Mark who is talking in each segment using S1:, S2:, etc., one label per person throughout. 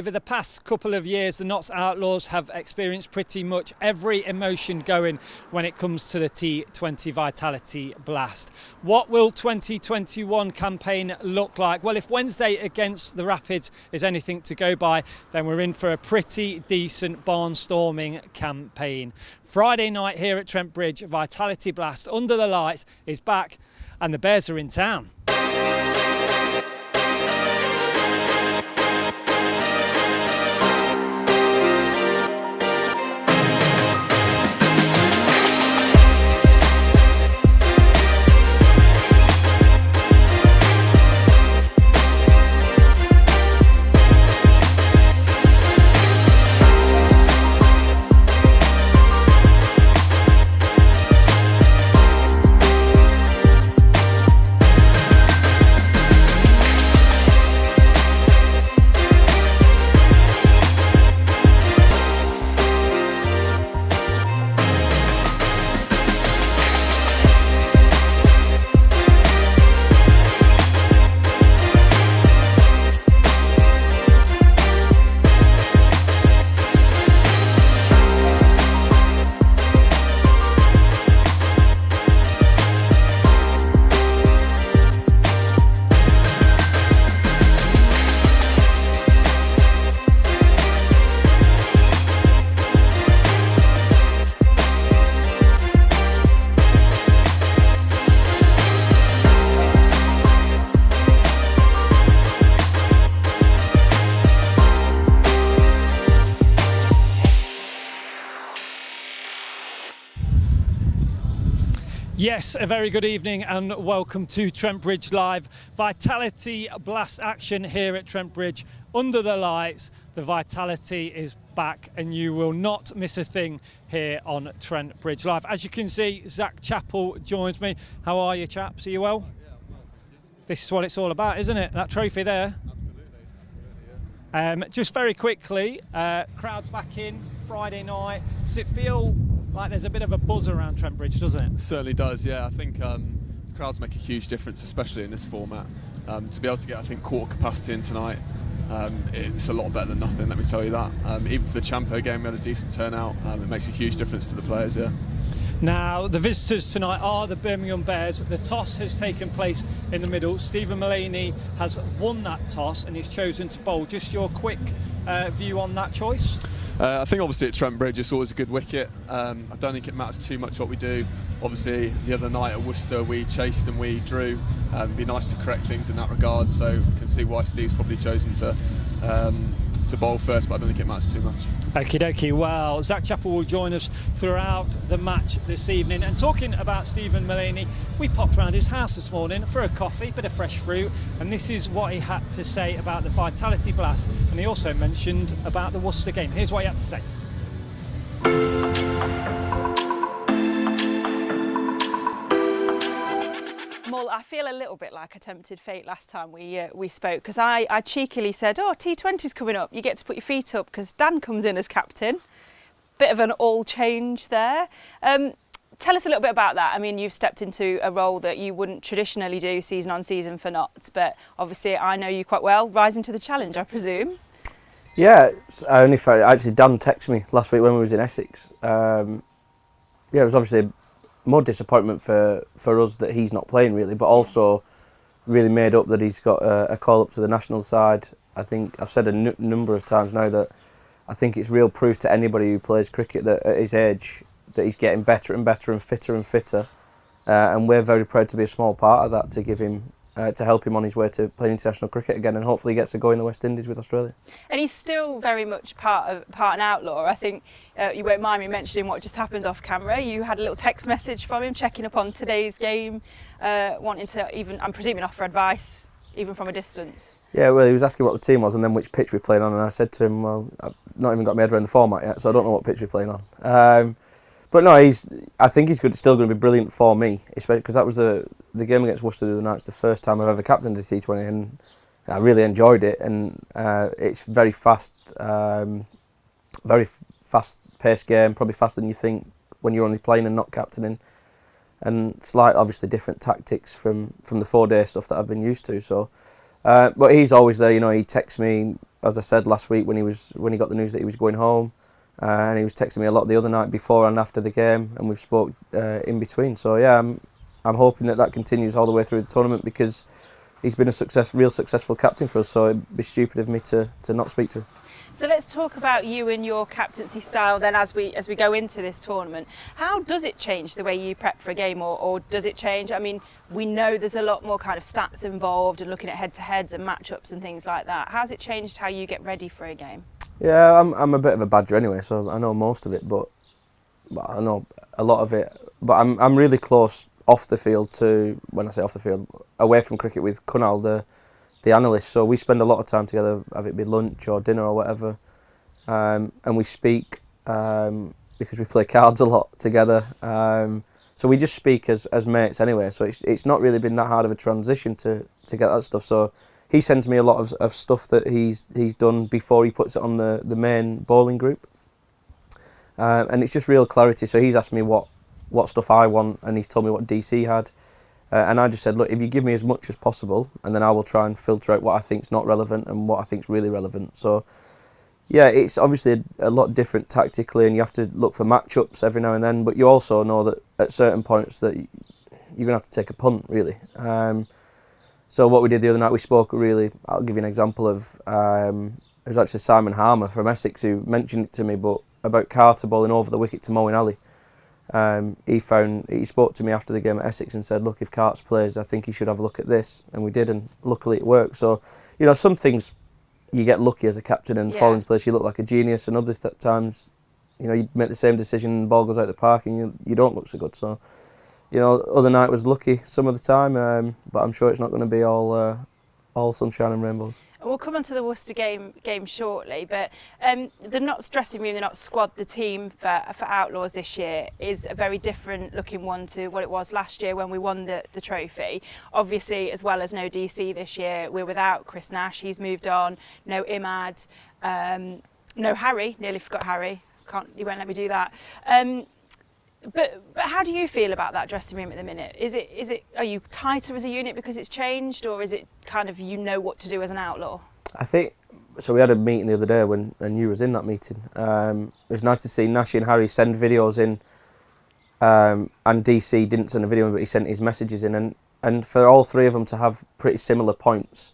S1: over the past couple of years, the Notts Outlaws have experienced pretty much every emotion going when it comes to the T20 Vitality Blast. What will 2021 campaign look like? Well, if Wednesday against the Rapids is anything to go by, then we're in for a pretty decent barnstorming campaign. Friday night here at Trent Bridge, Vitality Blast Under the Lights is back and the Bears are in town. Yes, a very good evening and welcome to Trent Bridge Live. Vitality Blast action here at Trent Bridge. Under the lights, the Vitality is back and you will not miss a thing here on Trent Bridge Live. As you can see, Zach Chappell joins me. How are you, chaps? Are you well?
S2: Yeah, I'm well.
S1: This is what it's all about, isn't it? That trophy there.
S2: Absolutely.
S1: Just very quickly, crowds back in Friday night. Does it feel like there's a bit of a buzz around Trent Bridge, doesn't it?
S2: It certainly does, yeah. I think crowds make a huge difference, especially in this format. To be able to get, I think, quarter capacity in tonight, it's a lot better than nothing, let me tell you that. Even for the Champo game, we had a decent turnout. It makes a huge difference to the players, yeah.
S1: Now, the visitors tonight are the Birmingham Bears. The toss has taken place in the middle. Stephen Mullaney has won that toss and he's chosen to bowl. Just your quick view on that choice?
S2: I think obviously at Trent Bridge it's always a good wicket. I don't think it matters too much what we do. Obviously the other night at Worcester we chased and we drew. It'd be nice to correct things in that regard, so you can see why Steve's probably chosen to bowl first, but I don't think it matters too much.
S1: Okie dokie. Well, Zach Chappell will join us throughout the match this evening. And talking about Stephen Mullaney, we popped round his house this morning for a coffee, bit of fresh fruit, and this is what he had to say about the Vitality Blast. And he also mentioned about the Worcester game. Here's what he had to say.
S3: I feel a little bit like I tempted fate last time we spoke, because I cheekily said, oh, T20's coming up, you get to put your feet up because Dan comes in as captain. Bit of an all change there. Tell us a little bit about that. I mean, you've stepped into a role that you wouldn't traditionally do season on season for Notts, but obviously I know you quite well, rising to the challenge, I presume.
S4: Yeah, I only found actually Dan texted me last week when we was in Essex. Yeah, it was obviously more disappointment for us that he's not playing really, but also really made up that he's got a call up to the national side. I think I've said a number of times now that I think it's real proof to anybody who plays cricket that at his age that he's getting better and better and fitter, and we're very proud to be a small part of that, to give him to help him on his way to playing international cricket again, and hopefully he gets to go in the West Indies with Australia. And
S3: he's still very much part an outlaw. I think you won't mind me mentioning what just happened off camera. You had a little text message from him checking up on today's game, wanting to even, I'm presuming, offer advice even from a distance.
S4: Yeah, well, he was asking what the team was and then which pitch we're playing on, and I said to him, well, I've not even got my head around the format yet, so I don't know what pitch we're playing on. But no, I think he's still going to be brilliant for me, especially because that was the game against Worcester the other night. It's the first time I've ever captained a T20, and I really enjoyed it. And it's very fast-paced game, probably faster than you think when you're only playing and not captaining, and slight, obviously different tactics from the 4-day stuff that I've been used to. So, but he's always there. You know, he texts me as I said last week when he got the news that he was going home, and he was texting me a lot the other night before and after the game, and we've spoke in between. So yeah, I'm hoping that continues all the way through the tournament, because he's been a real successful captain for us. So it'd be stupid of me to not speak to him.
S3: So let's talk about you and your captaincy style then as we go into this tournament. How does it change the way you prep for a game, or does it change? I mean, we know there's a lot more kind of stats involved and looking at head-to-heads and matchups and things like that. How's it changed how you get ready for a game?
S4: Yeah, I'm a bit of a badger anyway, so I know most of it, but I know a lot of it. But I'm really close off the field to, when I say off the field, away from cricket, with Kunal, the analyst. So we spend a lot of time together, have it be lunch or dinner or whatever, and we speak because we play cards a lot together. So we just speak as mates anyway. So it's not really been that hard of a transition to get that stuff. So he sends me a lot of stuff that he's done before he puts it on the main bowling group, and it's just real clarity. So he's asked me what stuff I want, and he's told me what DC had. And I just said, look, if you give me as much as possible, and then I will try and filter out what I think's not relevant and what I think's really relevant. So, yeah, it's obviously a lot different tactically, and you have to look for matchups every now and then. But you also know that at certain points that you're going to have to take a punt, really. So what we did the other night, we spoke really. I'll give you an example of. It was actually Simon Harmer from Essex who mentioned it to me, but about Carter bowling over the wicket to Moeen Ali. He spoke to me after the game at Essex and said, look, if Carts plays, I think he should have a look at this, and we did, and luckily it worked. So, you know, some things you get lucky as a captain and fall into place, you look like a genius, and other times, you know, you make the same decision and the ball goes out the park and you don't look so good. So, you know, other night was lucky some of the time, but I'm sure it's not going to be all sunshine and rainbows.
S3: We'll come on to the Worcester game shortly, but the Notts dressing room, the Notts squad, the team for Outlaws this year is a very different looking one to what it was last year when we won the trophy. Obviously, as well as no DC this year, we're without Chris Nash, he's moved on, no Imad, no Harry, nearly forgot Harry, you won't let me do that. But how do you feel about that dressing room at the minute? Are you tighter as a unit because it's changed, or is it kind of you know what to do as an Outlaw?
S4: I think so. We had a meeting the other day and you was in that meeting. It was nice to see Nashi and Harry send videos in, and DC didn't send a video in, but he sent his messages in, and for all three of them to have pretty similar points,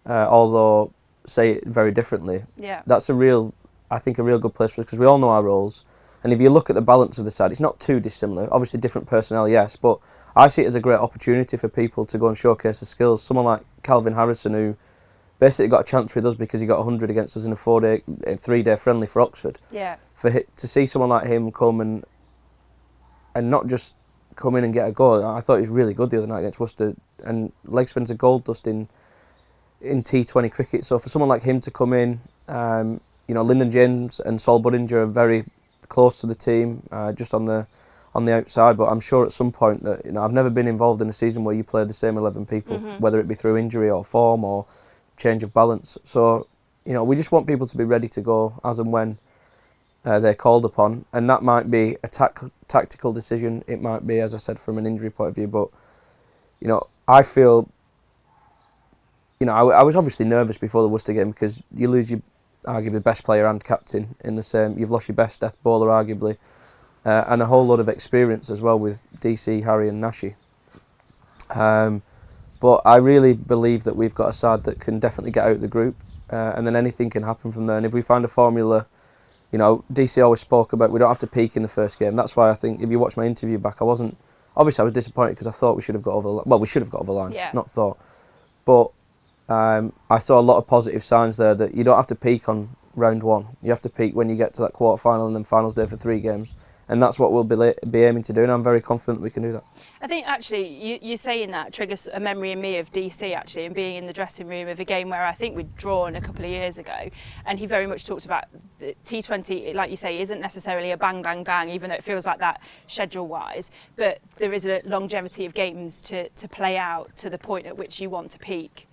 S4: although say it very differently.
S3: Yeah,
S4: that's I think a real good place for us, because we all know our roles. And if you look at the balance of the side, it's not too dissimilar. Obviously different personnel, yes, but I see it as a great opportunity for people to go and showcase their skills. Someone like Calvin Harrison, who basically got a chance with us because he got 100 against us in a 3-day friendly for Oxford.
S3: Yeah.
S4: To see someone like him come and not just come in and get a goal, I thought he was really good the other night against Worcester. And leg spins are gold dust in T20 cricket. So for someone like him to come in, you know, Lyndon James and Saul Buddinger are very close to the team, just on the outside, but I'm sure at some point that, you know, I've never been involved in a season where you play the same 11 people, whether it be through injury or form or change of balance. So, you know, we just want people to be ready to go as and when they're called upon, and that might be a tactical decision. It might be, as I said, from an injury point of view. But, you know, I feel, you know, I was obviously nervous before the Worcester game because you lose your arguably best player and captain in the same. You've lost your best death bowler arguably, and a whole lot of experience as well with DC, Harry and Nashi. But I really believe that we've got a side that can definitely get out of the group, and then anything can happen from there. And if we find a formula, you know, DC always spoke about we don't have to peak in the first game. That's why I think if you watch my interview back, I was disappointed because I thought we should have got over the line. Well, we should have got over the line, not thought. But I saw a lot of positive signs there that you don't have to peak on round one. You have to peak when you get to that quarter final and then finals day for 3 games. And that's what we'll be aiming to do, and I'm very confident we can do that. I
S3: think actually you saying that triggers a memory in me of DC actually, and being in the dressing room of a game where I think we'd drawn a couple of years ago, and he very much talked about the T20, like you say, isn't necessarily a bang bang bang, even though it feels like that schedule wise, but there is a longevity of games to play out to the point at which you want to peak.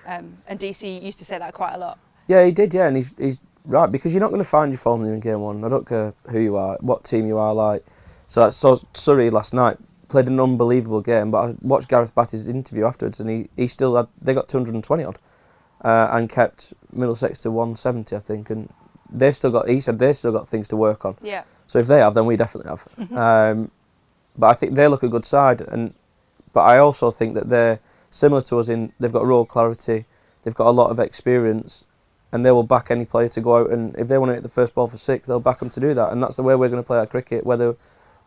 S3: And DC used to say that quite a lot. Yeah,
S4: he did, and he's right, because you're not going to find your formula in game one. I don't care who you are, what team you are like. So I saw Surrey last night, played an unbelievable game, but I watched Gareth Batty's interview afterwards, and he still had, they got 220 odd. and kept Middlesex to 170, I think. And they've still got. He said they've still got things to work on.
S3: Yeah.
S4: So if they have, then we definitely have. But I think they look a good side, but I also think that they're similar to us in they've got raw clarity, they've got a lot of experience, and they will back any player to go out, and if they want to hit the first ball for 6, they'll back them to do that, and that's the way we're going to play our cricket. Whether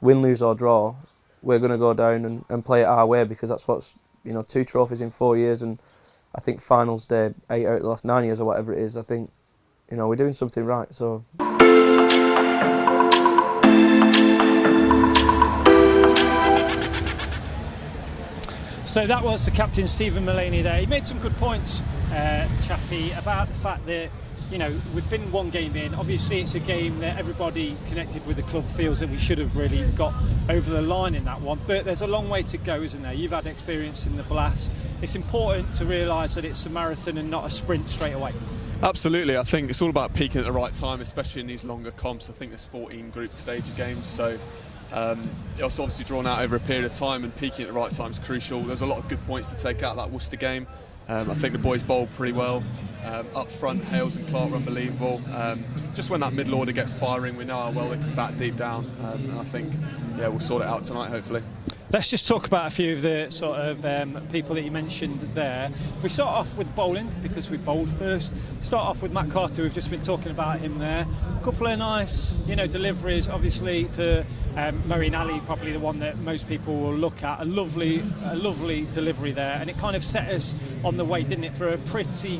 S4: win, lose or draw, we're going to go down and play it our way, because that's what's 2 trophies in 4 years, and I think finals day 8 out of the last 9 years or whatever it is. I think we're doing something right. So.
S1: So that was the captain, Stephen Mullaney there. He made some good points, Chappie, about the fact that, we've been 1 game in. Obviously, it's a game that everybody connected with the club feels that we should have really got over the line in that one. But there's a long way to go, isn't there? You've had experience in the Blast. It's important to realise that it's a marathon and not a sprint straight away.
S2: Absolutely. I think it's all about peaking at the right time, especially in these longer comps. I think there's 14 group stage of games, so it's obviously drawn out over a period of time, and peaking at the right time is crucial. There's a lot of good points to take out of that Worcester game. I think the boys bowled pretty well. Up front, Hales and Clark were unbelievable. Just when that middle order gets firing, we know how well they can bat deep down, and I think we'll sort it out tonight, hopefully.
S1: Let's just talk about a few of the sort of people that you mentioned there. If we start off with bowling, because we bowled first, start off with Matt Carter. We've just been talking about him there. A couple of nice, deliveries, obviously, to Marine Ali, probably the one that most people will look at. A lovely delivery there, and it kind of set us on the way, didn't it, for a pretty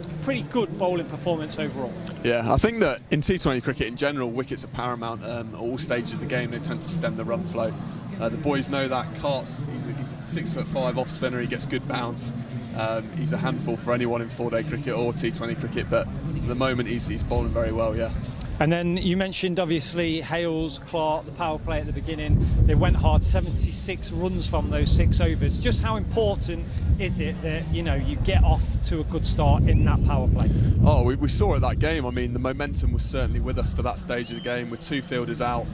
S1: good bowling performance overall. Yeah,
S2: I think that in T20 cricket in general, wickets are paramount. At all stages of the game, they tend to stem the run flow. The boys know that. Cart's, he's a 6'5" off spinner. He gets good bounce. He's a handful for anyone in 4-day cricket or T20 cricket. But at the moment, he's bowling very well. Yeah.
S1: And then you mentioned obviously Hales, Clark, the power play at the beginning. They went hard, 76 runs from those 6 overs. Just how important is it that you get off to a good start in that power play?
S2: Oh, we saw it that game. I mean, the momentum was certainly with us for that stage of the game with 2 fielders out.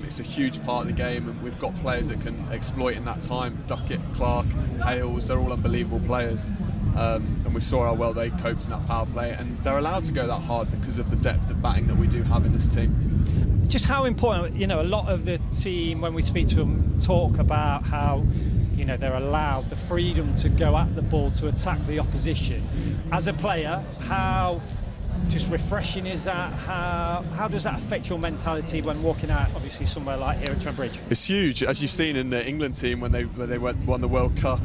S2: It's a huge part of the game, and we've got players that can exploit in that time. Duckett, Clark, Hales, they're all unbelievable players. And we saw how well they coped in that power play, and they're allowed to go that hard because of the depth of batting that we do have in this team.
S1: Just how important, a lot of the team, when we speak to them, talk about how they're allowed the freedom to go at the ball, to attack the opposition. As a player, how just refreshing is that? How does that affect your mentality when walking out, obviously, somewhere like here at Trent Bridge?
S2: It's huge, as you've seen in the England team when they won the World Cup.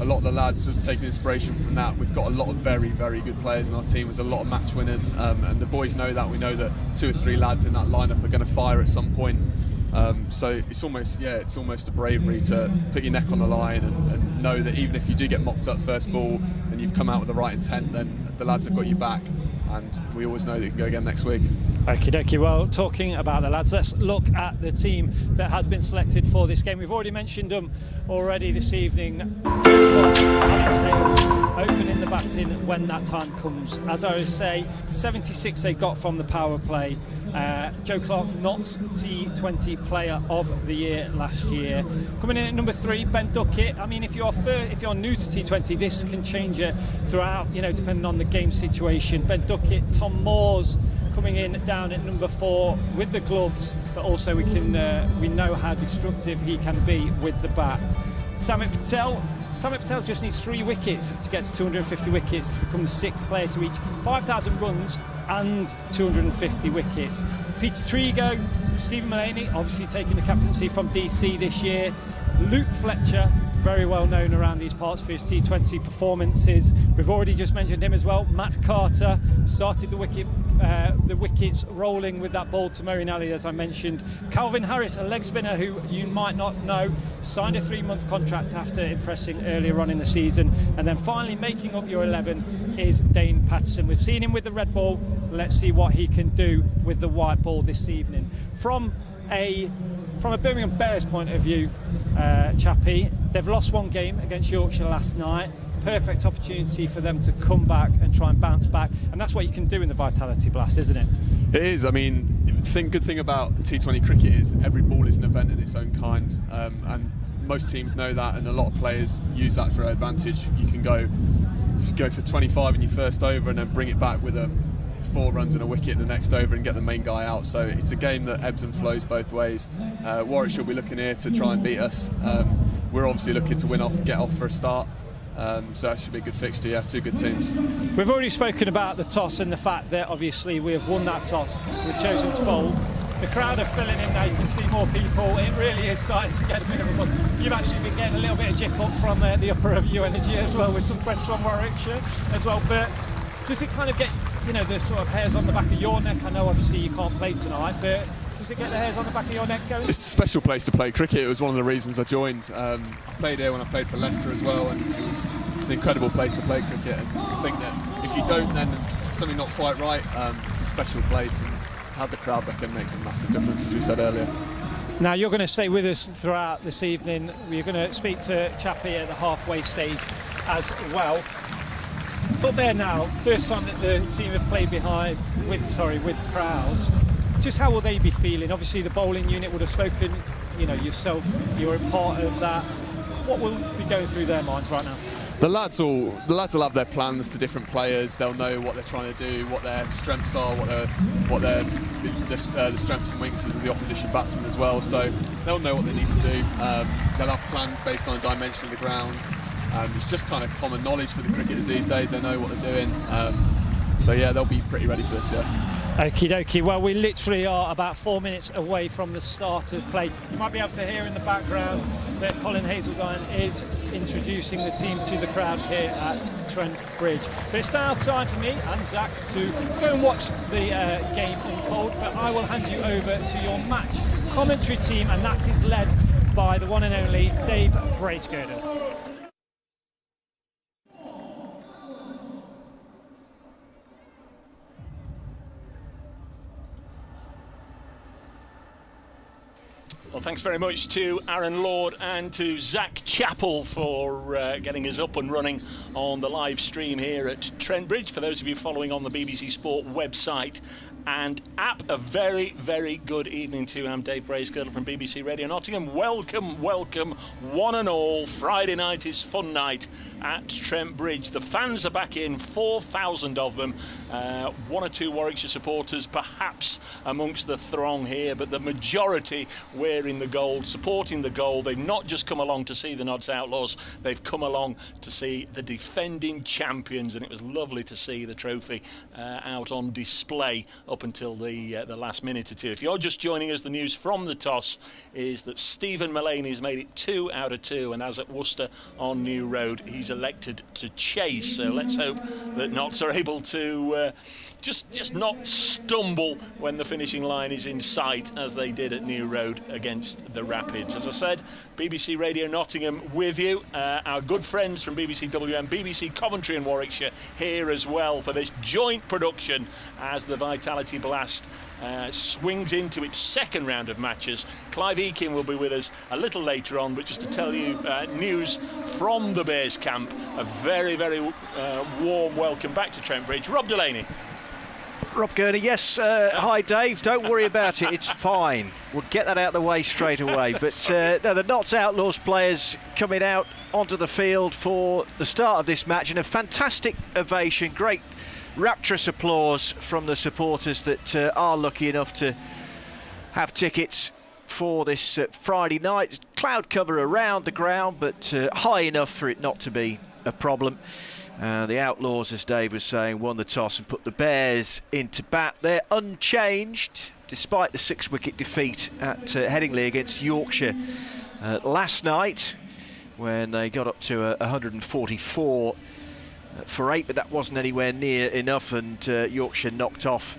S2: A lot of the lads have taken inspiration from that. We've got a lot of very, very good players in our team. There's a lot of match winners, and the boys know that. We know that 2 or 3 lads in that lineup are going to fire at some point. So it's almost a bravery to put your neck on the line and know that even if you do get mopped up first ball and you've come out with the right intent, then the lads have got you back. And we always know that you can go again next week.
S1: Okie dokie. Well, talking about the lads, let's look at the team that has been selected for this game. We've already mentioned them already this evening. Alex Hales opening the batting when that time comes. As I always say, 76 they got from the power play. Joe Clark, not T20 Player of the Year last year. Coming in at number 3, Ben Duckett. I mean, if you're new to T20, this can change it throughout, depending on the game situation. Ben Duckett, Tom Moores coming in down at number 4 with the gloves, but also we know how destructive he can be with the bat. Samit Patel just needs 3 wickets to get to 250 wickets to become the 6th player to reach 5,000 runs and 250 wickets. Peter Trigo, Stephen Mullaney, obviously taking the captaincy from DC this year. Luke Fletcher, very well known around these parts for his T20 performances. We've already just mentioned him as well. Matt Carter started the wickets rolling with that ball to Marine Ali, as I mentioned. Calvin Harris, a leg spinner who you might not know, signed a 3-month contract after impressing earlier on in the season. And then finally making up your 11 is Dane Patterson. We've seen him with the red ball. Let's see what he can do with the white ball this evening. From a Birmingham Bears point of view, Chappie, they've lost 1 game against Yorkshire last night. Perfect opportunity for them to come back and try and bounce back, and that's what you can do in the Vitality Blast, isn't it?
S2: It is. I mean, good thing about T20 cricket is every ball is an event in its own kind, and most teams know that, and a lot of players use that for advantage. You can go go for 25 in your first over and then bring it back with 4 runs and a wicket the next over and get the main guy out. So it's a game that ebbs and flows both ways. Warwickshire will be looking here to try and beat us. We're obviously looking to get off for a start. So that should be a good fixture, yeah, 2 good teams.
S1: We've already spoken about the toss and the fact that obviously we have won that toss. We've chosen to bowl. The crowd are filling in now, you can see more people. It really is starting to get a bit of a buzz. You've actually been getting a little bit of jip up from the upper of U Energy as well, with some friends from Warwickshire as well. But does it kind of get, the sort of hairs on the back of your neck? I know obviously you can't play tonight, but does it get the hairs on the back of your neck going?
S2: It's a special place to play cricket. It was one of the reasons I joined. I played here when I played for Leicester as well, and it's an incredible place to play cricket. And I think that if you don't, then something not quite right. It's a special place, and to have the crowd back in makes a massive difference, as we said earlier.
S1: Now you're going to stay with us throughout this evening. We're going to speak to Chappie at the halfway stage as well. Up there now, first time that the team have played with crowds. Just how will they be feeling? Obviously the bowling unit would have spoken, yourself, you're a part of that. What will be going through their minds right now?
S2: The lads will have their plans to different players. They'll know what they're trying to do, what their strengths are, what the strengths and weaknesses of the opposition batsmen as well. So they'll know what they need to do. They'll have plans based on the dimension of the ground. It's just kind of common knowledge for the cricketers these days. They know what they're doing. So yeah, they'll be pretty ready for this. Yeah.
S1: Okie dokie. Well, we literally are about 4 minutes away from the start of play. You might be able to hear in the background that Colin Hazeltine is introducing the team to the crowd here at Trent Bridge. But it's now time for me and Zach to go and watch the game unfold. But I will hand you over to your match commentary team, and that is led by the one and only Dave Bracegirdle.
S5: Well, thanks very much to Aaron Lord and to Zach Chappell for getting us up and running on the live stream here at Trent Bridge. For those of you following on the BBC Sport website and app, a very, very good evening to I'm Dave Bracegirdle from BBC Radio Nottingham. Welcome, welcome, one and all. Friday night is fun night at Trent Bridge. The fans are back in, 4,000 of them. 1 or 2 Warwickshire supporters perhaps amongst the throng here, but the majority wearing the gold, supporting the gold. They've not just come along to see the Notts Outlaws, they've come along to see the defending champions, and it was lovely to see the trophy out on display up until the last minute or two. If you're just joining us, the news from the toss is that Stephen Mullaney's made it 2 out of 2, and as at Worcester on New Road, he's elected to chase. So let's hope that Notts are able to just not stumble when the finishing line is in sight, as they did at New Road against the Rapids. As I said, BBC Radio Nottingham with you. Our good friends from BBC WM, BBC Coventry and Warwickshire here as well for this joint production as the Vitality Blast swings into its second round of matches. Clive Eakin will be with us a little later on, but just to tell you news from the Bears camp, a very, very warm welcome back to Trent Bridge. Rob Delaney.
S6: Rob Gurney, yes, hi Dave, don't worry about it, it's fine. We'll get that out of the way straight away. But no, the Notts Outlaws players coming out onto the field for the start of this match, and a fantastic ovation, great rapturous applause from the supporters that are lucky enough to have tickets for this Friday night. Cloud cover around the ground, but high enough for it not to be a problem. The Outlaws, as Dave was saying, won the toss and put the Bears into bat. They're unchanged, despite the 6-wicket defeat at Headingley against Yorkshire last night, when they got up to 144 for 8, but that wasn't anywhere near enough, and Yorkshire knocked off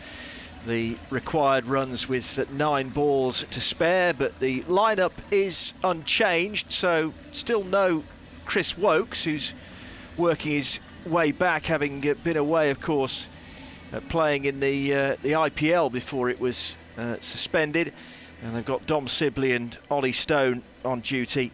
S6: the required runs with 9 balls to spare. But the lineup is unchanged, so still no Chris Wokes, who's working his way back, having been away, of course, playing in the IPL before it was suspended. And they've got Dom Sibley and Ollie Stone on duty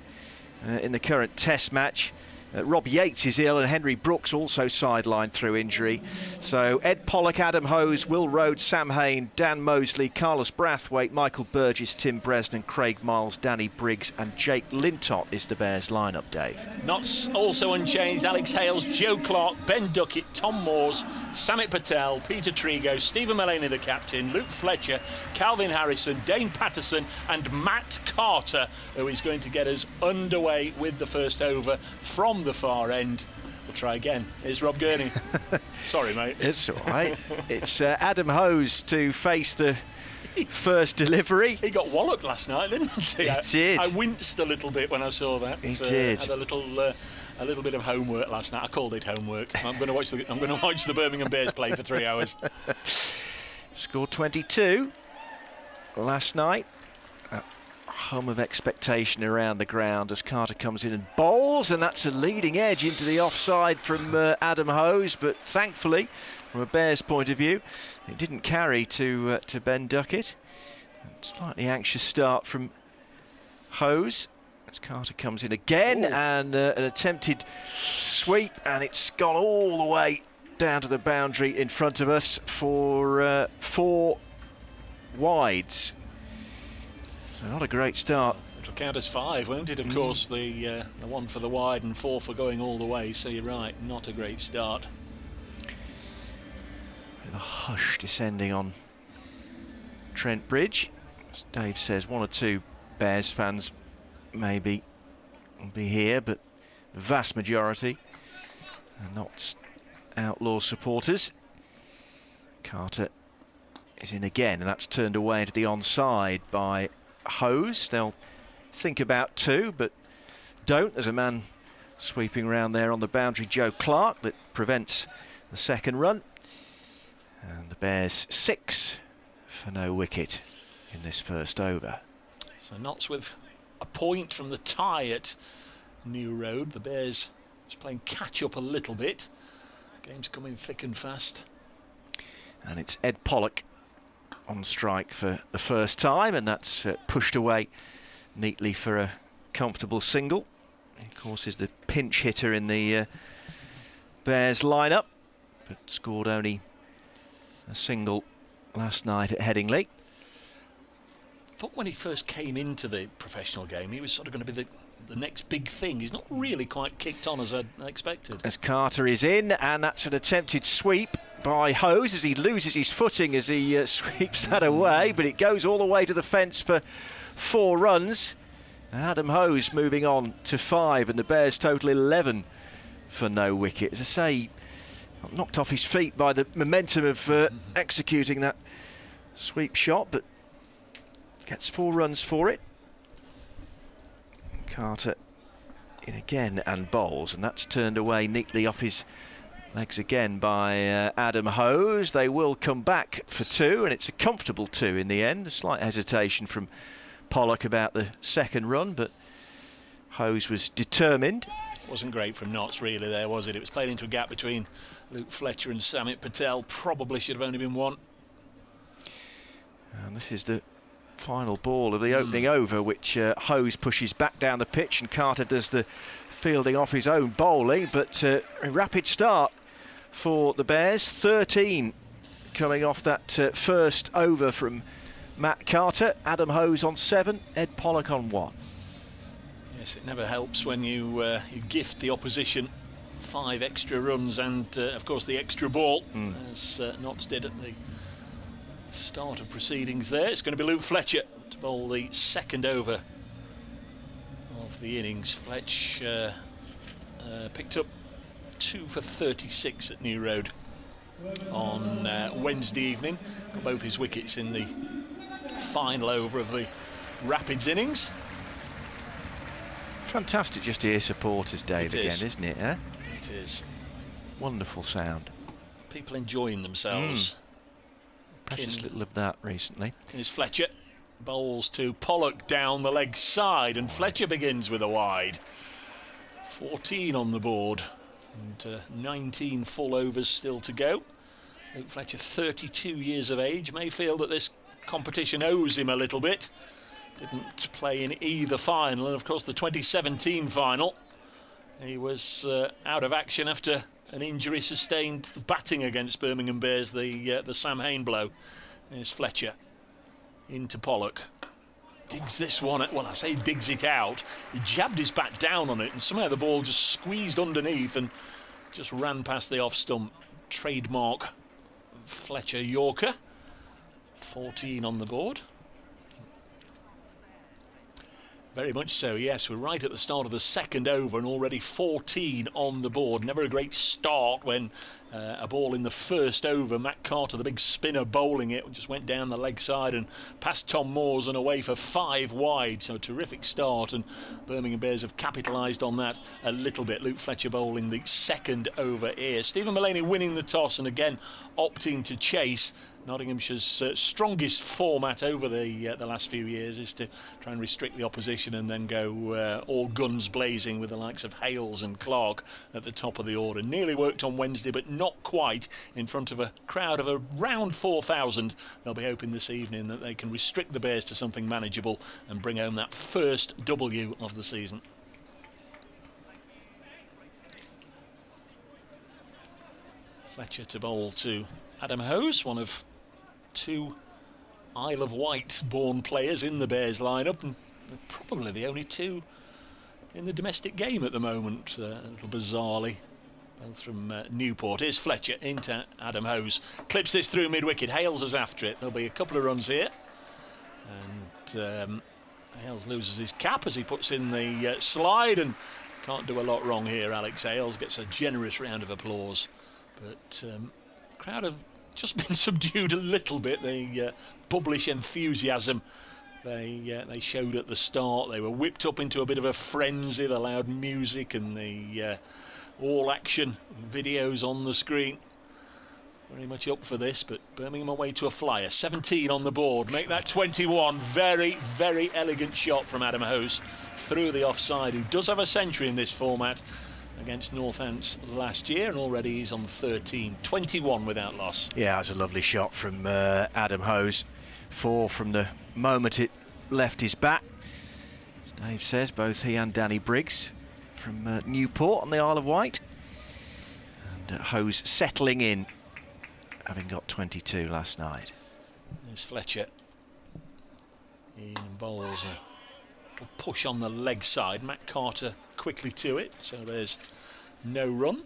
S6: in the current Test match. Rob Yates is ill and Henry Brooks also sidelined through injury. So Ed Pollock, Adam Hose, Will Rhodes, Sam Hain, Dan Mosley, Carlos Brathwaite, Michael Burgess, Tim Bresnan, Craig Miles, Danny Briggs and Jake Lintott is the Bears lineup, Dave.
S5: Not also unchanged: Alex Hales, Joe Clark, Ben Duckett, Tom Moores, Samit Patel, Peter Trigo, Stephen Mullaney the captain, Luke Fletcher, Calvin Harrison, Dane Patterson and Matt Carter, who is going to get us underway with the first over from the far end. We'll try again. Here's Rob Gurney. Sorry, mate.
S6: It's all right. It's Adam Hose to face the first delivery.
S5: He got walloped last night, didn't he?
S6: He did.
S5: I winced a little bit when I saw that.
S6: He did.
S5: Had a little bit of homework last night. I called it homework. I'm going to watch the Birmingham Bears play for 3 hours.
S6: Scored 22 last night. Hum of expectation around the ground as Carter comes in and bowls, and that's a leading edge into the offside from Adam Hose, but thankfully from a Bears point of view it didn't carry to Ben Duckett. Slightly anxious start from Hose as Carter comes in again. Ooh. And an attempted sweep, and it's gone all the way down to the boundary in front of us for 4 wides. So not a great start.
S5: It'll count as 5, won't it? Of course, the one for the wide and 4 for going all the way. So you're right, not a great start.
S6: With a hush descending on Trent Bridge. As Dave says, 1 or 2 Bears fans maybe will be here, but the vast majority are not Outlaws supporters. Carter is in again, and that's turned away into the onside by Hose. They'll think about 2, but don't. There's a man sweeping around there on the boundary, Joe Clark, that prevents the second run. And the Bears 6 for no wicket in this first over.
S5: So Notts with a point from the tie at New Road. The Bears just playing catch up a little bit. Game's coming thick and fast.
S6: And it's Ed Pollock on strike for the first time, and that's pushed away neatly for a comfortable single. He, of course, is the pinch hitter in the Bears lineup, but scored only a single last night at Headingley.
S5: I thought when he first came into the professional game he was sort of going to be the next big thing. He's not really quite kicked on as I expected.
S6: As Carter is in, and that's an attempted sweep by Hose as he loses his footing as he sweeps that away, but it goes all the way to the fence for 4 runs. Adam Hose moving on to 5, and the Bears total 11 for no wicket. As I say, knocked off his feet by the momentum of executing that sweep shot, but gets 4 runs for it. Carter in again and bowls, and that's turned away neatly off his legs again by Adam Hose. They will come back for 2, and it's a comfortable 2 in the end. A slight hesitation from Pollock about the second run, but Hose was determined.
S5: Wasn't great from Notts really there, was it? It was played into a gap between Luke Fletcher and Samit Patel. Probably should have only been 1.
S6: And this is the final ball of the opening over, which Hose pushes back down the pitch, and Carter does the fielding off his own bowling, but a rapid start for the Bears. 13 coming off that first over from Matt Carter. Adam Hose on 7, Ed Pollock on 1.
S5: Yes, it never helps when you gift the opposition 5 extra runs and of course the extra ball, as Notts did at the start of proceedings there. It's going to be Luke Fletcher to bowl the second over of the innings. Fletch picked up 2 for 36 at New Road on Wednesday evening. Got both his wickets in the final over of the Rapids innings.
S6: Fantastic just to hear supporters, Dave, again, isn't it? Eh?
S5: It is.
S6: Wonderful sound.
S5: People enjoying themselves.
S6: Precious little of that recently.
S5: Here's Fletcher. Bowls to Pollock down the leg side, and Fletcher begins with a wide. 14 on the board, and 19 full overs still to go. Luke Fletcher, 32 years of age, may feel that this competition owes him a little bit. Didn't play in either final, and of course the 2017 final He was out of action after an injury sustained batting against Birmingham Bears, the Sam Hain blow. There's Fletcher into Pollock. Digs this one, well I say digs it out, he jabbed his bat down on it and somehow the ball just squeezed underneath and just ran past the off stump. Trademark Fletcher Yorker. 14 on the board. Very much so, yes. We're right at the start of the second over and already 14 on the board. Never a great start when a ball in the first over, Matt Carter, the big spinner, bowling it, just went down the leg side and past Tom Moores and away for 5 wide. So a terrific start, and Birmingham Bears have capitalised on that a little bit. Luke Fletcher bowling the second over here. Stephen Mullaney winning the toss and again opting to chase. Nottinghamshire's strongest format over the last few years is to try and restrict the opposition and then go all guns blazing with the likes of Hales and Clark at the top of the order. Nearly worked on Wednesday, but not quite in front of a crowd of around 4,000. They'll be hoping this evening that they can restrict the Bears to something manageable and bring home that first W of the season. Fletcher to bowl to Adam Hose, one of 2 Isle of Wight born players in the Bears lineup, and probably the only 2 in the domestic game at the moment, a little bizarrely, both from Newport. Here's Fletcher into Adam Hose, clips this through mid-wicket. Hales is after it. There'll be a couple of runs here, and Hales loses his cap as he puts in the slide, and can't do a lot wrong here. Alex Hales gets a generous round of applause, but the crowd have just been subdued a little bit. The publish enthusiasm they showed at the start, they were whipped up into a bit of a frenzy, the loud music and the all action videos on the screen. Very much up for this, but Birmingham away to a flyer. 17 on the board, make that 21. Very, very elegant shot from Adam Hose through the offside, who does have a century in this format against Northants last year, and already he's on 13. 21 without loss.
S6: Yeah, it was a lovely shot from Adam Hose. 4 from the moment it left his bat. As Dave says, both he and Danny Briggs from Newport on the Isle of Wight. And Hose settling in, having got 22 last night.
S5: There's Fletcher. In bowls a little push on the leg side. Matt Carter quickly to it, so there's no run.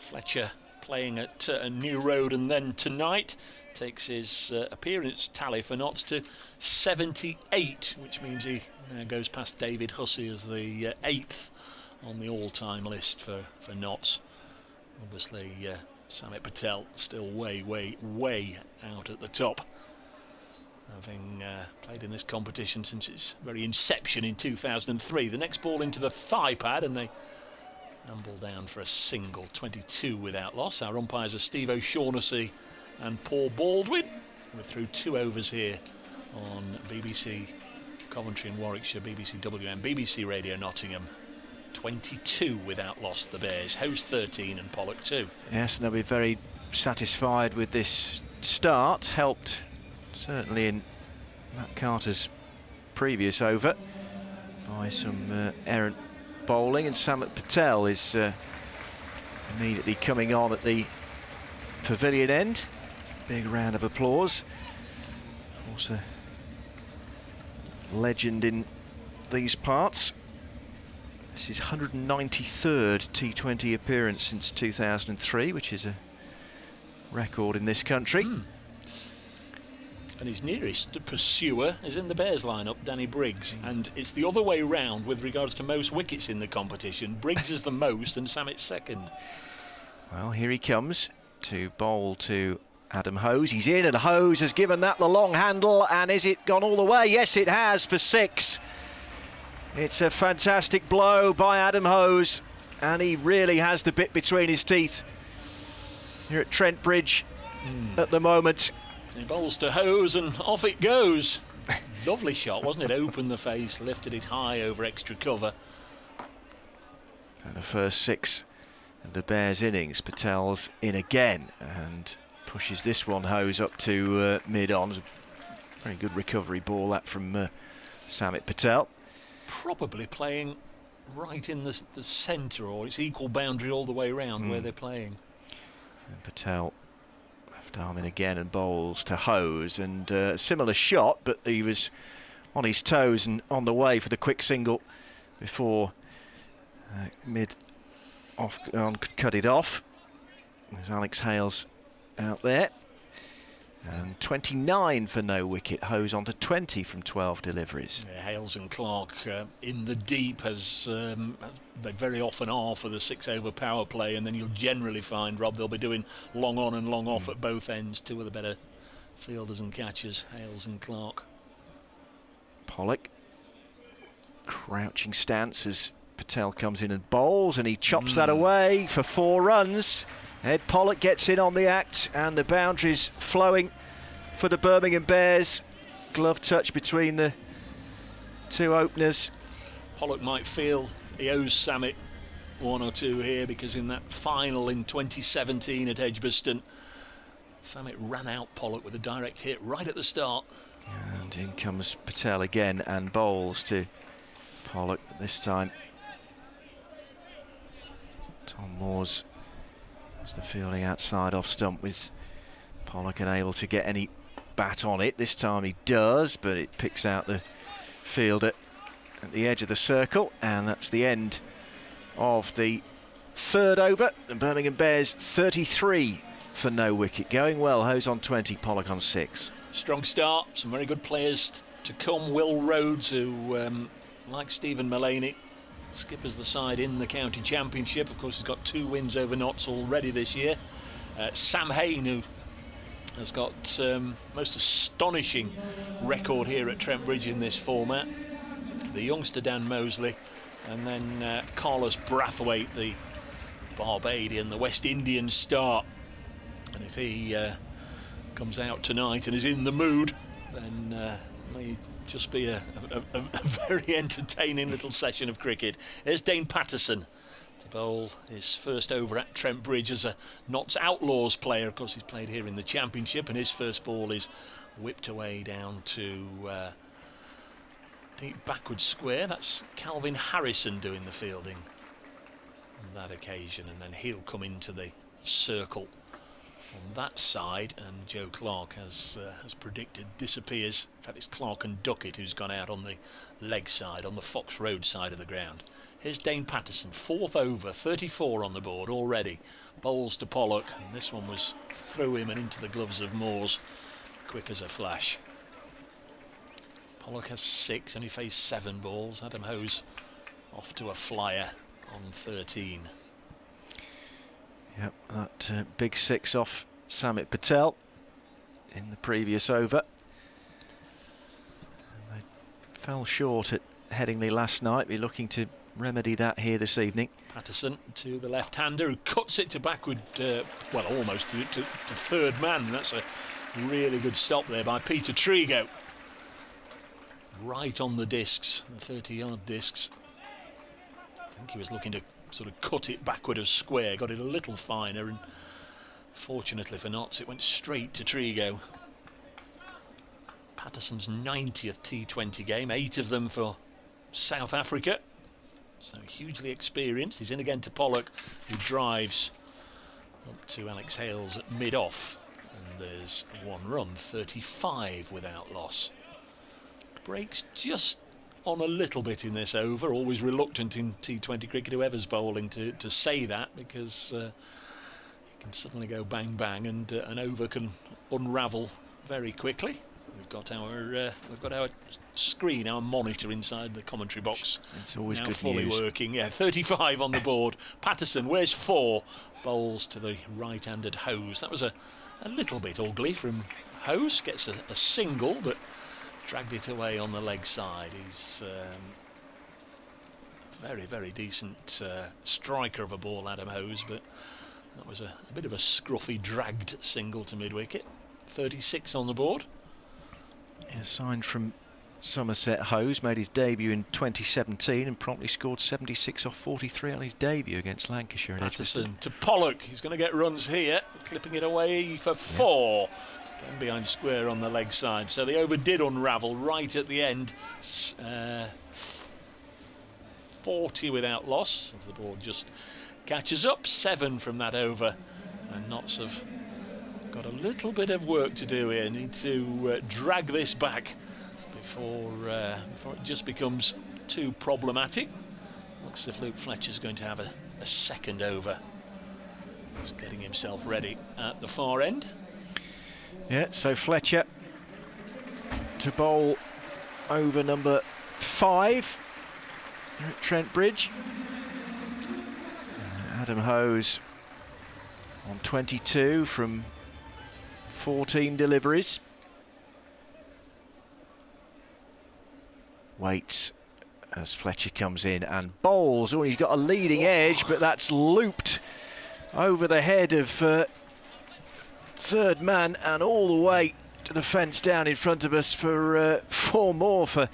S5: Fletcher playing at New Road and then tonight takes his appearance tally for Notts to 78, which means he goes past David Hussey as the 8th on the all-time list for Notts. Obviously Samit Patel still way out at the top, having played in this competition since its very inception in 2003. The next ball into the thigh pad, and they amble down for a single. 22 without loss. Our umpires are Steve O'Shaughnessy and Paul Baldwin. We're through 2 overs here on BBC Coventry and Warwickshire, BBC WM, BBC Radio Nottingham. 22 without loss, the Bears. Hose 13 and Pollock 2.
S6: Yes, and they'll be very satisfied with this start, helped certainly in Matt Carter's previous over by some errant bowling, and Samit Patel is immediately coming on at the pavilion end. Big round of applause. Of course, a legend in these parts. This is 193rd T20 appearance since 2003, which is a record in this country.
S5: And his nearest pursuer is in the Bears lineup, Danny Briggs, and it's the other way round with regards to most wickets in the competition. Briggs is the most and Samit's second.
S6: Well, here he comes to bowl to Adam Hose. He's in, and Hose has given that the long handle, and is it gone all the way? Yes, it has, for 6. It's a fantastic blow by Adam Hose, and he really has the bit between his teeth here at Trent Bridge at the moment.
S5: He bowls to Hose and off it goes. Lovely shot, wasn't it? Opened the face, lifted it high over extra cover.
S6: And the first 6 of the Bears innings. Patel's in again and pushes this one, Hose, up to mid-on. Very good recovery ball that from Samit Patel.
S5: Probably playing right in the centre, or it's equal boundary all the way around where they're playing.
S6: And Patel left arm in again and bowls to Hose, and a similar shot, but he was on his toes and on the way for the quick single before mid off could cut it off. There's Alex Hales out there, and 29 for no wicket. Hose on to 20 from 12 deliveries.
S5: Yeah, Hales and Clark in the deep, as they very often are for the 6-over power play, and then you'll generally find, Rob, they'll be doing long on and long off at both ends. Two of the better fielders and catchers, Hales and Clark.
S6: Pollock, crouching stance as Patel comes in and bowls, and he chops that away for 4 runs. Ed Pollock gets in on the act, and the boundaries flowing for the Birmingham Bears. Glove touch between the two openers.
S5: Pollock might feel he owes Samit 1 or 2 here, because in that final in 2017 at Edgbaston, Samit ran out Pollock with a direct hit right at the start.
S6: And in comes Patel again and bowls to Pollock this time. Tom Moores was the fielding outside off stump, with Pollock unable to get any bat on it. This time he does, but it picks out the fielder at the edge of the circle, and that's the end of the 3rd over. The Birmingham Bears 33 for no wicket. Going well, Hose on 20, Pollock on 6.
S5: Strong start, some very good players to come. Will Rhodes, who, like Stephen Mullaney, skippers the side in the county championship. Of course, he's got 2 wins over Notts already this year. Sam Hain, who has got most astonishing record here at Trent Bridge in this format. The youngster Dan Mosley, and then Carlos Brathwaite, the Barbadian, the West Indian star. And if he comes out tonight and is in the mood, then may just be a very entertaining little session of cricket. There's Dane Patterson to bowl his first over at Trent Bridge as a Notts Outlaws player. Of course, he's played here in the Championship, and his first ball is whipped away down to deep backward square. That's Calvin Harrison doing the fielding on that occasion, and then he'll come into the circle on that side, and Joe Clark, as predicted, disappears. In fact, it's Clark and Duckett who's gone out on the leg side, on the Fox Road side of the ground. Here's Dane Patterson, 4th over, 34 on the board already. Bowls to Pollock, and this one was through him and into the gloves of Moores, quick as a flash. Pollock has 6, only faced 7 balls. Adam Hose off to a flyer on 13.
S6: Yep, that big 6 off Samit Patel in the previous over. And they fell short at Headingley last night. Be looking to remedy that here this evening.
S5: Patterson to the left-hander, who cuts it to backward, well, almost to 3rd man. That's a really good stop there by Peter Trigo. Right on the discs, the 30-yard discs. I think he was looking to sort of cut it backward of square, got it a little finer, and fortunately for Notts, it went straight to Trigo. Patterson's 90th T20 game, 8 of them for South Africa, so hugely experienced. He's in again to Pollock, who drives up to Alex Hales at mid-off, and there's 1 run, 35 without loss. Breaks just on a little bit in this over. Always reluctant in T20 cricket, whoever's bowling, to say that, because it can suddenly go bang bang, and an over can unravel very quickly. We've got our screen, our monitor inside the commentary box.
S6: It's always
S5: now
S6: good
S5: fully
S6: news.
S5: working. Yeah, 35 on the board. Patterson, where's 4? Bowls to the right-handed Hose. That was a little bit ugly from Hose. Gets a single, but dragged it away on the leg side. He's very, very decent striker of a ball, Adam Hose, but that was a bit of a scruffy, dragged single to mid-wicket. 36 on the board.
S6: Yeah, signed from Somerset, Hose made his debut in 2017 and promptly scored 76 off 43 on his debut against Lancashire.
S5: Patterson to Pollock. He's going to get runs here, clipping it away for 4. Then behind square on the leg side. So the over did unravel right at the end. 40 without loss, as the board just catches up. 7 from that over, and Notts have got a little bit of work to do here. Need to drag this back before it just becomes too problematic. Looks as if Luke Fletcher's going to have a second over. He's getting himself ready at the far end.
S6: Yeah, so Fletcher to bowl over number 5 here at Trent Bridge. Adam Hose on 22 from 14 deliveries. Waits as Fletcher comes in and bowls. Oh, he's got a leading edge, but that's looped over the head of third man and all the way to the fence down in front of us for 4 more for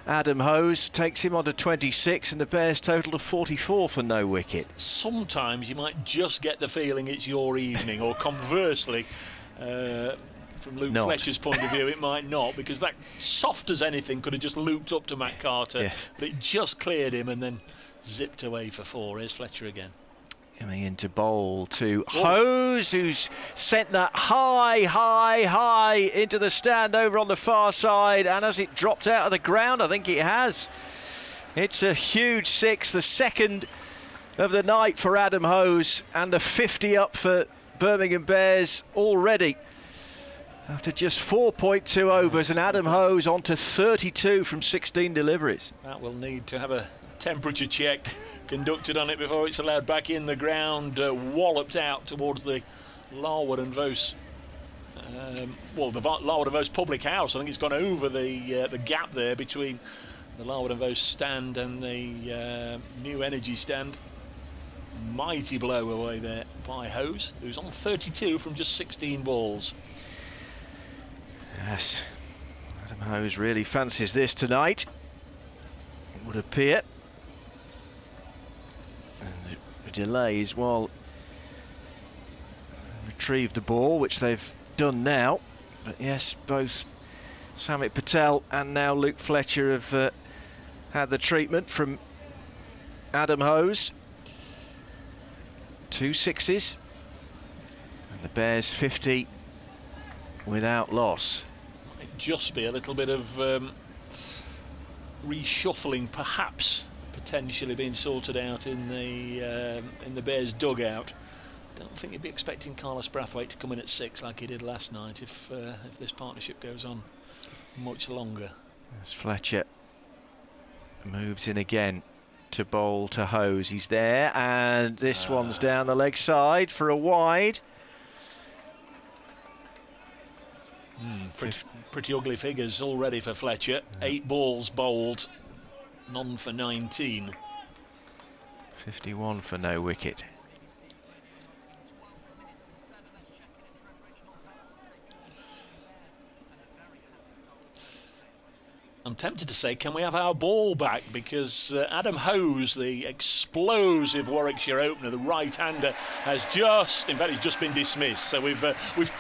S6: Adam Hose. Takes him on to 26, and the Bears total to 44 for no wicket.
S5: Sometimes you might just get the feeling it's your evening, or conversely, from Luke Fletcher's point of view, it might not, because that soft as anything could have just looped up to Matt Carter, but it just cleared him and then zipped away for 4. Here's Fletcher again.
S6: Coming into bowl to Hose, who's sent that high into the stand over on the far side, and has it dropped out of the ground? I think it has. It's a huge 6, the second of the night for Adam Hose, and the 50 up for Birmingham Bears already. After just 4.2 overs, and Adam Hose on to 32 from 16 deliveries.
S5: That will need to have a temperature check conducted on it before it's allowed back in the ground. Walloped out towards the Larwood and Vos, the Larwood and Vos public house. I think it's gone over the gap there between the Larwood and Vos stand and the New Energy stand. Mighty blow away there by Hose, who's on 32 from just 16 balls.
S6: Yes, Adam Hose really fancies this tonight, it would appear. And the delays while retrieve the ball, which they've done now. But yes, both Samit Patel and now Luke Fletcher have had the treatment from Adam Hose. 2 sixes, and the Bears 50 without loss.
S5: Might just be a little bit of reshuffling, perhaps potentially being sorted out in the Bears dugout. Don't think you'd be expecting Carlos Brathwaite to come in at 6 like he did last night if this partnership goes on much longer.
S6: As Fletcher moves in again to bowl to Hose, he's there, and this one's down the leg side for a wide.
S5: Pretty ugly figures already for Fletcher. 8 balls bowled, none for 19.
S6: 51 for no wicket.
S5: I'm tempted to say, can we have our ball back? Because Adam Hose, the explosive Warwickshire opener, the right-hander, has just, in fact, he's just been dismissed. So we've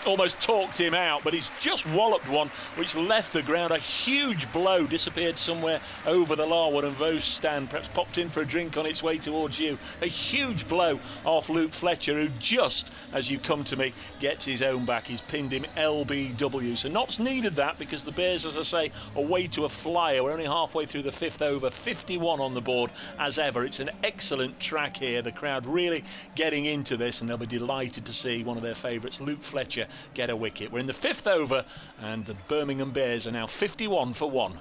S5: almost talked him out, but he's just walloped one, which left the ground. A huge blow, disappeared somewhere over the Larwood and Vos stand, perhaps popped in for a drink on its way towards you. A huge blow off Luke Fletcher, who just, as you come to me, gets his own back. He's pinned him LBW. So Notts needed that, because the Bears, as I say, away to a flyer. We're only halfway through the 5th over, 51 on the board as ever. It's an excellent track here. The crowd really getting into this, and they'll be delighted to see one of their favourites, Luke Fletcher, get a wicket. We're in the 5th over, and the Birmingham Bears are now 51 for 1.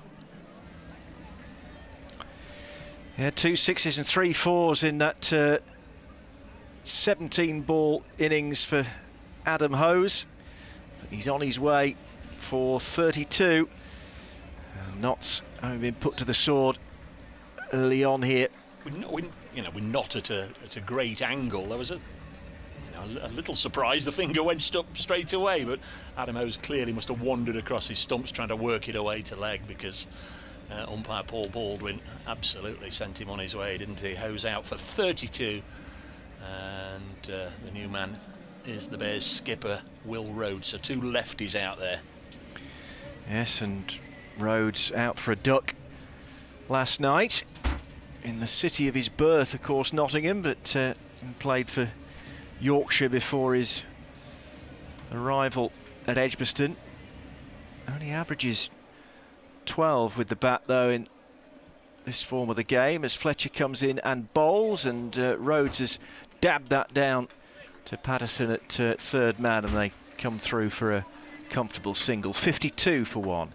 S6: Yeah, 2 sixes and 3 fours in that 17 ball innings for Adam Hose. He's on his way for 32. Notts having been put to the sword early on here.
S5: We're not at a great angle. There was a little surprise. The finger went up straight away, but Adam Hose clearly must have wandered across his stumps trying to work it away to leg, because umpire Paul Baldwin absolutely sent him on his way, didn't he? Hose out for 32, and the new man is the Bears skipper, Will Rhodes. So 2 lefties out there.
S6: Yes, and Rhodes out for a duck last night. in the city of his birth, of course, Nottingham, but played for Yorkshire before his arrival at Edgbaston. Only averages 12 with the bat, though, in this form of the game, as Fletcher comes in and bowls, and Rhodes has dabbed that down to Patterson at third man, and they come through for a comfortable single. 52 for 1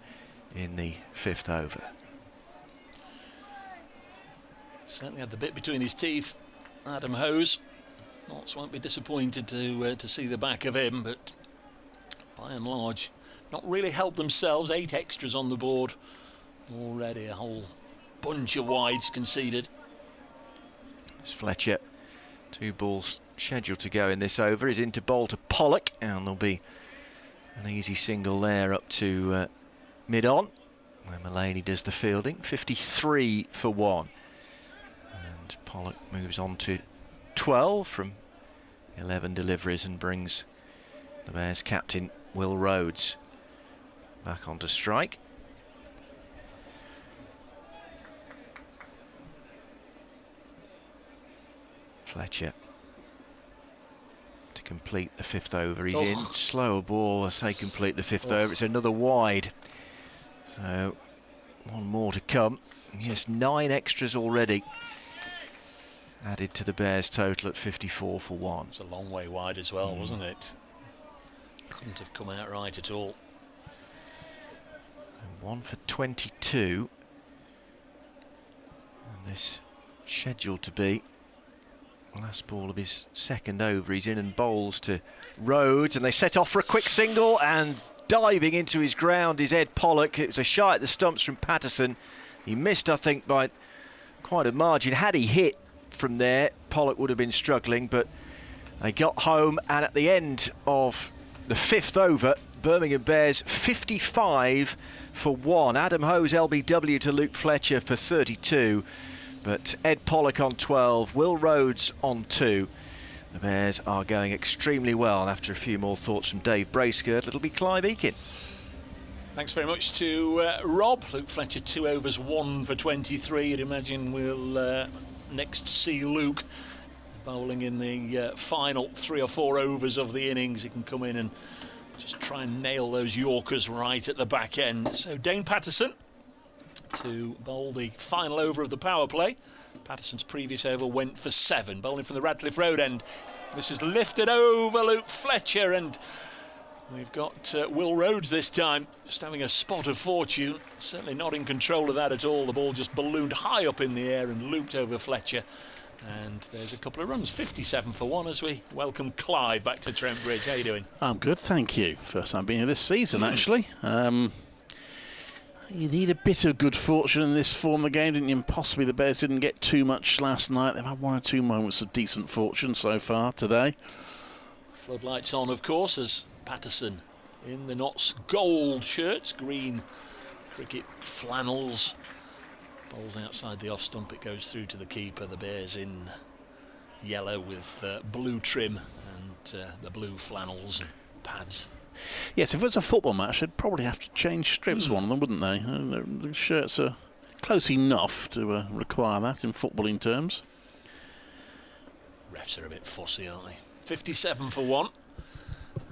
S6: in the 5th over.
S5: Certainly had the bit between his teeth, Adam Hose. Notts won't be disappointed to see the back of him, but by and large not really helped themselves. 8 extras on the board already, a whole bunch of wides conceded.
S6: As Fletcher, 2 balls scheduled to go in this over, is into bowl to Pollock, and there'll be an easy single there up to mid-on, where Mullaney does the fielding. 53 for 1. And Pollock moves on to 12 from 11 deliveries and brings the Bears captain Will Rhodes back onto strike. Fletcher to complete the 5th over. He's in. Slower ball as they complete the 5th over. It's another wide. So 1 more to come. Yes, 9 extras already added to the Bears' total at 54 for 1.
S5: It's a long way wide as well, wasn't it? Couldn't have come out right at all.
S6: And 1 for 22. And this scheduled to be last ball of his 2nd over. He's in and bowls to Rhodes, and they set off for a quick single, and diving into his ground is Ed Pollock. It was a shot at the stumps from Patterson. He missed, I think, by quite a margin. Had he hit from there, Pollock would have been struggling, but they got home, and at the end of the 5th over, Birmingham Bears 55 for 1. Adam Hose LBW to Luke Fletcher for 32. But Ed Pollock on 12, Will Rhodes on 2. The Bears are going extremely well, and after a few more thoughts from Dave Bracegirdle, it'll be Clive Eakin.
S5: Thanks very much to Rob. Luke Fletcher, 2 overs, 1 for 23. You'd imagine we'll next see Luke bowling in the final 3 or 4 overs of the innings. He can come in and just try and nail those Yorkers right at the back end. So Dane Patterson to bowl the final over of the power play. Patterson's previous over went for 7, bowling from the Radcliffe Road end. This is lifted over Luke Fletcher, and we've got Will Rhodes this time, just having a spot of fortune. Certainly not in control of that at all. The ball just ballooned high up in the air and looped over Fletcher. And there's a couple of runs. 57 for 1 as we welcome Clive back to Trent Bridge. How you doing?
S7: I'm good, thank you. First time being here this season, actually. You need a bit of good fortune in this form of the game, didn't you? And possibly the Bears didn't get too much last night. They've had 1 or 2 moments of decent fortune so far today.
S5: Floodlights on, of course, as Patterson in the Notts gold shirts, green cricket flannels. Bowls outside the off stump, it goes through to the keeper. The Bears in yellow with blue trim and the blue flannels and pads.
S7: Yes, if it was a football match, they'd probably have to change strips, one of them, wouldn't they? The shirts are close enough to require that in footballing terms.
S5: Refs are a bit fussy, aren't they? 57 for 1.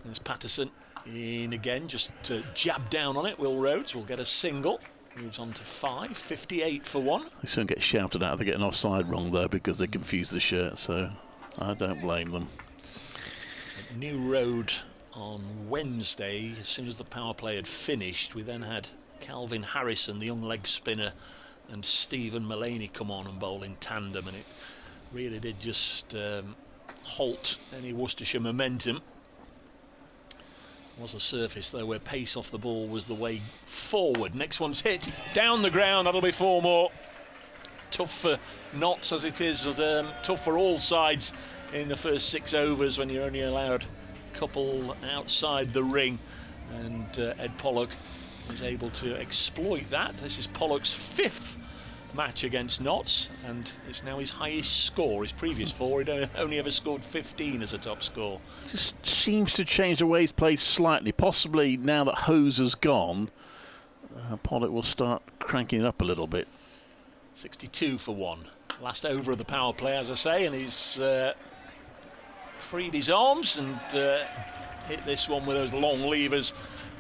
S5: There's Patterson in again, just to jab down on it. Will Rhodes will get a single. Moves on to 5. 58 for 1.
S7: They soon get shouted at if they get an offside wrong, though, because they confuse the shirt, so I don't blame them.
S5: New Road on Wednesday, as soon as the power play had finished, we then had Calvin Harrison, the young leg spinner, and Stephen Mullaney come on and bowl in tandem, and it really did just halt any Worcestershire momentum. Was a surface though where pace off the ball was the way forward. Next one's hit down the ground, that'll be 4 more. Tough for Notts as it is, tough for all sides in the first 6 overs when you're only allowed a couple outside the ring, and Ed Pollock is able to exploit that. This is Pollock's 5th match against Notts, and it's now his highest score. His previous 4, he'd only ever scored 15 as a top score.
S7: Just seems to change the way he's played slightly. Possibly now that Hose has gone, Pollock will start cranking it up a little bit.
S5: 62 for 1. last over of the power play, as I say, and he's freed his arms and hit this one with those long levers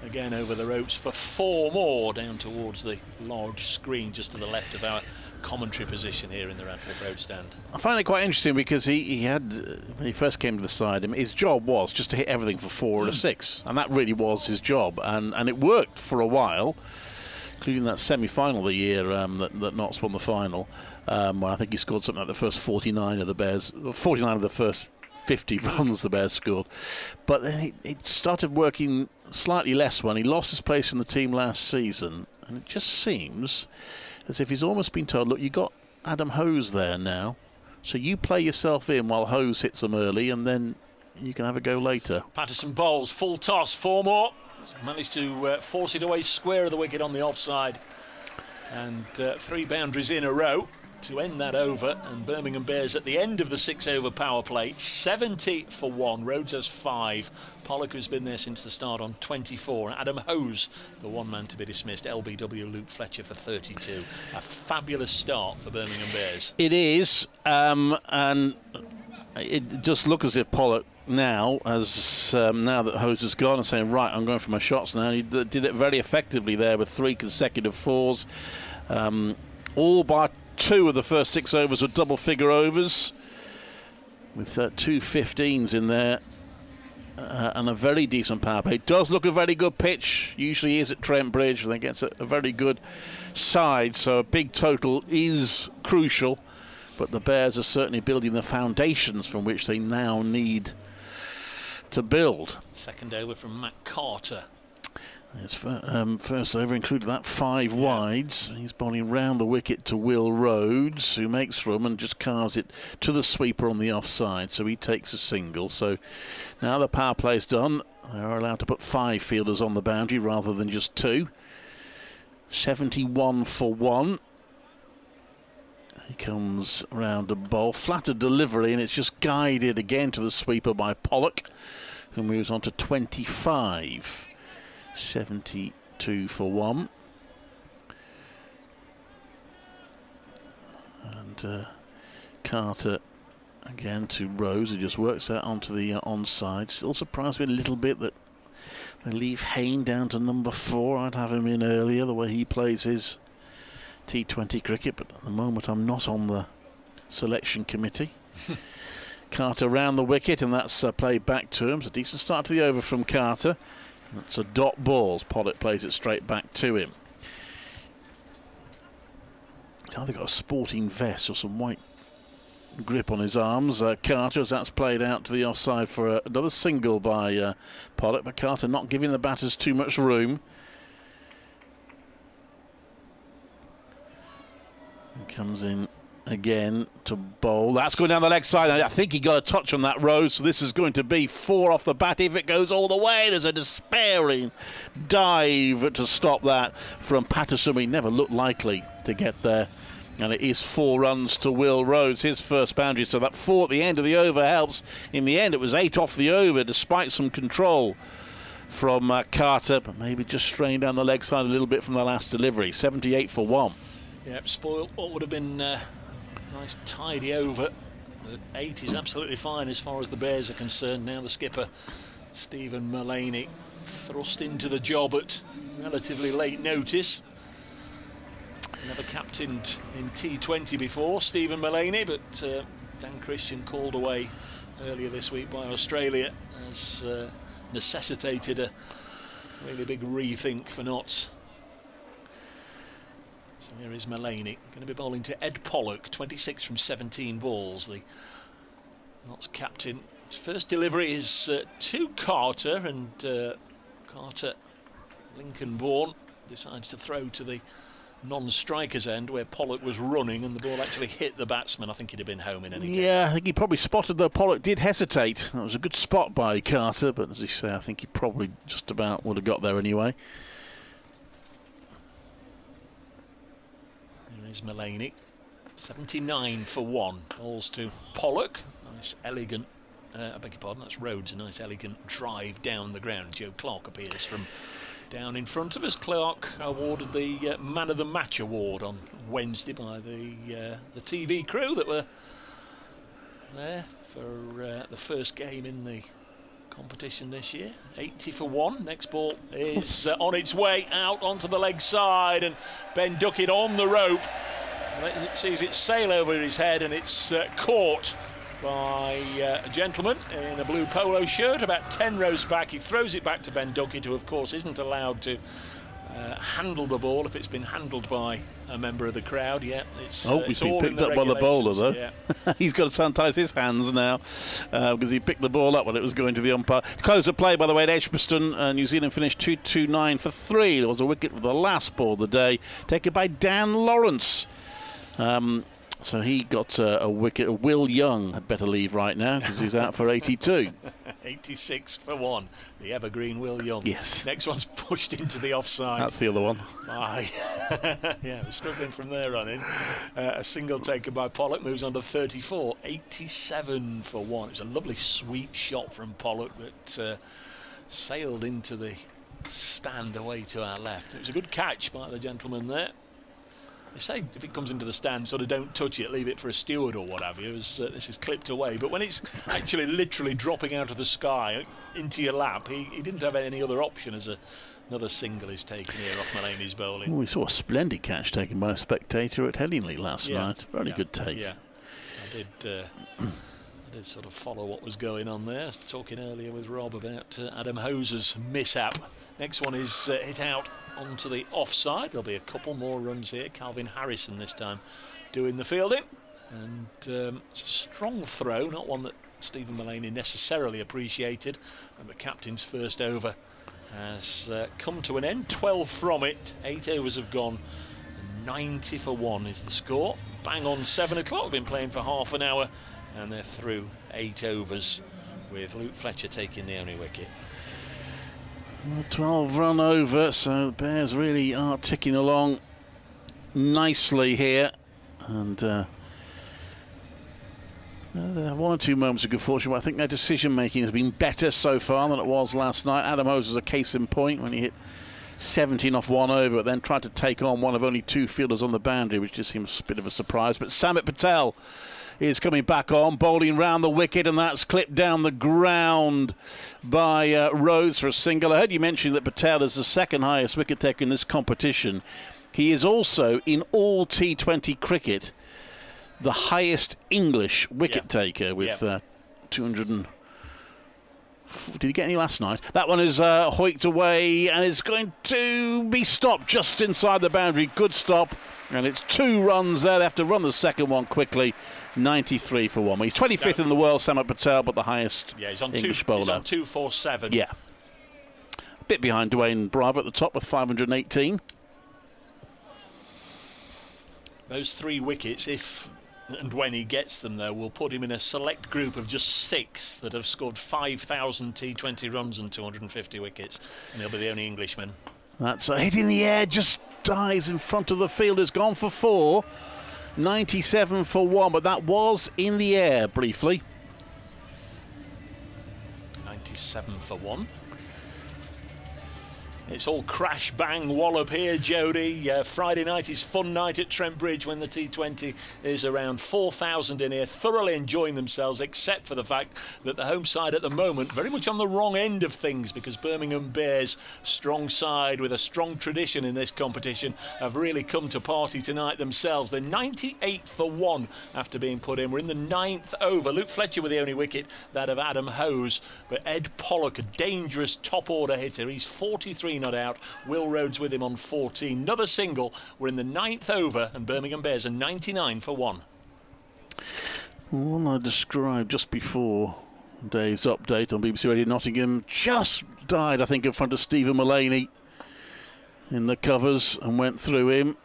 S5: again over the ropes for 4 more down towards the large screen just to the left of our commentary position here in the Radcliffe Road stand.
S7: I find it quite interesting because he had, when he first came to the side, his job was just to hit everything for 4 and a 6, and that really was his job, and it worked for a while, including that semi-final of the year that Notts won the final, where I think he scored something like the first 49 of the Bears, 49 of the first 50 runs the Bears scored. But then it started working slightly less when he lost his place in the team last season, and it just seems as if he's almost been told, look, you got Adam Hose there now, so you play yourself in while Hose hits them early, and then you can have a go later.
S5: Patterson bowls, full toss, 4 more. Managed to force it away square of the wicket on the offside, and 3 boundaries in a row to end that over, and Birmingham Bears at the end of the 6-over power play 70 for 1. Rhodes has 5. Pollock, who's been there since the start, on 24. Adam Hose, the one man to be dismissed. LBW Luke Fletcher for 32. A fabulous start for Birmingham Bears.
S7: It is, and it does look as if Pollock now, now that Hose has gone, and saying, right, I'm going for my shots now. He did it very effectively there with 3 consecutive 4s, all by 2 of the first 6 overs were double-figure overs, with 2 15s in there, and a very decent power play. It does look a very good pitch. Usually is at Trent Bridge. I think it's a very good side, so a big total is crucial. But the Bears are certainly building the foundations from which they now need to build.
S5: Second over from Matt Carter.
S7: His first over included that 5 wides. He's bowling round the wicket to Will Rhodes, who makes for him and just carves it to the sweeper on the offside, so he takes a single. So now the power play's done. They're allowed to put 5 fielders on the boundary rather than just 2. 71 for 1. He comes round a bowl, flattered delivery, and it's just guided again to the sweeper by Pollock, who moves on to 25. 72 for 1. And Carter again to Rose, who just works out onto the onside. Still surprised me a little bit that they leave Hayne down to number 4. I'd have him in earlier, the way he plays his T20 cricket, but at the moment I'm not on the selection committee. Carter round the wicket, and that's played back to him. It's a decent start to the over from Carter. That's a dot ball. Pollock plays it straight back to him. He's either got a sporting vest or some white grip on his arms. Carter, as that's played out to the offside for another single by Pollock, but Carter not giving the batters too much room. He comes in again to bowl. That's going down the leg side. I think he got a touch on that, Rose, so this is going to be 4 off the bat if it goes all the way. There's a despairing dive to stop that from Patterson. He never looked likely to get there, and it is 4 runs to Will Rose, his first boundary. So that 4 at the end of the over helps. In the end it was 8 off the over despite some control from Carter, but maybe just strained down the leg side a little bit from the last delivery. 78 for 1.
S5: Yep, spoiled what would have been nice tidy over. The 8 is absolutely fine as far as the Bears are concerned. Now the skipper, Stephen Mullaney, thrust into the job at relatively late notice. Never captained in T20 before, Stephen Mullaney, but Dan Christian called away earlier this week by Australia has necessitated a really big rethink for Notts. So here is Mullaney, going to be bowling to Ed Pollock, 26 from 17 balls, the Notts captain. His first delivery is to Carter, and Carter, Lincoln-born, decides to throw to the non-striker's end where Pollock was running, and the ball actually hit the batsman. I think he'd have been home in any case.
S7: Yeah, I think he probably spotted that Pollock did hesitate. That was a good spot by Carter, but as you say, I think he probably just about would have got there anyway. Is Mullaney, 79 for 1. Balls to Pollock. Nice, elegant. I beg your pardon. That's Rhodes. A nice, elegant drive down the ground. Joe Clark appears from
S5: Down in front of us, Clark awarded the Man of the Match award on Wednesday by the TV crew that were there for the first game in the competition this year. 80 for 1. Next ball is on its way out onto the leg side, and Ben Duckett on the rope. Sees it sail over his head, and it's caught by a gentleman in a blue polo shirt about 10 rows back. He throws it back to Ben Duckett, who of course isn't allowed to handle the ball if it's been handled by a member of the crowd. Yeah,
S7: he's been picked up by the bowler though. Yeah. He's got to sanitize his hands now because he picked the ball up when it was going to the umpire. Close of play, by the way, at Edgbaston. New Zealand finished 2-2-9 for 3. There was a wicket with the last ball of the day, taken by Dan Lawrence. So he got a wicket. Will Young had better leave right now because he's out for 82.
S5: 86 for 1. The evergreen Will Young.
S7: Yes.
S5: Next one's pushed into the offside.
S7: That's the other one.
S5: Yeah, we're struggling from there on in. A single taken by Pollock moves on to 34. 87 for 1. It was a lovely sweet shot from Pollock that sailed into the stand away to our left. It was a good catch by the gentleman there. They say if it comes into the stand, sort of don't touch it, leave it for a steward or what have you, as this is clipped away. But when it's actually literally dropping out of the sky into your lap, he didn't have any other option as another single is taken here off Mulaney's bowling.
S7: Oh, we saw a splendid catch taken by a spectator at Headingley last night. Very good take.
S5: Yeah, I did sort of follow what was going on there. I was talking earlier with Rob about Adam Hoser's mishap. Next one is hit out onto the offside. There'll be a couple more runs here. Calvin Harrison this time doing the fielding, and it's a strong throw, not one that Stephen Mulaney necessarily appreciated, and the captain's first over has come to an end. 12 from it, 8 overs have gone, and 90 for 1 is the score. Bang on 7 o'clock, been playing for half an hour, and they're through 8 overs with Luke Fletcher taking the only wicket.
S7: 12 run over, so the Bears really are ticking along nicely here, and there are 1 or 2 moments of good fortune, but I think their decision making has been better so far than it was last night. Adam Hoser was a case in point when he hit 17 off 1 over, but then tried to take on one of only 2 fielders on the boundary, which just seems a bit of a surprise. But Samit Patel is coming back on, bowling round the wicket, and that's clipped down the ground by Rhodes for a single. I heard you mention that Patel is the second highest wicket taker in this competition. He is also, in all T20 cricket, the highest English wicket taker with 200. Did he get any last night? That one is hoiked away, and it's going to be stopped just inside the boundary. Good stop, and it's 2 runs there. They have to run the second one quickly. 93 for 1. He's 25th in the world, Samit Patel, but the highest English bowler.
S5: He's on 247.
S7: Yeah. A bit behind Dwayne Bravo at the top with 518.
S5: Those 3 wickets, if and when he gets them, though, will put him in a select group of just 6 that have scored 5,000 T20 runs and 250 wickets, and he'll be the only Englishman.
S7: That's a hit in the air, just dies in front of the field. Has gone for 4. 97 for 1, but that was in the air briefly.
S5: 97 for 1. It's all crash, bang, wallop here, Jody. Friday night is fun night at Trent Bridge when the T20 is around 4,000 in here, thoroughly enjoying themselves, except for the fact that the home side at the moment, very much on the wrong end of things, because Birmingham Bears, strong side with a strong tradition in this competition, have really come to party tonight themselves. They're 98 for 1 after being put in. We're in the 9th over. Luke Fletcher with the only wicket, that of Adam Hose. But Ed Pollock, a dangerous top order hitter. He's 43 not out. Will Rhodes with him on 14. Another single. We're in the 9th over, and Birmingham Bears are 99 for 1.
S7: One I described just before Dave's update on BBC Radio Nottingham just died, I think, in front of Stephen Mulaney in the covers and went through him.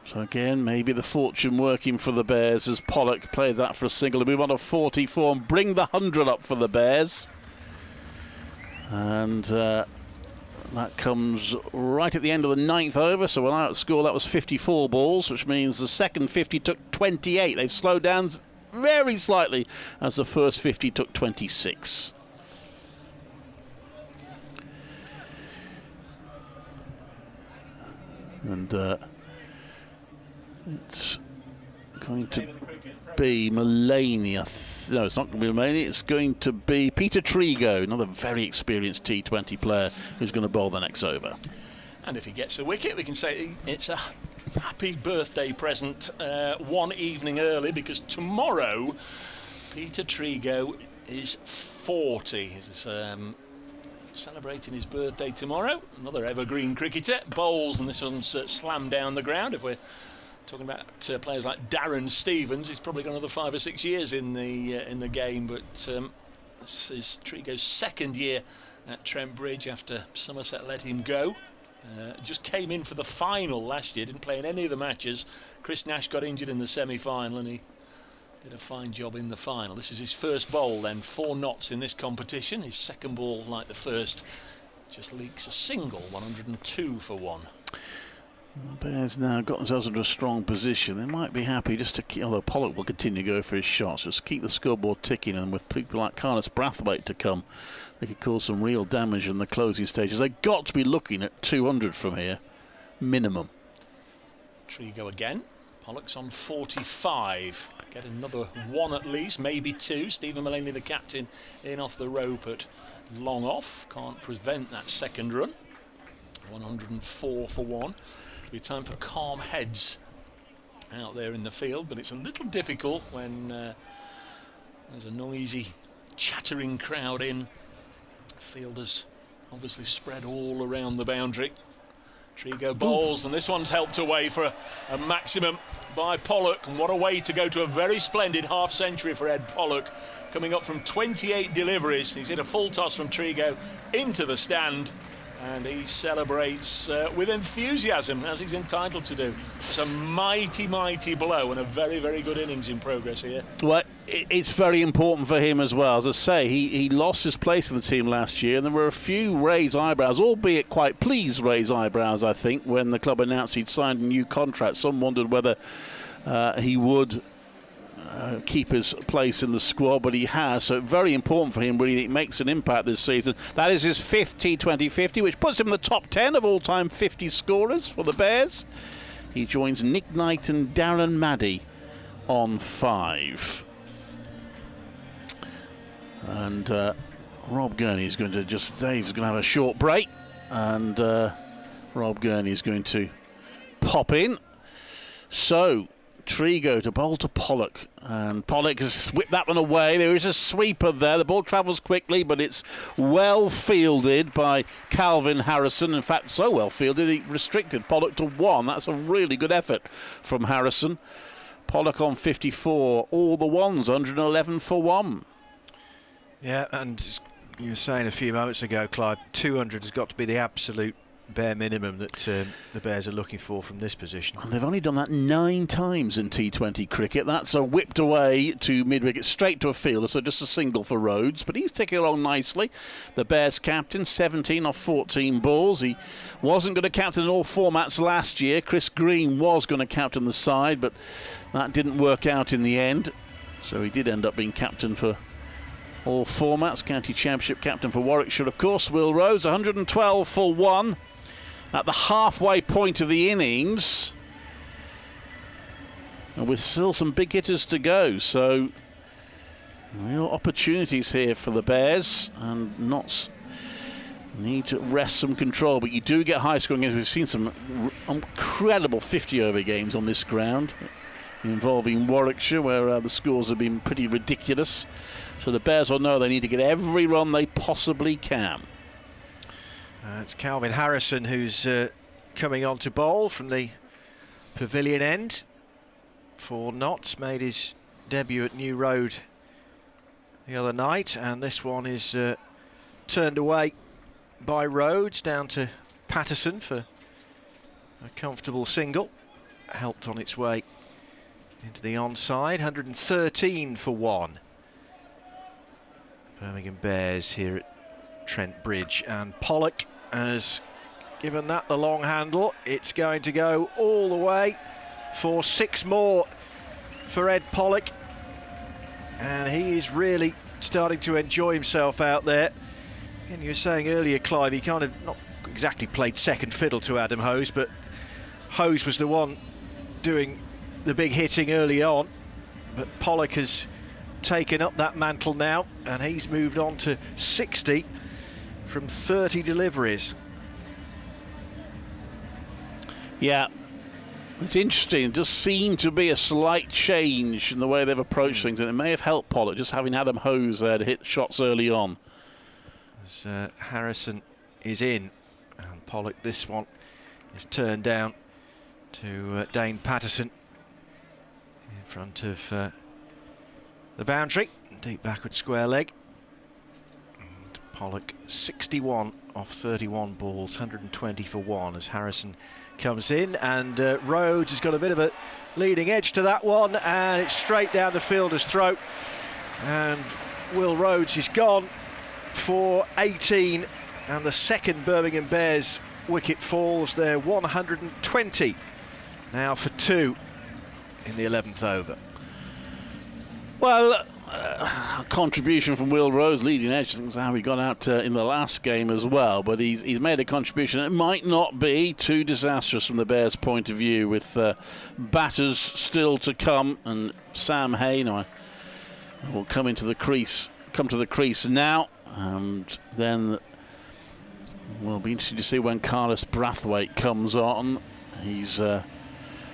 S7: So again, maybe the fortune working for the Bears as Pollock plays that for a single to move on to 44 and bring the 100 up for the Bears. And that comes right at the end of the 9th over, so when I outscored, that was 54 balls, which means the second 50 took 28. They've slowed down very slightly as the first 50 took 26. And it's going to be Mulaney. No, it's not going to be Mulaney. It's going to be Peter Trigo, another very experienced T20 player who's going to bowl the next over.
S5: And if he gets a wicket, we can say it's a happy birthday present one evening early, because tomorrow Peter Trigo is 40. He's celebrating his birthday tomorrow. Another evergreen cricketer, bowls, and this one's slammed down the ground. If we're talking about players like Darren Stevens, he's probably got another 5 or 6 years in the game. But this is Trigo's second year at Trent Bridge after Somerset let him go. Just came in for the final last year, didn't play in any of the matches. Chris Nash got injured in the semi-final, and he did a fine job in the final. This is his first bowl then, 4 knots in this competition. His second ball, like the first, just leaks a single, 102 for 1.
S7: The Bears now got themselves into a strong position. They might be happy just to keep, although Pollock will continue to go for his shots, just keep the scoreboard ticking, and with people like Carlos Brathwaite to come, they could cause some real damage in the closing stages. They've got to be looking at 200 from here, minimum.
S5: Trigo again. Pollock's on 45. Get another 1 at least, maybe 2. Stephen Mulaney, the captain, in off the rope at long off. Can't prevent that second run. 104 for 1. It'll be time for calm heads out there in the field, but it's a little difficult when there's a noisy, chattering crowd in. Fielders obviously spread all around the boundary. Trigo bowls, and this one's helped away for a maximum by Pollock. And what a way to go to a very splendid half-century for Ed Pollock. Coming up from 28 deliveries, he's hit a full toss from Trigo into the stand, and he celebrates with enthusiasm, as he's entitled to do. It's a mighty, mighty blow, and a very, very good innings in progress here.
S7: Well, it's very important for him as well. As I say, he lost his place in the team last year, and there were a few raised eyebrows, albeit quite pleased raised eyebrows, I think, when the club announced he'd signed a new contract. Some wondered whether he would keep his place in the squad, but he has. So very important for him, really. It makes an impact this season. That is his 5th T20 50, which puts him in the top 10 of all-time 50 scorers for the Bears. He joins Nick Knight and Darren Maddy on 5. And Rob Gurney is going to Dave's going to have a short break, and Rob Gurney is going to pop in. So Trigo to bowl to Pollock, and Pollock has whipped that one away. There is a sweeper there. The ball travels quickly, but it's well fielded by Calvin Harrison. In fact, so well fielded he restricted Pollock to 1. That's a really good effort from Harrison. Pollock on 54, all the ones, 111 for 1.
S6: Yeah, and you were saying a few moments ago, Clive, 200 has got to be the absolute bare minimum that the Bears are looking for from this position.
S7: And they've only done that 9 times in T20 cricket. That's a whipped away to mid-wicket, straight to a fielder, so just a single for Rhodes. But he's ticking along nicely. The Bears captain, 17 off 14 balls. He wasn't going to captain in all formats last year. Chris Green was going to captain the side, but that didn't work out in the end. So he did end up being captain for all formats. County Championship captain for Warwickshire, of course. Will Rhodes, 112 for 1 at the halfway point of the innings, and with still some big hitters to go. So real opportunities here for the Bears, and not need to wrest some control. But you do get high scoring games. We've seen some incredible 50 over games on this ground involving Warwickshire, where the scores have been pretty ridiculous. So the Bears will know they need to get every run they possibly can.
S6: It's Calvin Harrison who's coming on to bowl from the pavilion end for Notts. Made his debut at New Road the other night, and this one is turned away by Rhodes down to Patterson for a comfortable single. Helped on its way into the onside. 113 for 1. Birmingham Bears here at Trent Bridge, and Pollock has given that the long handle. It's going to go all the way for 6 more for Ed Pollock, and he is really starting to enjoy himself out there. And you were saying earlier, Clive, he kind of not exactly played second fiddle to Adam Hose, but Hose was the one doing the big hitting early on, but Pollock has taken up that mantle now, and he's moved on to 60 from 30 deliveries.
S7: Yeah, it's interesting. It does seem to be a slight change in the way they've approached things, and it may have helped Pollock just having Adam Hose there to hit shots early on.
S6: As Harrison is in, and Pollock, this one is turned down to Dane Patterson in front of the boundary, deep backward square leg. And Pollock 61 off 31 balls, 120 for one as Harrison comes in, and Rhodes has got a bit of a leading edge to that one, and it's straight down the fielder's throat, and Will Rhodes is gone for 18, and the second Birmingham Bears wicket falls. They're 120 now for two in the 11th over.
S7: Well, a contribution from Will Rose, leading edge. I think that's how he got out in the last game as well. But he's made a contribution. It might not be too disastrous from the Bears' point of view, with batters still to come. And Sam Hayne will come to the crease now. And then we'll be interested to see when Carlos Brathwaite comes on. He's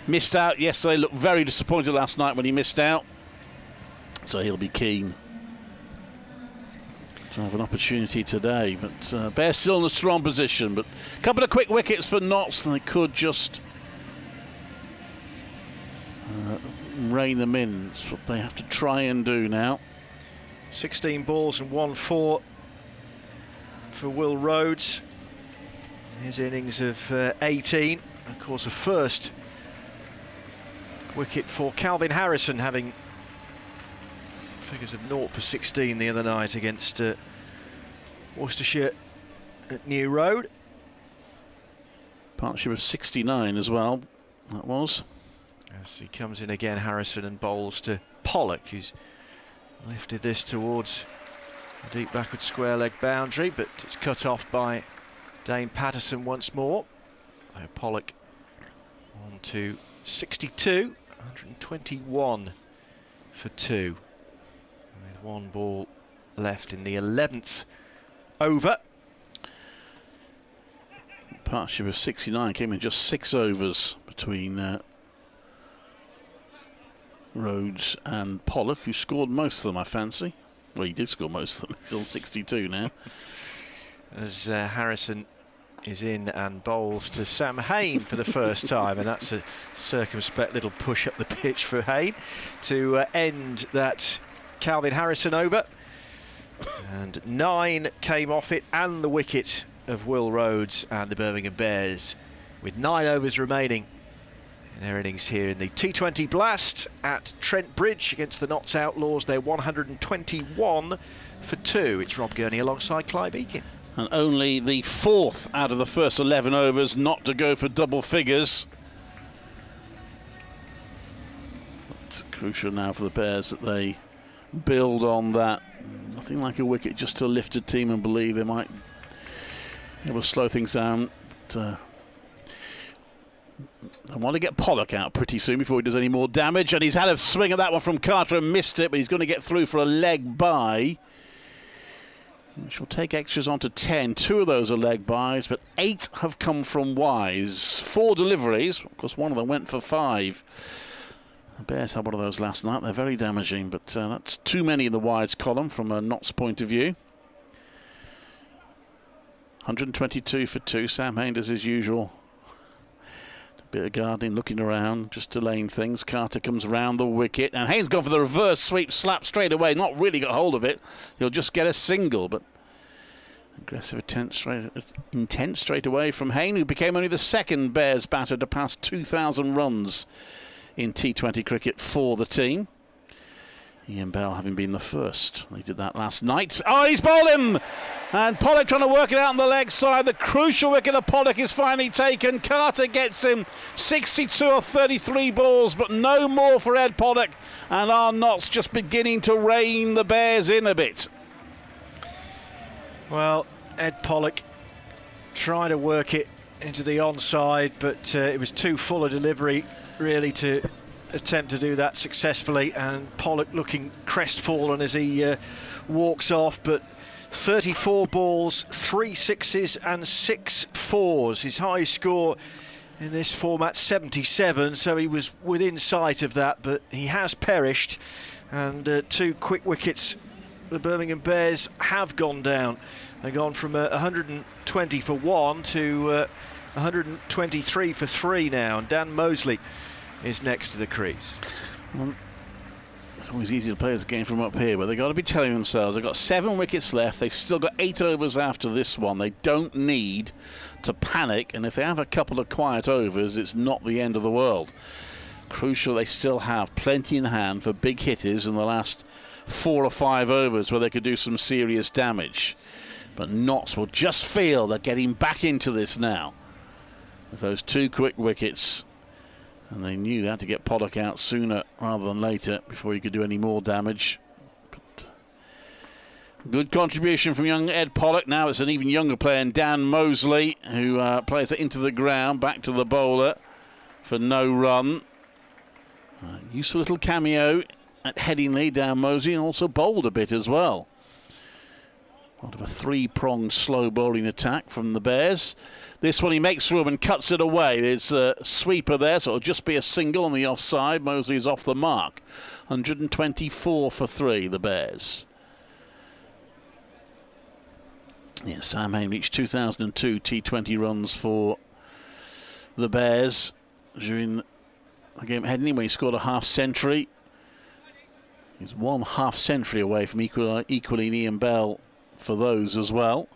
S7: missed out yesterday. Looked very disappointed last night when he missed out. So he'll be keen to have an opportunity today. But Bears still in a strong position. But a couple of quick wickets for Notts, and they could just rein them in. That's what they have to try and do now.
S6: 16 balls and 1-4 for Will Rhodes. His innings of 18. Of course, a first wicket for Calvin Harrison, having figures of 0 for 16 the other night against Worcestershire at New Road.
S7: Partnership of 69 as well, that was.
S6: As he comes in again, Harrison, and bowls to Pollock, who's lifted this towards a deep backward square leg boundary, but it's cut off by Dane Patterson once more. So Pollock on to 62, 121 for two. With one ball left in the 11th over.
S7: Partnership of 69 came in just 6 overs between Rhodes and Pollock, who scored most of them, I fancy. Well, he did score most of them. He's on 62 now.
S6: As Harrison is in and bowls to Sam Hayne for the first time, and that's a circumspect little push up the pitch for Hayne to end that Calvin Harrison over. And 9 came off it, and the wicket of Will Rhodes and the Birmingham Bears, with 9 overs remaining in their innings here in the T20 Blast at Trent Bridge against the Notts Outlaws. They're 121 for 2. It's Rob Gurney alongside Clive Eakin.
S7: And only the 4th out of the first 11 overs not to go for double figures. It's crucial now for the Bears that they build on that. Nothing like a wicket just to lift a team and believe they might be able to slow things down. But, I want to get Pollock out pretty soon before he does any more damage. And he's had a swing at that one from Carter and missed it, but he's going to get through for a leg bye, which will take extras on to 10. 2 of those are leg byes, but 8 have come from wides. 4 deliveries, of course one of them went for 5. The Bears had one of those last night. They're very damaging, but that's too many in the wides column from a Notts point of view. 122 for 2. Sam Hayne does his usual bit of gardening, looking around, just delaying things. Carter comes round the wicket, and Hayne's gone for the reverse sweep slap straight away. Not really got hold of it. He'll just get a single, but aggressive intent straight away from Hayne, who became only the 2nd Bears batter to pass 2,000 runs in T20 cricket for the team. Ian Bell having been the first. They did that last night. Oh, he's bowled him! And Pollock trying to work it out on the leg side. The crucial wicket of Pollock is finally taken. Carter gets him 62 or 33 balls, but no more for Ed Pollock. And our Notts just beginning to rein the Bears in a bit.
S6: Well, Ed Pollock trying to work it into the onside, but it was too full a delivery really to attempt to do that successfully, and Pollock looking crestfallen as he walks off. But 34 balls, 3 sixes and 6 fours. His high score in this format, 77, so he was within sight of that, but he has perished, and 2 quick wickets the Birmingham Bears have gone down. They've gone from 120 for 1 to 123 for 3 now, and Dan Mosley is next to the crease.
S7: Well, it's always easy to play this game from up here, but they've got to be telling themselves they've got 7 wickets left. They've still got 8 overs after this one. They don't need to panic, and if they have a couple of quiet overs, it's not the end of the world. Crucial, they still have plenty in hand for big hitters in the last 4 or 5 overs where they could do some serious damage. But Notts will just feel they're getting back into this now with those 2 quick wickets, and they knew they had to get Pollock out sooner rather than later before he could do any more damage. But good contribution from young Ed Pollock. Now it's an even younger player in Dan Mosley, who plays it into the ground, back to the bowler for no run. Useful little cameo at Headingley, Dan Mosley, and also bowled a bit as well. Part of a 3-pronged slow bowling attack from the Bears. This one he makes room and cuts it away. There's a sweeper there, so it'll just be a single on the offside. Mosley is off the mark. 124 for 3, the Bears. Yeah, Sam Hain reached 2002 T20 runs for the Bears during the game at Headingley when he scored a half-century. He's 1 half-century away from equaling Ian Bell for those as well.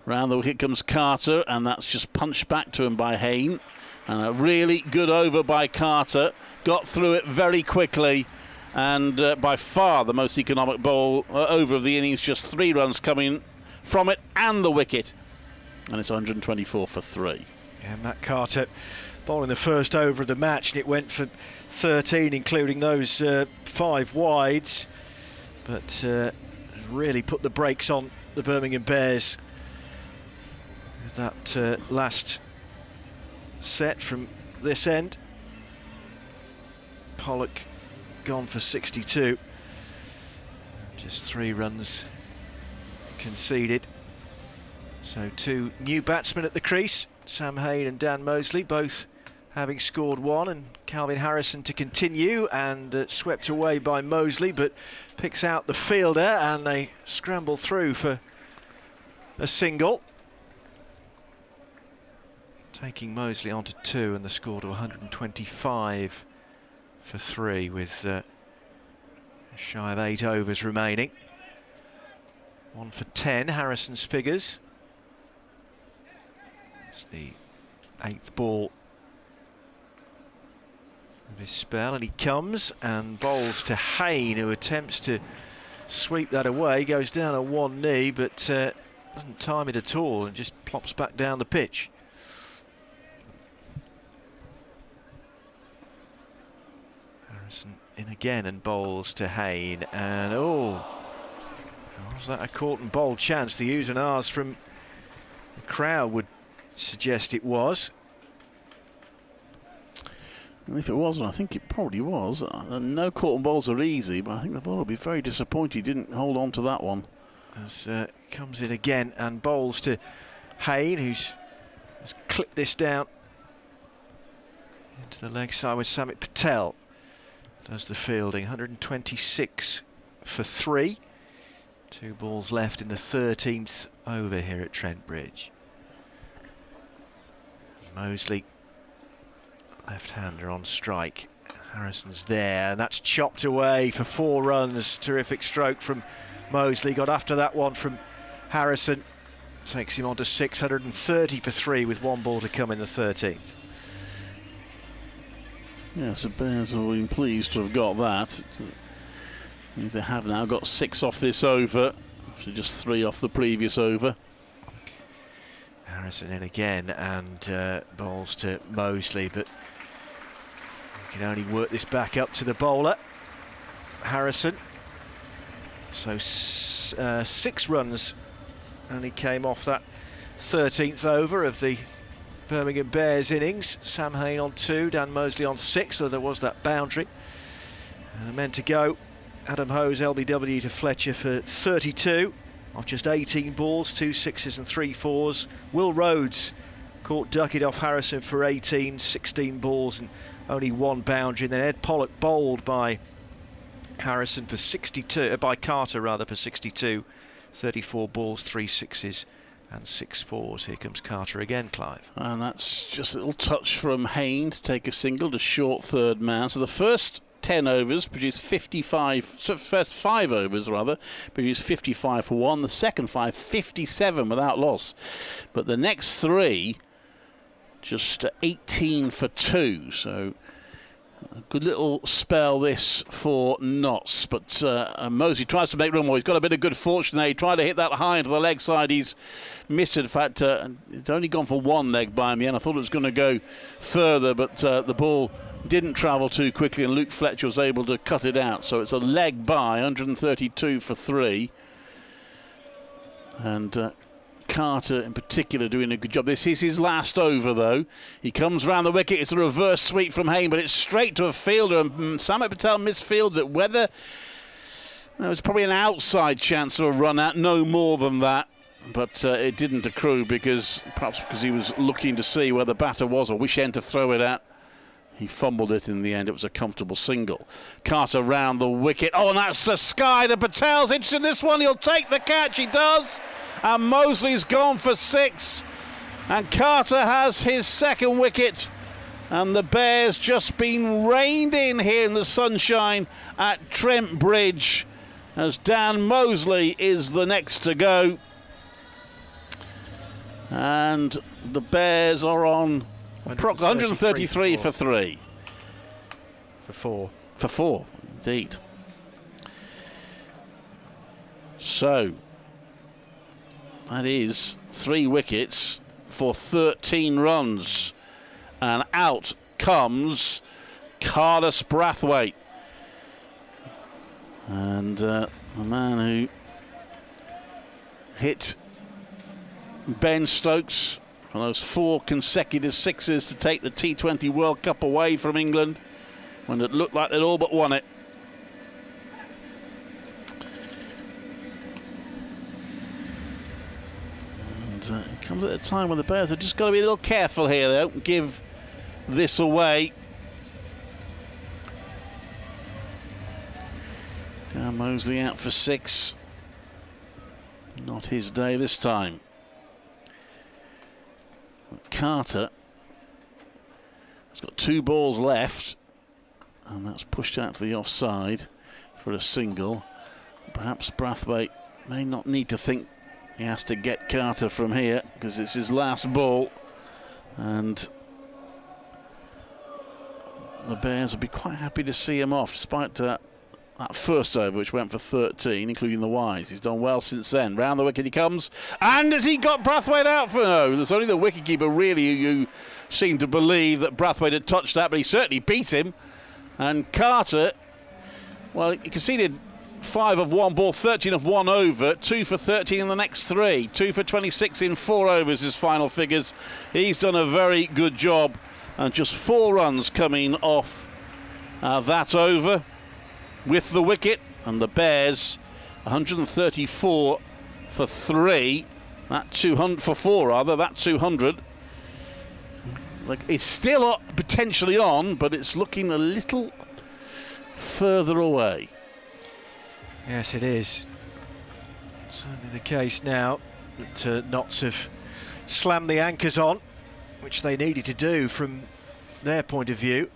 S7: Round the wicket comes Carter, and that's just punched back to him by Hain. And a really good over by Carter. Got through it very quickly, and by far the most economic over of the innings. Just 3 runs coming from it and the wicket, and it's 124 for 3.
S6: Yeah, Matt Carter bowling the first over of the match, and it went for 13, including those 5 wides, but really put the brakes on the Birmingham Bears with that last set from this end. Pollock gone for 62, just 3 runs conceded. So 2 new batsmen at the crease, Sam Hain and Dan Mosley, both having scored 1, and Calvin Harrison to continue, and swept away by Mosley, but picks out the fielder, and they scramble through for a single, taking Mosley onto 2, and the score to 125 for 3 with shy of 8 overs remaining. 1 for 10, Harrison's figures. It's the 8th ball of his spell, and he comes and bowls to Hain, who attempts to sweep that away, goes down on one knee, but doesn't time it at all and just plops back down the pitch. Harrison in again and bowls to Hain, and was that a caught and bowled chance? The U's and R's from the crowd would suggest it was.
S7: And if it wasn't, I think it probably was. No caught and bowls are easy, but I think the bowler will be very disappointed he didn't hold on to that one.
S6: As comes in again and bowls to Hain, who's has clipped this down into the leg side with Samit Patel. Does the fielding, 126 for 3. 2 balls left in the 13th over here at Trent Bridge. Mosley, left-hander on strike. Harrison's there, and that's chopped away for 4 runs. Terrific stroke from Mosley. Got after that one from Harrison. Takes him on to 630 for 3 with 1 ball to come in the 13th.
S7: Yes, the Bears will be pleased to have got that. They have now got 6 off this over, after just 3 off the previous over.
S6: Harrison in again and bowls to Mosley, but he can only work this back up to the bowler, Harrison. So 6 runs only came off that 13th over of the Birmingham Bears innings. Sam Hain on 2, Dan Mosley on 6, so there was that boundary. And men to go. Adam Hose LBW to Fletcher for 32 off just 18 balls, 2 6s and 3 4s. Will Rhodes caught Duckett off Harrison for 18, 16 balls and only 1 boundary. And then Ed Pollock bowled by Harrison for 62, by Carter rather, for 62, 34 balls, 3 6s and 6 4s. Here comes Carter again, Clive.
S7: And that's just a little touch from Hain to take a single to short third man. So the first 10 overs produced 55, so first 5 overs rather, produced 55 for 1. The second 5, 57 without loss. But the next 3, just 18 for 2. So a good little spell this for Notts, but Mosley tries to make room more. He's got a bit of good fortune there. He tried to hit that high into the leg side. He's missed it. In fact, it's only gone for 1 leg by him. I thought it was going to go further, but the ball didn't travel too quickly, and Luke Fletcher was able to cut it out. So it's a leg by, 132 for 3. And Carter in particular doing a good job. This is his last over though. He comes round the wicket. It's a reverse sweep from Hain, but it's straight to a fielder, and Samit Patel misfields it. Whether there was probably an outside chance of a run out, no more than that, but it didn't accrue perhaps because he was looking to see where the batter was or which end to throw it at. He fumbled it in the end. It was a comfortable single. Carter round the wicket. Oh, and that's a sky to Patel's interested in this one. He'll take the catch. He does. And Mosley's gone for 6. And Carter has his second wicket. And the Bears just been reined in here in the sunshine at Trent Bridge, as Dan Mosley is the next to go. And the Bears are on 133 for 3.
S6: For 4.
S7: For 4, indeed. So that is 3 wickets for 13 runs. And out comes Carlos Brathwaite. And the man who hit Ben Stokes for those 4 consecutive 6s to take the T20 World Cup away from England when it looked like they'd all but won it. And it comes at a time when the Bears have just got to be a little careful here. They don't give this away. Dan Mosley out for 6. Not his day this time. Carter has got 2 balls left, and that's pushed out to the offside for a single. Perhaps Brathwaite may not need to think he has to get Carter from here, because it's his last ball, and the Bears will be quite happy to see him off, despite that first over, which went for 13, including the wides. He's done well since then. Round the wicket he comes, and has he got Brathwaite out for no? There's only the wicketkeeper really who seemed to believe that Brathwaite had touched that, but he certainly beat him. And Carter, well, he conceded 5 of 1 ball, 13 of 1 over, 2 for 13 in the next 3, 2 for 26 in 4 overs, his final figures. He's done a very good job, and just 4 runs coming off that over with the wicket, and the Bears 134 for 3, that 200 for 4 rather, that 200. Like, it's still potentially on, but it's looking a little further away.
S6: Yes, it is. Certainly the case now that Notts have slammed the anchors on, which they needed to do from their point of view.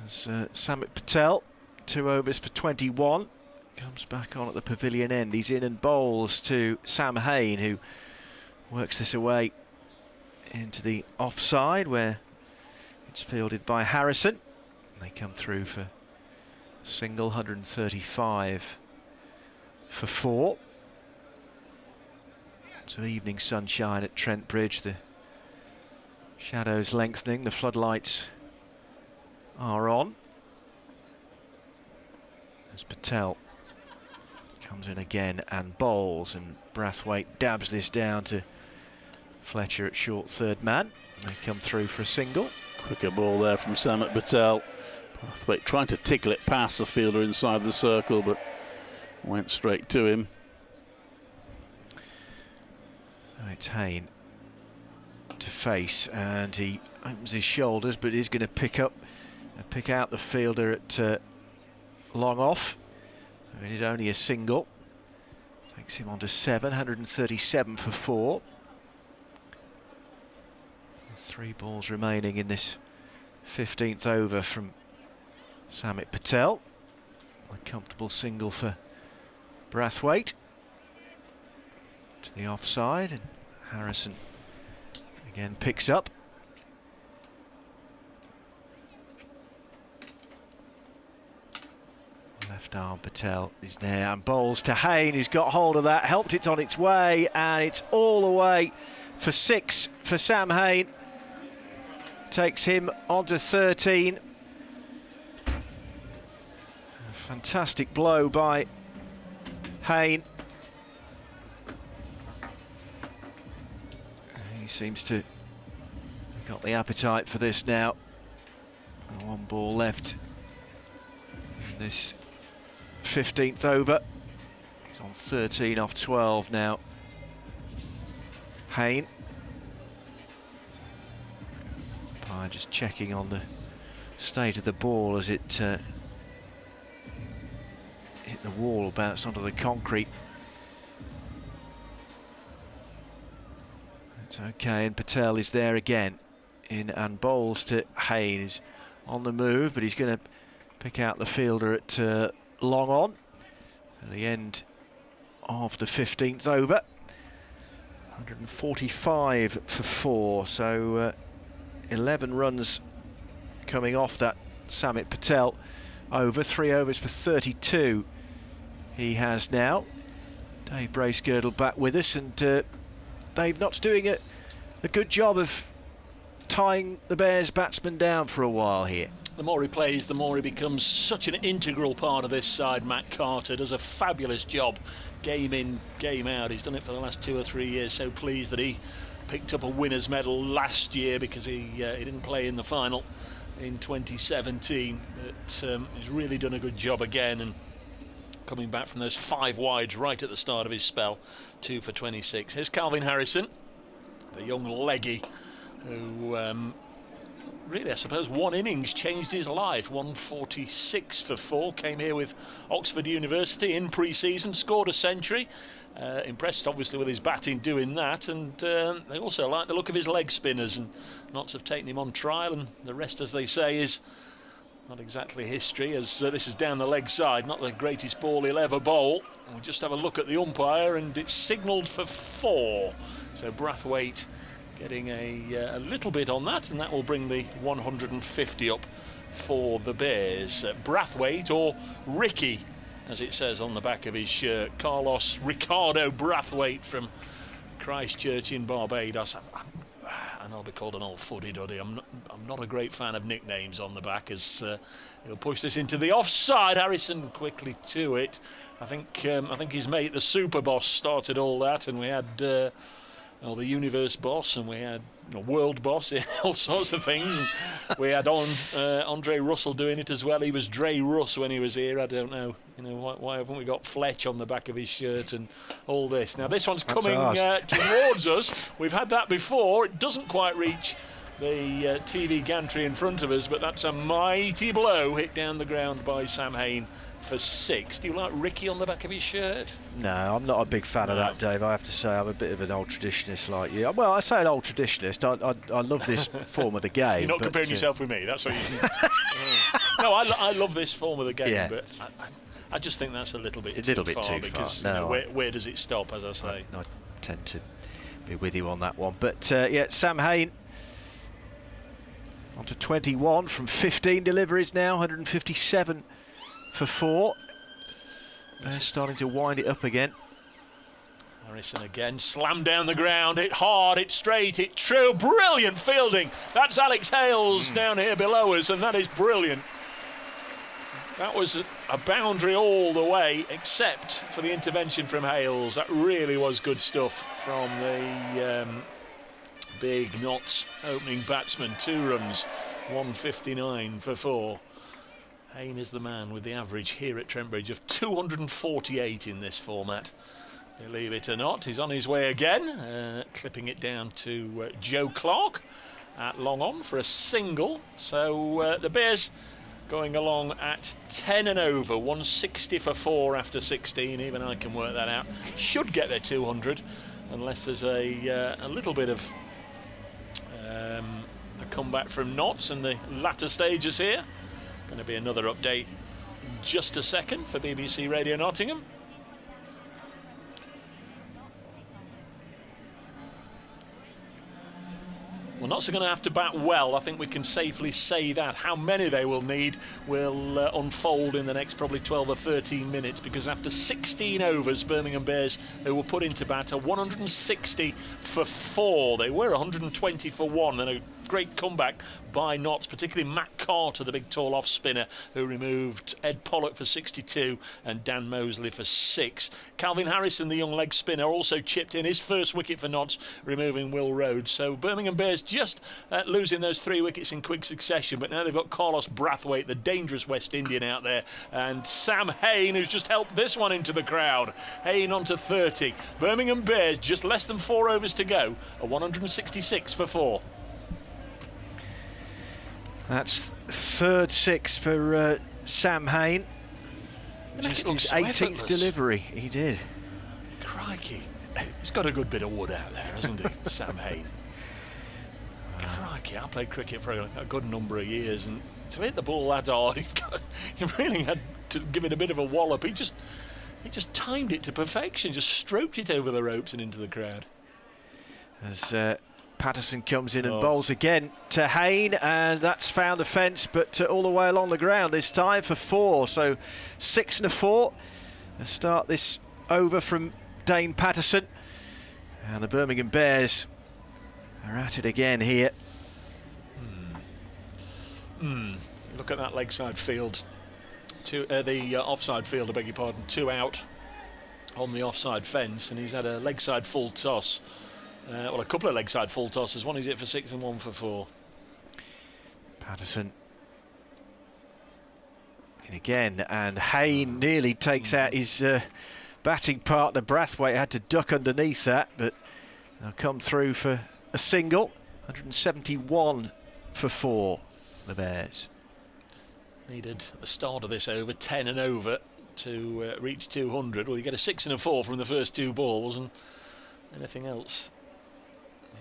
S6: As Samit Patel, 2 overs for 21, comes back on at the pavilion end. He's in and bowls to Sam Hain, who works this away into the offside, where it's fielded by Harrison. And they come through for a single, 135 for 4. So evening sunshine at Trent Bridge, the shadows lengthening, the floodlights are on. As Patel comes in again and bowls, and Brathwaite dabs this down to Fletcher at short third man. They come through for a single.
S7: Quicker ball there from Samit Patel. Brathwaite trying to tickle it past the fielder inside the circle, but went straight to him.
S6: Now it's Hayne to face, and he opens his shoulders, but he's going to pick out the fielder at long off. So it is only a single. Takes him on to 7, 137 for 4. 3 balls remaining in this 15th over from Samit Patel. A comfortable single for Brathwaite. To the offside, and Harrison again picks up. Left arm Patel is there and bowls to Hayne, who's got hold of that, helped it on its way, and it's all the way for 6 for Sam Hayne. Takes him on to 13. A fantastic blow by Hayne. He seems to have got the appetite for this now. And 1 ball left in this 15th over. He's on 13 off 12 now. Hayne. Just checking on the state of the ball as it hit the wall, bounced onto the concrete. It's okay, and Patel is there again in and bowls to Hayne. He's on the move, but he's going to pick out the fielder at long on at the end of the 15th over. 145 for 4, so 11 runs coming off that Samit Patel over. 3 overs for 32 he has now. Dave Bracegirdle back with us, and Dave Knott's doing a good job of tying the Bears batsman down for a while here.
S5: The more he plays, the more he becomes such an integral part of this side. Matt Carter does a fabulous job, game in, game out. He's done it for the last 2 or 3 years. So pleased that he picked up a winner's medal last year, because he didn't play in the final in 2017, but he's really done a good job again, and coming back from those 5 wides right at the start of his spell. 2 for 26. Here's Calvin Harrison, the young leggy who really, I suppose, 1 innings changed his life. 146 for 4, came here with Oxford University in pre-season, scored a century. Impressed obviously with his batting doing that, and they also like the look of his leg spinners, and Notts have taken him on trial, and the rest, as they say, is not exactly history, as this is down the leg side, not the greatest ball he'll ever bowl. We'll just have a look at the umpire, and it's signalled for 4, so Brathwaite getting a little bit on that, and that will bring the 150 up for the Bears. Brathwaite, or Ricky, as it says on the back of his shirt, Carlos Ricardo Brathwaite from Christchurch in Barbados. And I'll be called an old fuddy-duddy. I'm not a great fan of nicknames on the back, as he'll push this into the offside. Harrison quickly to it. I think his mate, the Super Boss, started all that, and we had the Universe Boss, and we had World Boss, all sorts of things. And we had Andre Russell doing it as well. He was Dre Russ when he was here. I don't know, why haven't we got Fletch on the back of his shirt and all this? Now this one's coming towards us. We've had that before. It doesn't quite reach the TV gantry in front of us, but that's a mighty blow hit down the ground by Sam Hayne for 6. Do you like Ricky on the back of his shirt?
S6: No, I'm not a big fan of that, Dave. I have to say, I'm a bit of an old traditionalist like you. Well, I say an old traditionalist. I love this form of the game.
S5: You're not comparing yourself with me, that's what you No, I love this form of the game, but I just think that's a little bit too far, because where does it stop, as I say?
S6: I tend to be with you on that one. But Sam Hayne on to 21 from 15 deliveries now, 157 for 4. They're starting to wind it up again.
S5: Harrison again, slammed down the ground, hit hard, hit straight, hit true, brilliant fielding. That's Alex Hales down here below us, and that is brilliant. That was a boundary all the way, except for the intervention from Hales. That really was good stuff from the big Notts opening batsman. 2 runs, 159 for 4. Hayne is the man with the average here at Trent Bridge of 248 in this format. Believe it or not, he's on his way again, clipping it down to Joe Clark at long on for a single. So the Bears going along at 10 and over, 160 for 4 after 16. Even I can work that out. Should get their 200, unless there's a little bit of a comeback from Notts in the latter stages here. Going to be another update in just a second for BBC Radio Nottingham. Well, Notts are going to have to bat well. I think we can safely say that. How many they will need will unfold in the next probably 12 or 13 minutes, because after 16 overs, Birmingham Bears, who were put into bat, are 160 for 4. They were 120 for 1, and a great comeback by Notts, particularly Matt Carter, the big tall off spinner, who removed Ed Pollock for 62 and Dan Mosley for 6. Calvin Harrison, the young leg spinner, also chipped in his first wicket for Notts, removing Will Rhodes. So Birmingham Bears just losing those 3 wickets in quick succession, but now they've got Carlos Brathwaite, the dangerous West Indian, out there, and Sam Hayne, who's just helped this one into the crowd. Hayne on to 30. Birmingham Bears, just less than 4 overs to go, are 166 for 4.
S6: That's third 6 for Sam Hayne. Just his 18th delivery, he did.
S5: Crikey. He's got a good bit of wood out there, hasn't he, Sam Hayne? Crikey, I played cricket for a good number of years, and to hit the ball that hard, you really had to give it a bit of a wallop. He just timed it to perfection, just stroked it over the ropes and into the crowd.
S6: As Patterson comes in and bowls again to Hayne, and that's found the fence, but all the way along the ground this time for 4. So 6 and a 4. Let's start this over from Dane Patterson, and the Birmingham Bears are at it again here.
S5: Look at that leg side field. The offside field, I beg your pardon. 2 out on the offside fence, and he's had a leg side full toss. Well, a couple of leg side full tosses. One he's hit for 6 and one for 4.
S6: Patterson in again, and Hayne nearly takes out his batting partner. Brathwaite had to duck underneath that, but they'll come through for a single. 171 for 4, the Bears.
S5: Needed at the start of this over 10 and over to reach 200. Well, you get a 6 and a 4 from the first 2 balls, and anything else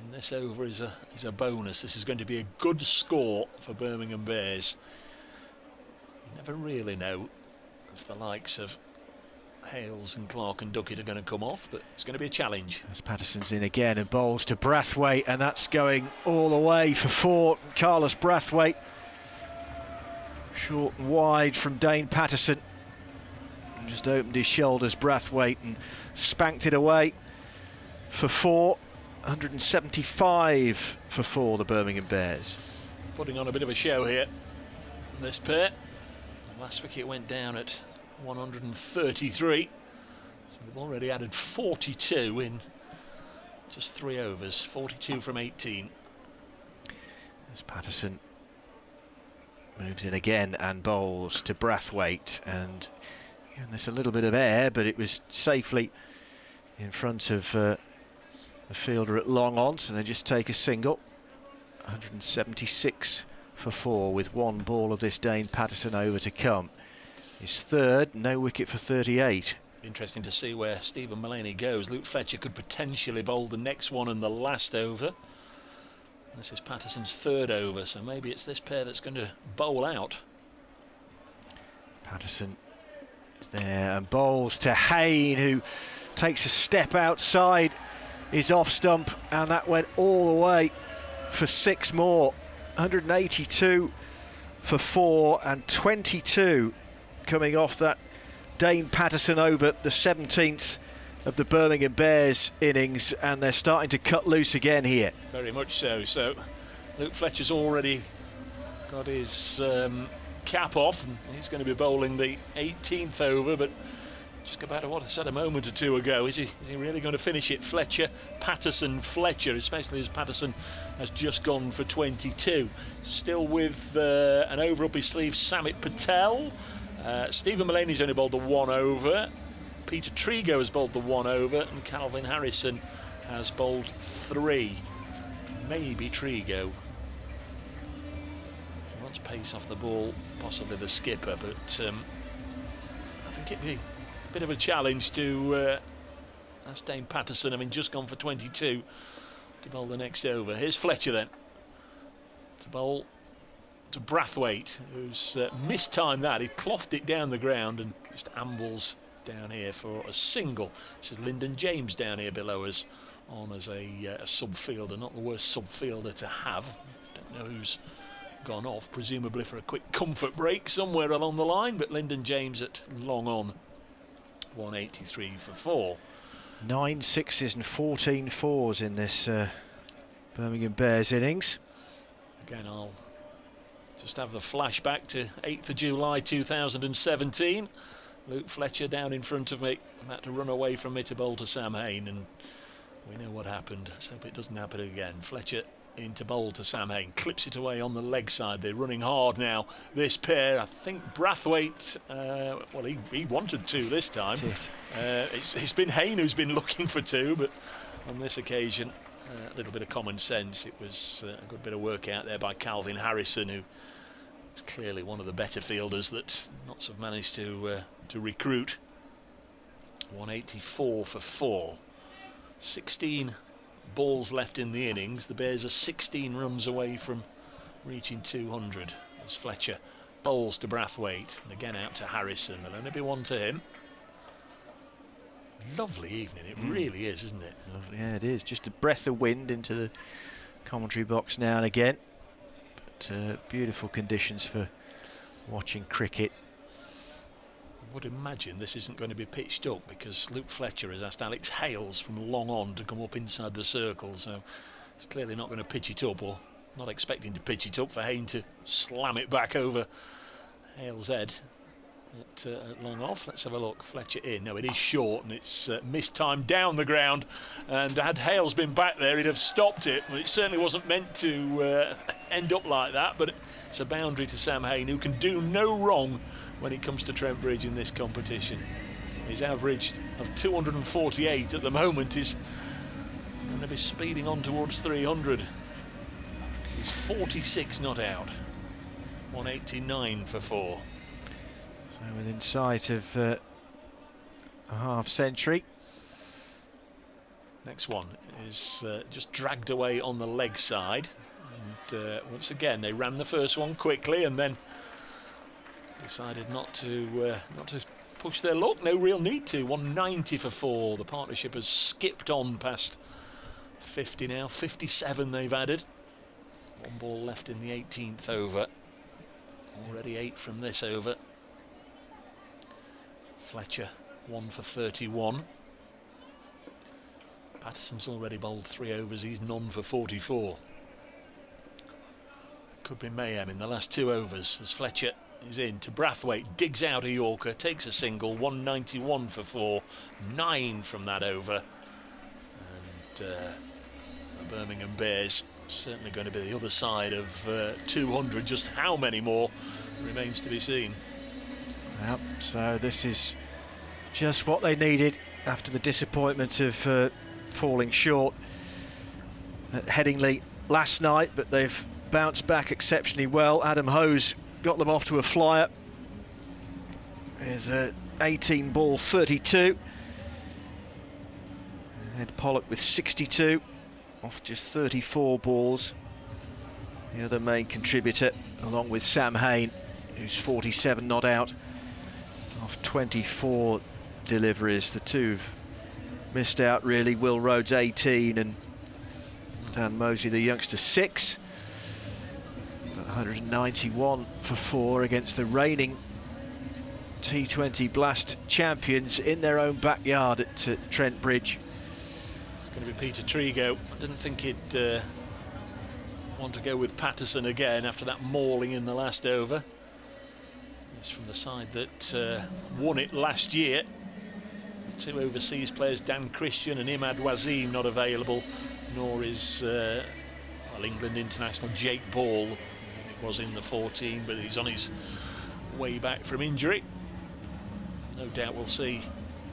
S5: in this over is a bonus. This is going to be a good score for Birmingham Bears. You never really know if the likes of Hales and Clark and Duckett are going to come off, but it's going to be a challenge.
S6: As Patterson's in again and bowls to Brathwaite, and that's going all the way for 4. Carlos Brathwaite, short and wide from Dane Patterson. Just opened his shoulders, Brathwaite, and spanked it away for 4. 175 for 4, the Birmingham Bears.
S5: Putting on a bit of a show here, this pair. Last wicket went down at 133, so they've already added 42 in just 3 overs, 42 from 18.
S6: As Patterson moves in again and bowls to Brathwaite, and there's a little bit of air, but it was safely in front of the fielder at long on, so they just take a single. 176 for 4 with 1 ball of this Dane Patterson over to come. His third, no wicket for 38.
S5: Interesting to see where Stephen Mullaney goes. Luke Fletcher could potentially bowl the next one and the last over. This is Patterson's 3rd over, so maybe it's this pair that's going to bowl out.
S6: Patterson is there and bowls to Hayne, who takes a step outside his off stump, and that went all the way for 6 more. 182 for 4, and 22 coming off that Dane Patterson over, the 17th of the Birmingham Bears innings, and they're starting to cut loose again here.
S5: Very much so. So Luke Fletcher's already got his cap off, and he's going to be bowling the 18th over, but Just go back to what I said a moment or two ago. Is he really going to finish it? Fletcher, Patterson, Fletcher, especially as Patterson has just gone for 22. Still with an over up his sleeve, Samit Patel. Stephen Mullaney's only bowled the 1 over. Peter Trigo has bowled the 1 over, and Calvin Harrison has bowled 3. Maybe Trigo. If he wants pace off the ball, possibly the skipper, but I think it'd be a bit of a challenge to ask Dane Patterson, having just gone for 22, to bowl the next over. Here's Fletcher then, to bowl to Brathwaite, who's mistimed that. He clothed it down the ground and just ambles down here for a single. This is Lyndon James down here below us on as a sub-fielder. Not the worst sub-fielder to have. Don't know who's gone off, presumably for a quick comfort break somewhere along the line, but Lyndon James at long on. 183 for 4.
S6: 9 sixes and 14 fours in this Birmingham Bears innings.
S5: Again, I'll just have the flashback to 8th of July 2017. Luke Fletcher down in front of me, had to run away from me to bowl to Sam Hain, and we know what happened. Let's hope it doesn't happen again. Fletcher into bowl to Sam Hain, clips it away on the leg side. They're running hard now, this pair. I think Brathwaite, well, he wanted 2 this time. It's been Hain who's been looking for 2, but on this occasion, a little bit of common sense. It was a good bit of work out there by Calvin Harrison, who is clearly one of the better fielders that Notts have managed to recruit. 184 for 4. 16 balls left in the innings. The Bears are 16 runs away from reaching 200 as Fletcher bowls to Brathwaite, and again out to Harrison. There'll only be 1 to him. Lovely evening, it really is, isn't it?
S6: Lovely, yeah, it is. Just a breath of wind into the commentary box now and again, but beautiful conditions for watching cricket.
S5: I would imagine this isn't going to be pitched up, because Luke Fletcher has asked Alex Hales from long on to come up inside the circle, so he's clearly not going to pitch it up, or not expecting to pitch it up for Hain to slam it back over Hales' head at long off. Let's have a look. Fletcher in. No, it is short, and it's mistimed down the ground, and had Hales been back there, he'd have stopped it. Well, it certainly wasn't meant to end up like that, but it's a boundary to Sam Hain, who can do no wrong when it comes to Trent Bridge in this competition. His average of 248 at the moment is going to be speeding on towards 300. He's 46 not out. 189 for 4.
S6: So within sight of a half century.
S5: Next one is just dragged away on the leg side, and once again they ran the first one quickly and then decided not to push their luck. No real need to. 190 for 4. The partnership has skipped on past 50 now. 57 they've added. 1 ball left in the 18th over. Already 8 from this over. Fletcher 1 for 31. Patterson's already bowled 3 overs. He's none for 44. Could be mayhem in the last 2 overs as Fletcher is in to Brathwaite, digs out a Yorker, takes a single. 191 for 4. 9 from that over. And the Birmingham Bears certainly going to be the other side of 200. Just how many more remains to be seen.
S6: Yep, so this is just what they needed after the disappointment of falling short at Headingley last night, but they've bounced back exceptionally well. Adam Hose got them off to a flyer. There's a 18 ball 32. And Ed Pollock with 62 off just 34 balls. The other main contributor, along with Sam Hain, who's 47 not out off 24 deliveries. The 2 missed out really. Will Rhodes 18 and Dan Mosley, the youngster, 6. 191 for 4 against the reigning T20 Blast champions in their own backyard at Trent Bridge.
S5: It's going to be Peter Trigo. I didn't think he'd want to go with Patterson again after that mauling in the last over. It's from the side that won it last year. two overseas players, Dan Christian and Imad Wazim, not available, nor is England international Jake Ball. He was in the 14, but he's on his way back from injury. No doubt we'll see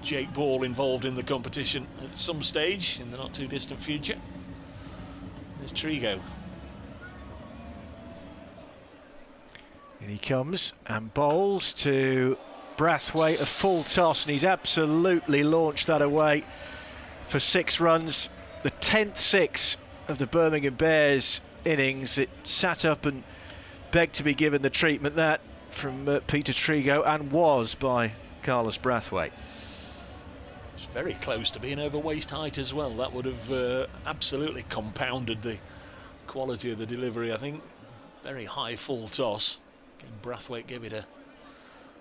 S5: Jake Ball involved in the competition at some stage in the not too distant future. There's Trigo.
S6: In he comes and bowls to Brathwaite, a full toss, and he's absolutely launched that away for 6 runs. The 10th 6 of the Birmingham Bears innings. It sat up and begged to be given the treatment that from Peter Trigo, and was by Carlos Brathwaite.
S5: It's very close to being over waist height as well. That would have absolutely compounded the quality of the delivery, I think. Very high full toss. And Brathwaite gave it a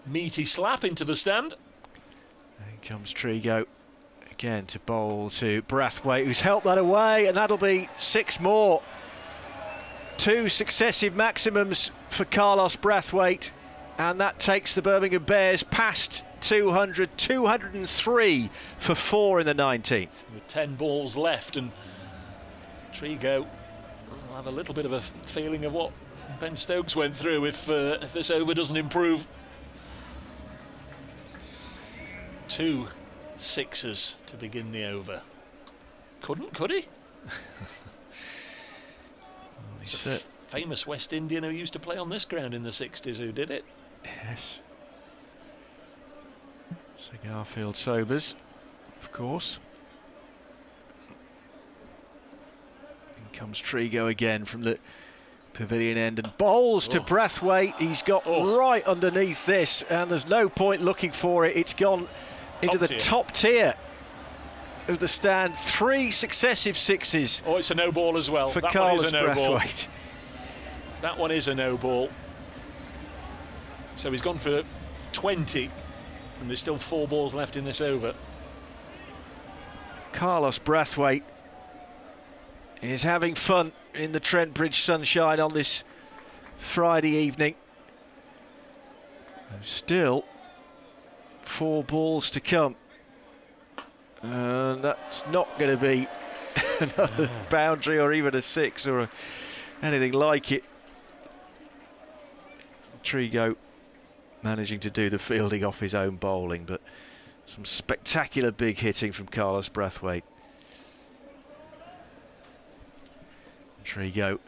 S5: meaty slap into the stand.
S6: Here comes Trigo again to bowl to Brathwaite, who's helped that away, and that'll be 6 more. 2 successive maximums for Carlos Brathwaite, and that takes the Birmingham Bears past 200, 203 for 4 in the 19th.
S5: With 10 balls left, and Trigo will have a little bit of a feeling of what Ben Stokes went through if this over doesn't improve. 2 sixes to begin the over. Could he? He's a famous West Indian who used to play on this ground in the 60s who did it.
S6: Yes. So Garfield Sobers, of course. In comes Trigo again from the pavilion end and bowls to Brathwaite. He's got right underneath this, and there's no point looking for it. It's gone into the top tier of the stand. 3 successive 6s.
S5: Oh, it's a no ball as well.
S6: For
S5: that
S6: Carlos
S5: one is a no ball.
S6: Brathwaite.
S5: That one is a no ball. So he's gone for 20, and there's still 4 balls left in this over.
S6: Carlos Brathwaite is having fun in the Trent Bridge sunshine on this Friday evening. Still 4 balls to come, and that's not going to be another boundary or even a 6 or anything like it. Trigo managing to do the fielding off his own bowling, but some spectacular big hitting from Carlos Brathwaite. Trigo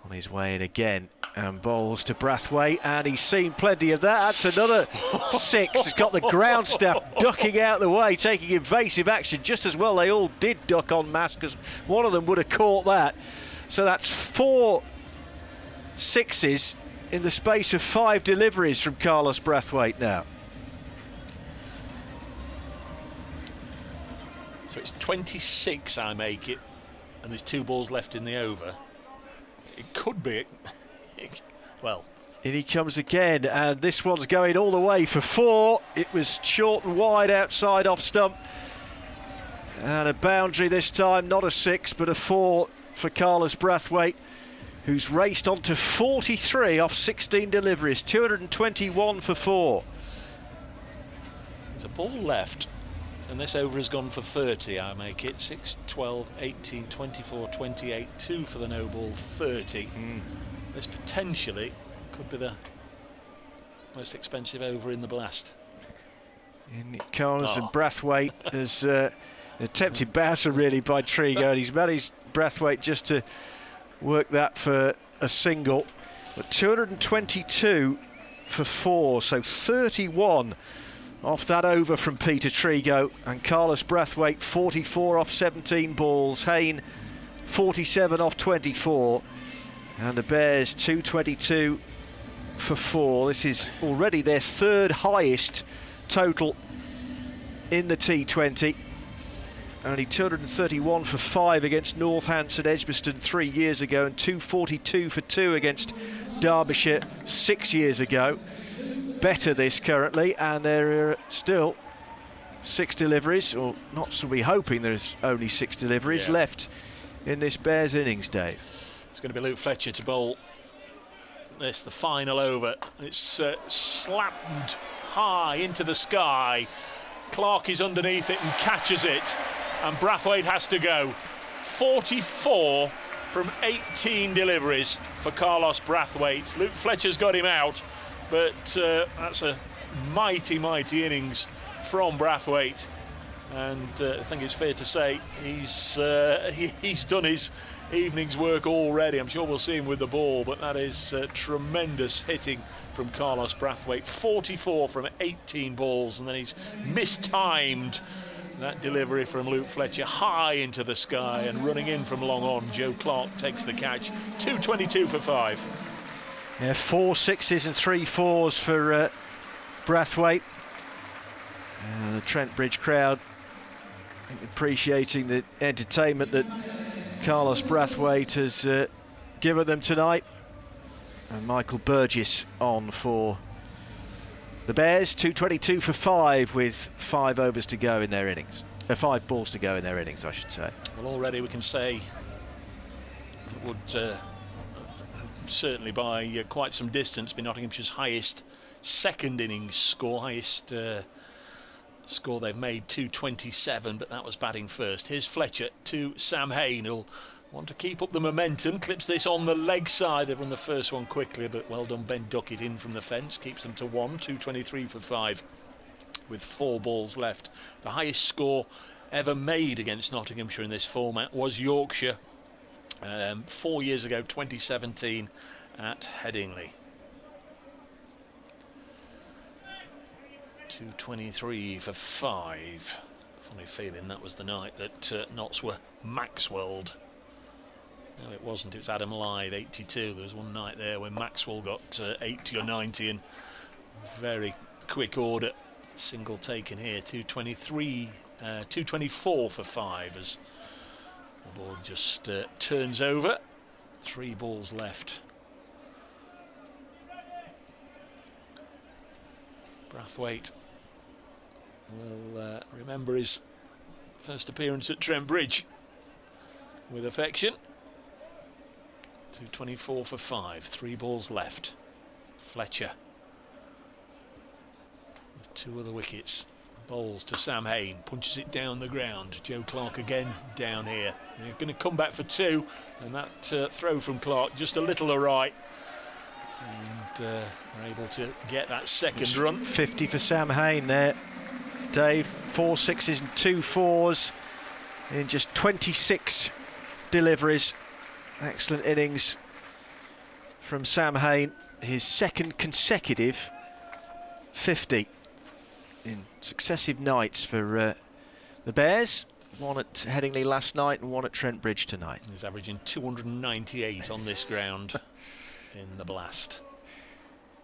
S6: on his way in again and bowls to Brathwaite, and he's seen plenty of that. That's another 6. He's got the ground staff ducking out the way, taking evasive action just as well. They all did duck en masse because one of them would have caught that. So that's 4 6s in the space of 5 deliveries from Carlos Brathwaite now.
S5: So it's 26, I make it, and there's 2 balls left in the over. It could be, well.
S6: In he comes again, and this one's going all the way for 4. It was short and wide outside off stump. And a boundary this time, not a 6, but a 4 for Carlos Brathwaite, who's raced on to 43 off 16 deliveries, 221 for 4.
S5: There's a ball left, and this over has gone for 30, I make it. 6, 12, 18, 24, 28, 2 for the no ball, 30. This potentially could be the most expensive over in the blast.
S6: In it comes, and Brathwaite has attempted bouncer really by Trigo, and he's managed Brathwaite just to work that for a single. But 222 for 4, so 31 off that over from Peter Trigo, and Carlos Brathwaite 44 off 17 balls, Hayne 47 off 24, and the Bears 222 for 4. This is already their 3rd highest total in the T20. Only 231 for 5 against Northampton Edgbaston 3 years ago, and 242 for 2 against Derbyshire 6 years ago. Better this currently, and there are still 6 deliveries, or not, so we're hoping there's only 6 deliveries left in this Bears innings, Dave.
S5: It's going to be Luke Fletcher to bowl this, the final over. It's slammed high into the sky, Clark is underneath it and catches it, and Brathwaite has to go. 44 from 18 deliveries for Carlos Brathwaite. Luke Fletcher's got him out, but that's a mighty innings from Brathwaite, and I think it's fair to say he's done his evening's work already. I'm sure we'll see him with the ball, but that is tremendous hitting from Carlos Brathwaite. 44 from 18 balls, and then he's mistimed that delivery from Luke Fletcher high into the sky, and running in from long on, Joe Clark takes the catch. 2:22 for 5.
S6: Yeah, 4 sixes and 3 fours for Brathwaite. The Trent Bridge crowd, I think, appreciating the entertainment that Carlos Brathwaite has given them tonight. And Michael Burgess on for the Bears. 2:22 for 5 with 5 overs to go in their innings. 5 balls to go in their innings, I should say.
S5: Well, already we can say it would certainly by quite some distance be Nottinghamshire's highest second innings score, highest score they've made, 227, but that was batting first. Here's Fletcher to Sam Hain, who'll want to keep up the momentum, clips this on the leg side. They've run the first one quickly, but well done Ben Duckett in from the fence, keeps them to 1. 2:23 for 5 with 4 balls left. The highest score ever made against Nottinghamshire in this format was Yorkshire 4 years ago, 2017 at Headingley. 2:23 for 5. Funny feeling that was the night that Notts were Maxwelled. No, it wasn't. It was Adam Lythe, 82. There was one night there when Maxwell got 80 or 90 in very quick order. Single taken here. 2:24 for 5 as the ball just turns over. 3 balls left. Brathwaite will remember his first appearance at Trent Bridge with affection. 2:24 for 5, 3 balls left. Fletcher with 2 other wickets. Bowls to Sam Hain, punches it down the ground. Joe Clark again down here. They're going to come back for 2, and that throw from Clark just a little awry. And we're able to get that second run.
S6: 50 for Sam Hain there, Dave. 4 sixes and 2 fours in just 26 deliveries. Excellent innings from Sam Hain. His second consecutive 50 in successive nights for the Bears. One at Headingley last night and one at Trent Bridge tonight.
S5: He's averaging 298 on this ground in the blast.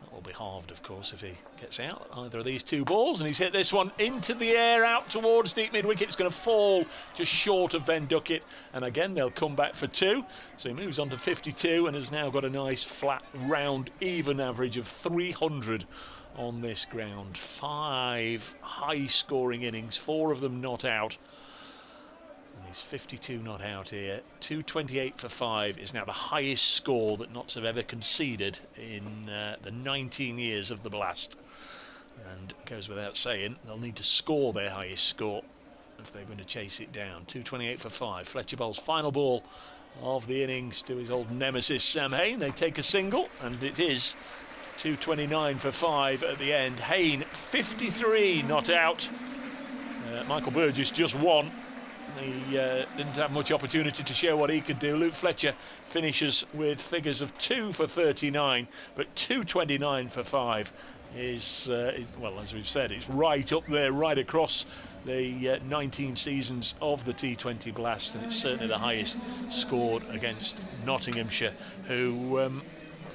S5: That will be halved, of course, if he gets out either of these 2 balls, and he's hit this one into the air out towards deep mid-wicket. It's going to fall just short of Ben Duckett, and again they'll come back for 2, so he moves on to 52 and has now got a nice flat round even average of 300 on this ground. 5 high scoring innings, 4 of them not out. He's 52 not out here. 2:28 for 5 is now the highest score that Notts have ever conceded in the 19 years of the blast. And it goes without saying, they'll need to score their highest score if they're going to chase it down. 2:28 for 5. Fletcher bowls final ball of the innings to his old nemesis Sam Hain. They take a single, and it is 2:29 for 5 at the end. Hain 53 not out. Michael Burgess just 1. He didn't have much opportunity to show what he could do. Luke Fletcher finishes with figures of 2 for 39, but 2:29 for 5 is well, as we've said, it's right up there, right across the 19 seasons of the T20 Blast, and it's certainly the highest scored against Nottinghamshire, who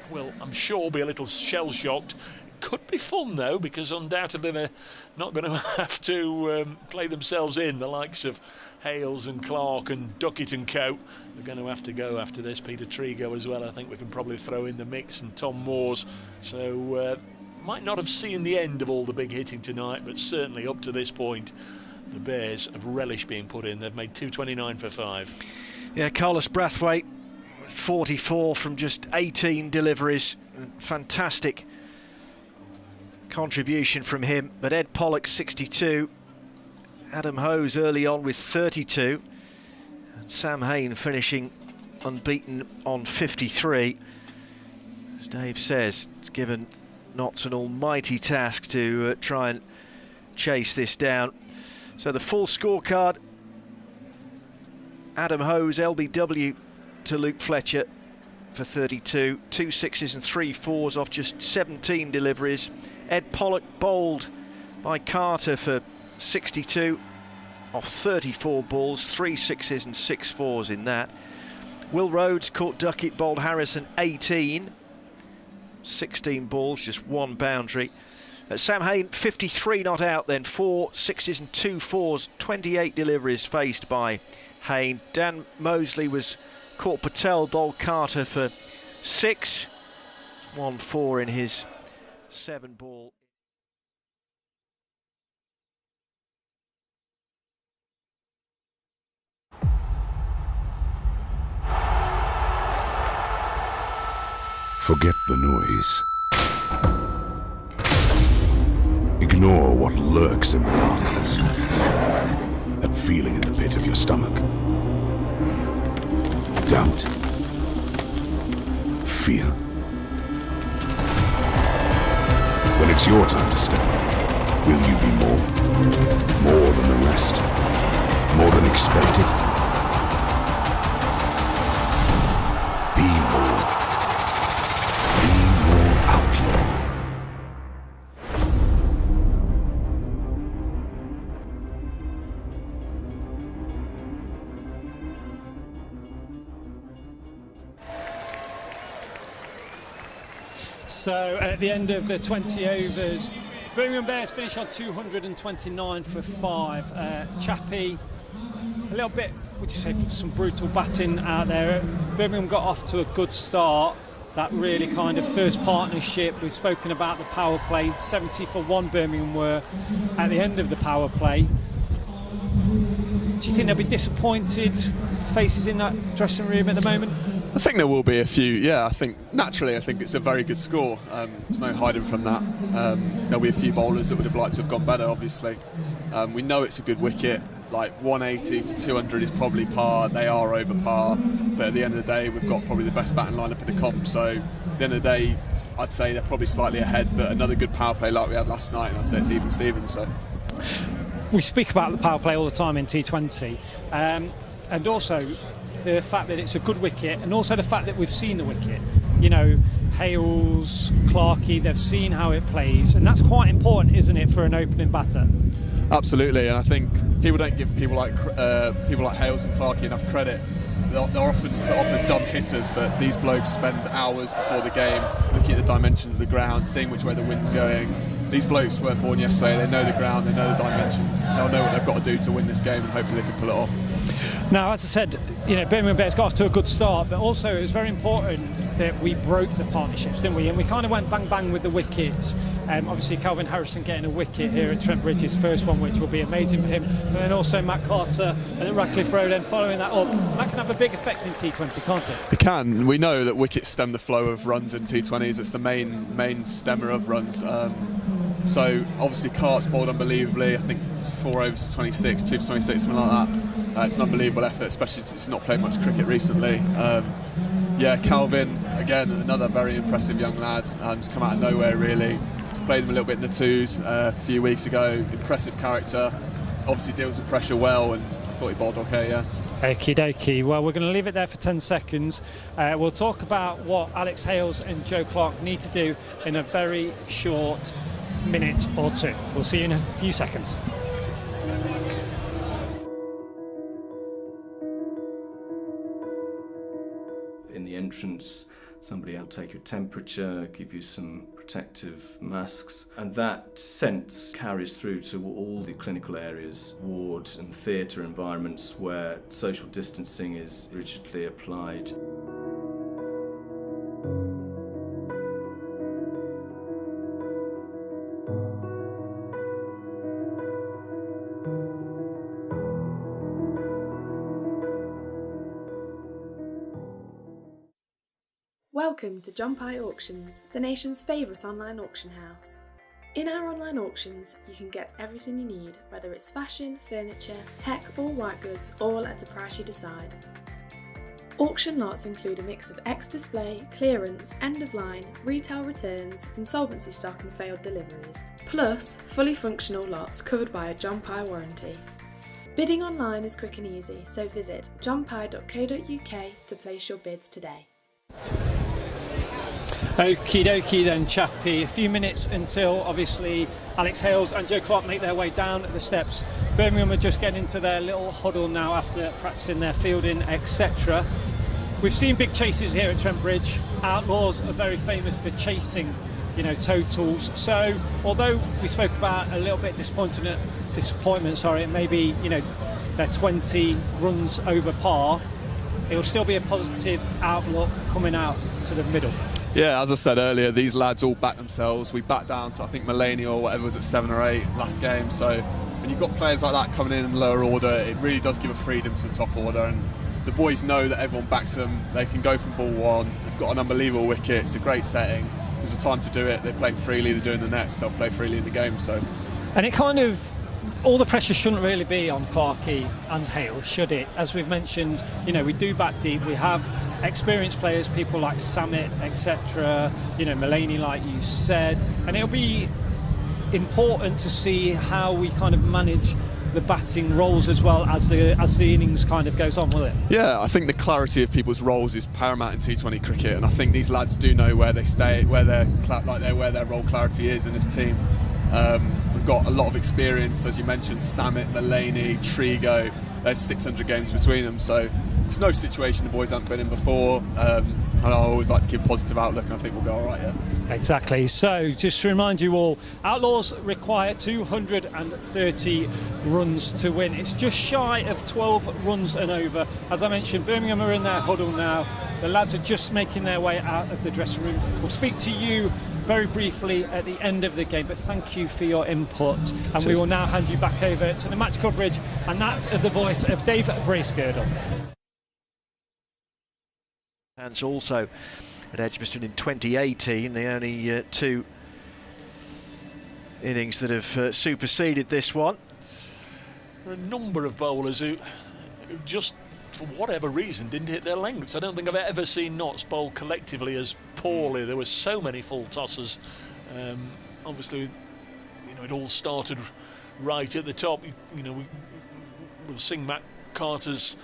S5: will, I'm sure, be a little shell-shocked. Could be fun though, because undoubtedly they're not going to have to play themselves in. The likes of Hales and Clark and Duckett and co, they're going to have to go after this. Peter Trigo as well, I think we can probably throw in the mix, and Tom Moores. So might not have seen the end of all the big hitting tonight, but certainly up to this point the Bears have relished being put in. They've made 2:29 for 5.
S6: Yeah, Carlos Brathwaite 44 from just 18 deliveries. Fantastic contribution from him. But Ed Pollock 62 Adam Hose early on with 32. And Sam Hain finishing unbeaten on 53. As Dave says, it's given Notts an almighty task to try and chase this down. So the full scorecard: Adam Hose, LBW to Luke Fletcher for 32, 2 6s and 3 4s off just 17 deliveries. Ed Pollock bowled by Carter for 62 off 34 balls, 3 6s and 6 4s in that. Will Rhodes caught Duckett, bowled Harrison 18, 16 balls, just 1 boundary. Sam Hain 53 not out then, 4 6s and 2 4s, 28 deliveries faced by Hain. Dan Mosley was caught Patel, bowled Carter for 6, 1 4 in his 7 ball.
S8: Forget the noise. Ignore what lurks in the darkness. That feeling in the pit of your stomach. Doubt. Fear. When it's your time to step up, will you be more than the rest? More than expected? Be more. Outlaw.
S1: So at the end of the 20 overs, Birmingham Bears finish on 229 for 5. Chappie, a little bit, would you say, some brutal batting out there. Birmingham got off to a good start. That really kind of first partnership, we've spoken about the power play, 70 for 1 Birmingham were at the end of the power play. Do you think they'll be disappointed faces in that dressing room at the moment?
S2: I think there will be a few, yeah. I think it's a very good score. There's no hiding from that. There'll be a few bowlers that would have liked to have gone better, obviously. We know it's a good wicket. Like 180 to 200 is probably par. They are over par, but at the end of the day, we've got probably the best batting lineup in the comp. So at the end of the day, I'd say they're probably slightly ahead, but another good power play like we had last night, and I'd say it's even Stevens. So
S1: we speak about the power play all the time in T20, and also the fact that it's a good wicket, and also the fact that we've seen the wicket. You know, Hales, Clarkey, they've seen how it plays, and that's quite important, isn't it, for an opening batter?
S2: Absolutely, and I think people don't give people like Hales and Clarkey enough credit. They're often put off as dumb hitters, but these blokes spend hours before the game looking at the dimensions of the ground, seeing which way the wind's going. These blokes weren't born yesterday. They know the ground, they know the dimensions. They'll know what they've got to do to win this game, and hopefully they can pull it off.
S1: Now, as I said, you know, Birmingham Bears got off to a good start, but also it was very important that we broke the partnerships, didn't we? And we kind of went bang bang with the wickets. Obviously, Calvin Harrison getting a wicket here at Trent Bridge, his first one, which will be amazing for him. And then also Matt Carter and at Radcliffe Road, and following that up. And that can have a big effect in T20, can't it?
S2: It can. We know that wickets stem the flow of runs in T20s. It's the main stemmer of runs. So obviously Cart's bowled unbelievably. I think 4 overs to 26, 2 to 26, something like that. It's an unbelievable effort, especially since he's not played much cricket recently. Yeah, Calvin, again, another very impressive young lad. He's come out of nowhere, really. Played him a little bit in the twos a few weeks ago. Impressive character. Obviously deals with pressure well, and I thought he bowled okay, yeah.
S1: Okie dokie. Well, we're going to leave it there for 10 seconds. We'll talk about what Alex Hales and Joe Clark need to do in a very short minute or two. We'll see you in a few seconds.
S9: In the entrance, somebody will take your temperature, give you some protective masks, and that sense carries through to all the clinical areas, ward and theatre environments where social distancing is rigidly applied.
S10: Welcome to Jump Eye Auctions, the nation's favourite online auction house. In our online auctions, you can get everything you need, whether it's fashion, furniture, tech or white goods, all at a price you decide. Auction lots include a mix of ex-display, clearance, end-of-line, retail returns, insolvency stock and failed deliveries, plus fully functional lots covered by a John Pye warranty. Bidding online is quick and easy, so visit johnpye.co.uk to place your bids today.
S1: Okie dokie then, Chappie. A few minutes until obviously Alex Hales and Joe Clark make their way down the steps. Birmingham are just getting into their little huddle now after practicing their fielding, etc. We've seen big chases here at Trent Bridge. Outlaws are very famous for chasing, totals. So although we spoke about a little bit disappointment, maybe they're 20 runs over par, it will still be a positive outlook coming out to the middle.
S2: Yeah, as I said earlier, these lads all back themselves. We backed down to, I think, Mulaney or whatever was at 7 or 8 last game. So when you've got players like that coming in lower order, it really does give a freedom to the top order. And the boys know that everyone backs them. They can go from ball one. They've got an unbelievable wicket. It's a great setting. There's a time to do it. They're playing freely. They're doing the nets. They'll play freely in the game. So,
S1: and it kind of, all the pressure shouldn't really be on Clarkey and Hale, should it? As we've mentioned, we do back deep. We have experienced players, people like Samit, etc. Mulaney, like you said, and it'll be important to see how we kind of manage the batting roles as well as the innings kind of goes on, will it? Yeah,
S2: I think the clarity of people's roles is paramount in T20 cricket, and I think these lads do know where they stay, where their role clarity is in this team. We've got a lot of experience, as you mentioned, Samit, Mulaney, Trigo. There's 600 games between them, so it's no situation the boys haven't been in before. And I always like to keep a positive outlook, and I think we'll go all right, yeah.
S1: Exactly. So just to remind you all, Outlaws require 230 runs to win. It's just shy of 12 runs and over. As I mentioned, Birmingham are in their huddle now. The lads are just making their way out of the dressing room. We'll speak to you very briefly at the end of the game, but thank you for your input. And we will now hand you back over to the match coverage, and that's of the voice of Dave Bracegirdle.
S6: And also at Edgbaston in 2018, the only two innings that have superseded this one.
S5: There are a number of bowlers who just, for whatever reason, didn't hit their lengths. I don't think I've ever seen Notts bowl collectively as poorly. There were so many full tosses. Obviously, it all started right at the top. With Singh Matt Carter's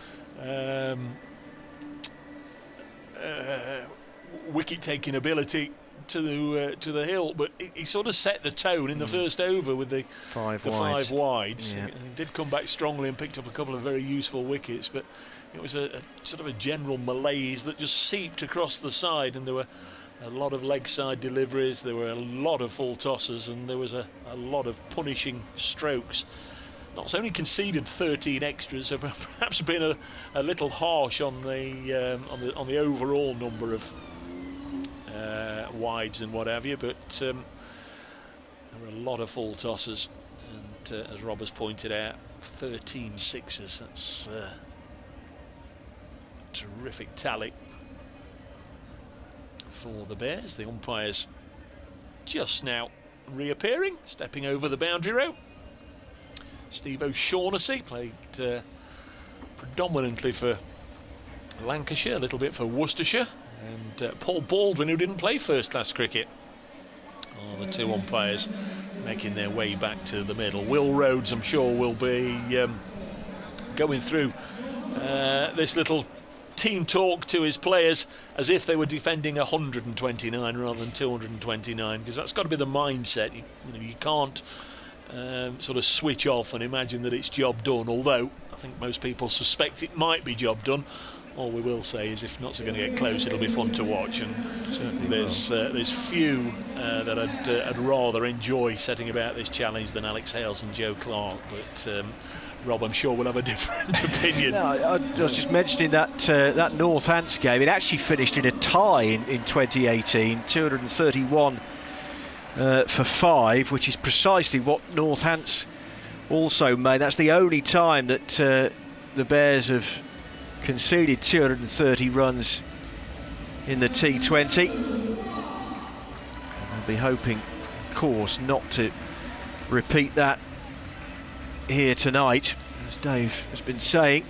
S5: wicket-taking ability to the hill, but he sort of set the tone in the first over with the five wides.
S6: Yeah.
S5: He did come back strongly and picked up a couple of very useful wickets, but it was a sort of a general malaise that just seeped across the side, and there were a lot of leg side deliveries, there were a lot of full tosses, and there was a lot of punishing strokes. Notts only conceded 13 extras, so perhaps been a little harsh on the overall number of wides and what have you, but there were a lot of full tosses, and as Rob has pointed out, 13 sixes. That's a terrific tally for the Bears. The umpires just now reappearing, stepping over the boundary row. Steve O'Shaughnessy played predominantly for Lancashire, a little bit for Worcestershire, and Paul Baldwin, who didn't play first-class cricket, are the two umpires making their way back to the middle. Will Rhodes, I'm sure, will be going through this little team talk to his players as if they were defending 129 rather than 229, because that's got to be the mindset. You can't sort of switch off and imagine that it's job done, although I think most people suspect it might be job done. All we will say is if Notts are going to get close, it'll be fun to watch, and there's few that I'd rather enjoy setting about this challenge than Alex Hales and Joe Clark, but Rob, I'm sure, will have a different opinion.
S6: No, I was just mentioning that that Northants game, it actually finished in a tie in 2018, 231 for 5, which is precisely what Northants also made. That's the only time that the Bears have conceded 230 runs in the T20. And they'll be hoping course not to repeat that here tonight. As Dave has been saying,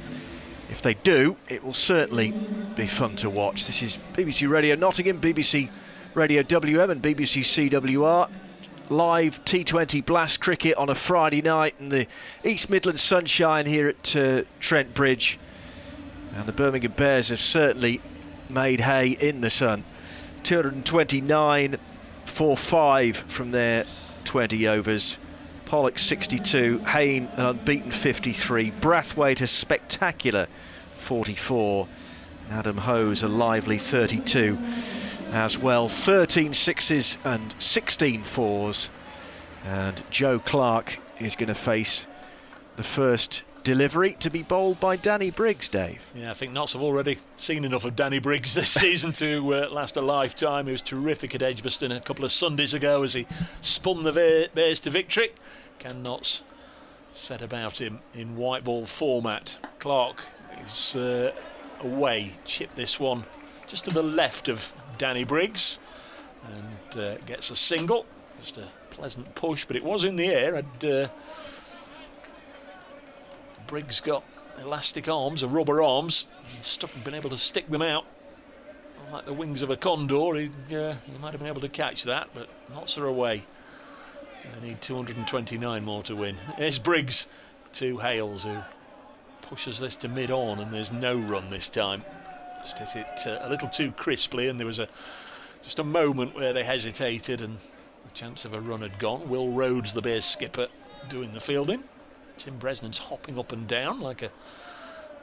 S6: if they do, it will certainly be fun to watch. This is BBC Radio Nottingham, BBC Radio WM and BBC CWR. Live T20 Blast cricket on a Friday night in the East Midlands sunshine here at Trent Bridge. And the Birmingham Bears have certainly made hay in the sun. 229 for 5 from their 20 overs. Pollock 62, Hayne an unbeaten 53, Brathwaite a spectacular 44, and Adam Hose a lively 32 as well. 13 sixes and 16 fours, and Joe Clark is going to face the first delivery to be bowled by Danny Briggs, Dave.
S5: Yeah, I think Notts have already seen enough of Danny Briggs this season to last a lifetime. He was terrific at Edgbaston a couple of Sundays ago as he spun the Bears to victory. Can Notts set about him in white ball format? Clark is away, chipped this one just to the left of Danny Briggs and gets a single. Just a pleasant push, but it was in the air. And Briggs got elastic arms, or rubber arms, been able to stick them out like the wings of a condor. He might have been able to catch that, but Notts are away. They need 229 more to win. There's Briggs to Hales, who pushes this to mid-on, and there's no run this time. Just hit it a little too crisply, and there was just a moment where they hesitated, and the chance of a run had gone. Will Rhodes, the Bears skipper, doing the fielding. Tim Bresnan's hopping up and down like a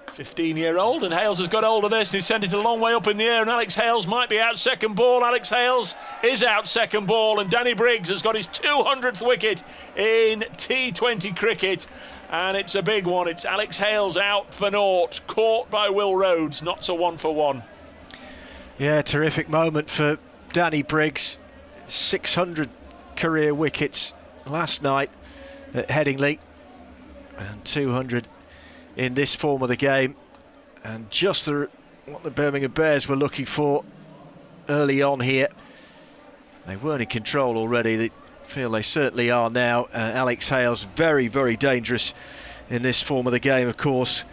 S5: 15-year-old, and Hales has got hold of this and he's sent it a long way up in the air, and Alex Hales might be out second ball. Alex Hales is out second ball, and Danny Briggs has got his 200th wicket in T20 cricket, and it's a big one. It's Alex Hales out for naught, caught by Will Rhodes. Not a 1 for 1.
S6: Yeah, terrific moment for Danny Briggs. 600 career wickets last night at Headingley, and 200 in this form of the game, and just what the Birmingham Bears were looking for early on here. They weren't in control already. They feel they certainly are now. Alex Hales very, very dangerous in this form of the game, of course,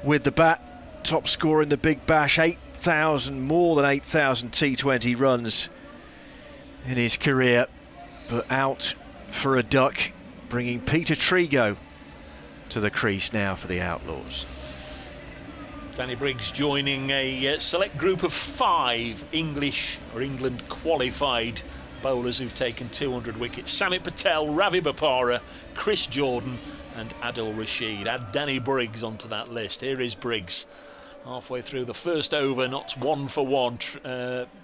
S6: with the bat. Top scorer in the Big Bash, more than 8,000 T20 runs in his career, but out for a duck, bringing Peter Trigo to the crease now for the Outlaws.
S5: Danny Briggs joining a select group of 5 English or England qualified bowlers who've taken 200 wickets. Samit Patel, Ravi Bopara, Chris Jordan and Adil Rashid. Add Danny Briggs onto that list. Here is Briggs. Halfway through the first over, Notts 1 for 1.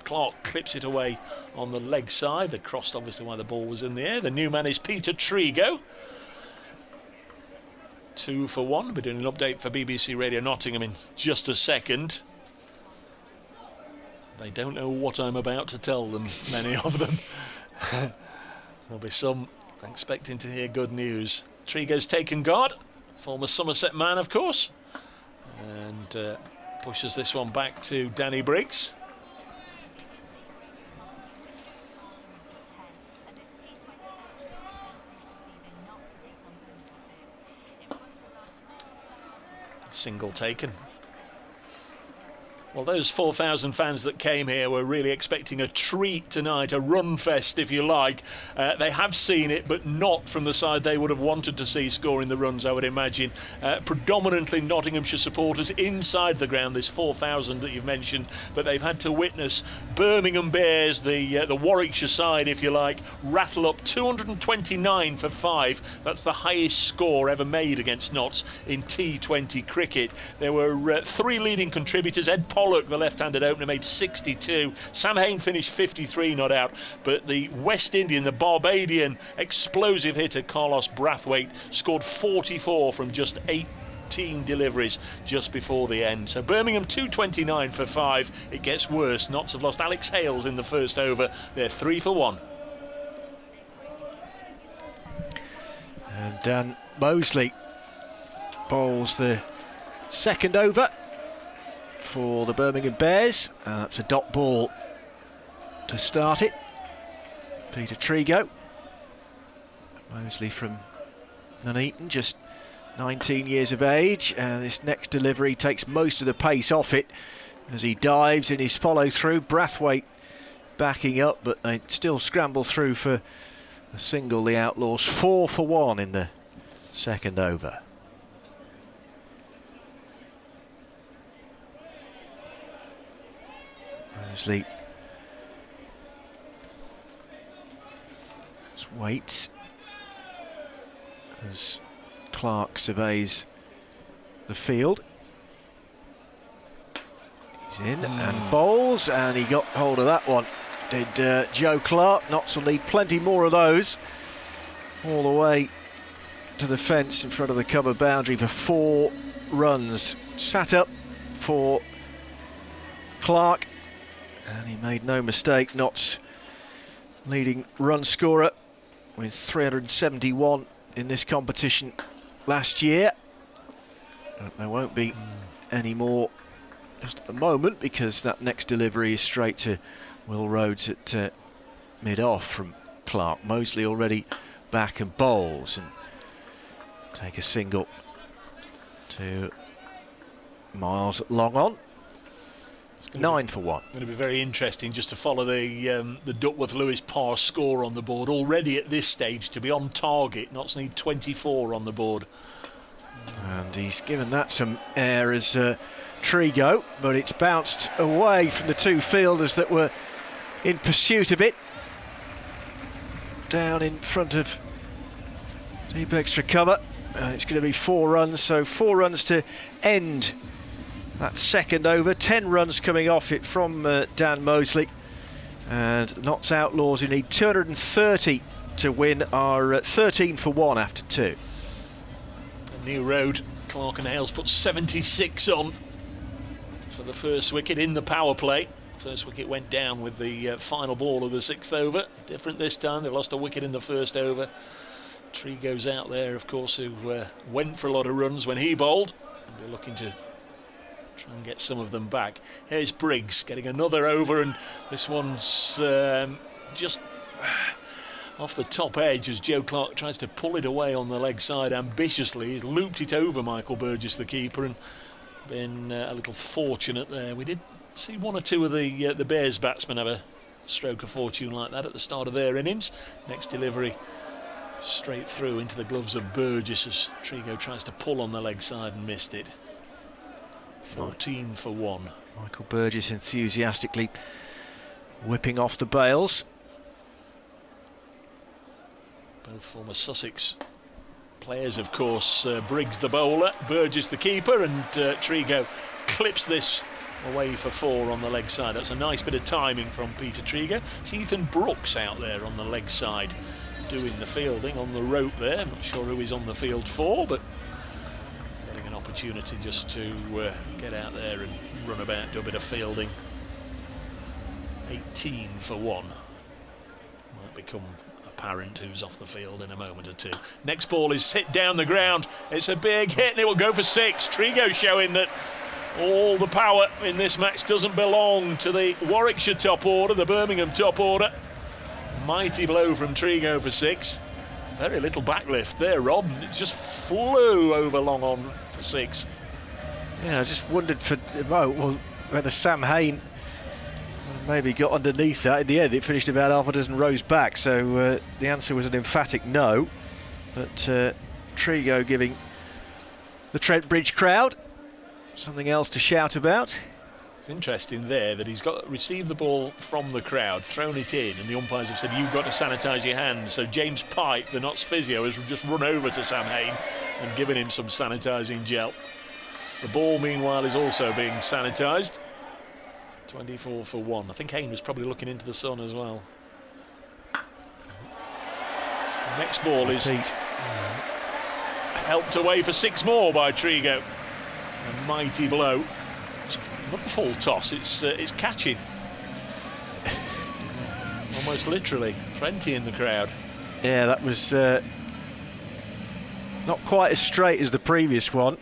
S5: Clark clips it away on the leg side. They crossed obviously while the ball was in the air. The new man is Peter Trigo. 2 for 1. We'll be doing an update for BBC Radio Nottingham in just a second. They don't know what I'm about to tell them, many of them. There'll be some expecting to hear good news. Trigo's taken guard, former Somerset man, of course, and pushes this one back to Danny Briggs. Single taken. Well, those 4,000 fans that came here were really expecting a treat tonight, a run fest, if you like. They have seen it, but not from the side they would have wanted to see scoring the runs, I would imagine. Predominantly Nottinghamshire supporters inside the ground, this 4,000 that you've mentioned, but they've had to witness Birmingham Bears, the Warwickshire side, if you like, rattle up 229 for 5. That's the highest score ever made against Notts in T20 cricket. There were 3 leading contributors. Ed Pollock, the left-handed opener, made 62. Sam Hayne finished 53, not out. But the West Indian, the Barbadian explosive hitter Carlos Brathwaite scored 44 from just 18 deliveries just before the end. So Birmingham 229 for 5. It gets worse. Notts have lost Alex Hales in the first over. They're 3 for 1.
S6: And Dan Mosley bowls the second over for the Birmingham Bears. That's a dot ball to start it. Peter Trigo. Mosley from Nuneaton, just 19 years of age, and this next delivery takes most of the pace off it as he dives in his follow-through. Brathwaite backing up, but they still scramble through for a single, the Outlaws. 4 for 1 in the second over. Mosley waits as Clark surveys the field. He's in and bowls, and he got hold of that one. Did Joe Clark. Notts will need plenty more of those. All the way to the fence in front of the cover boundary for 4 runs. Sat up for Clark, and he made no mistake. Notts leading run scorer with 371 in this competition last year. But there won't be any more just at the moment, because that next delivery is straight to Will Rhodes at mid-off from Clark. Mosley already back and bowls, and take a single to Miles at long on. 9 for 1.
S5: Going to be very interesting just to follow the Duckworth-Lewis Parr score on the board. Already at this stage to be on target. Notts need 24 on the board.
S6: And he's given that some air as Trigo, but it's bounced away from the 2 fielders that were in pursuit of it. Down in front of deep extra cover, and it's going to be 4 runs, so 4 runs to end that second over. 10 runs coming off it from Dan Mosley, and Notts Outlaws, who need 230 to win, are 13 for 1 after 2.
S5: A new road. Clark and Hales put 76 on for the first wicket in the power play. First wicket went down with the final ball of the 6th over. Different this time, they've lost a wicket in the first over. Trigo's out there, of course, who went for a lot of runs when he bowled. And we're looking to try and get some of them back. Here's Briggs getting another over, and this one's just off the top edge as Joe Clark tries to pull it away on the leg side ambitiously. He's looped it over Michael Burgess, the keeper, and been a little fortunate there. We did see 1 or 2 of the Bears batsmen have a stroke of fortune like that at the start of their innings. Next delivery straight through into the gloves of Burgess as Trigo tries to pull on the leg side and missed it. 14 for 1.
S6: Michael Burgess enthusiastically whipping off the bails.
S5: Both former Sussex players, of course. Briggs the bowler, Burgess the keeper, and Trigo clips this away for 4 on the leg side. That's a nice bit of timing from Peter Trigo. It's Ethan Brooks out there on the leg side doing the fielding on the rope there. I'm not sure who he's on the field for, but getting an opportunity just to get out there and run about, do a bit of fielding. 18 for 1. Might become apparent who's off the field in a moment or 2. Next ball is hit down the ground. It's a big hit and it will go for 6. Trigo showing that all the power in this match doesn't belong to the Warwickshire top order, the Birmingham top order. Mighty blow from Trigo for 6. Very little backlift there, Rob. It just flew over long on for 6.
S6: Yeah, I just wondered for whether Sam Hain maybe got underneath that. In the end, it finished about half a dozen rows back, so the answer was an emphatic no. But Trigo giving the Trent Bridge crowd something else to shout about.
S5: It's interesting there that he's received the ball from the crowd, thrown it in, and the umpires have said, you've got to sanitise your hands. So James Pike, the Notts physio, has just run over to Sam Hain and given him some sanitising gel. The ball, meanwhile, is also being sanitised. 24 for 1. I think Hain was probably looking into the sun as well. Next ball is helped away for 6 more by Trigo. A mighty blow. It's not a full toss, it's catching. Almost literally. Plenty in the crowd.
S6: Yeah, that was not quite as straight as the previous one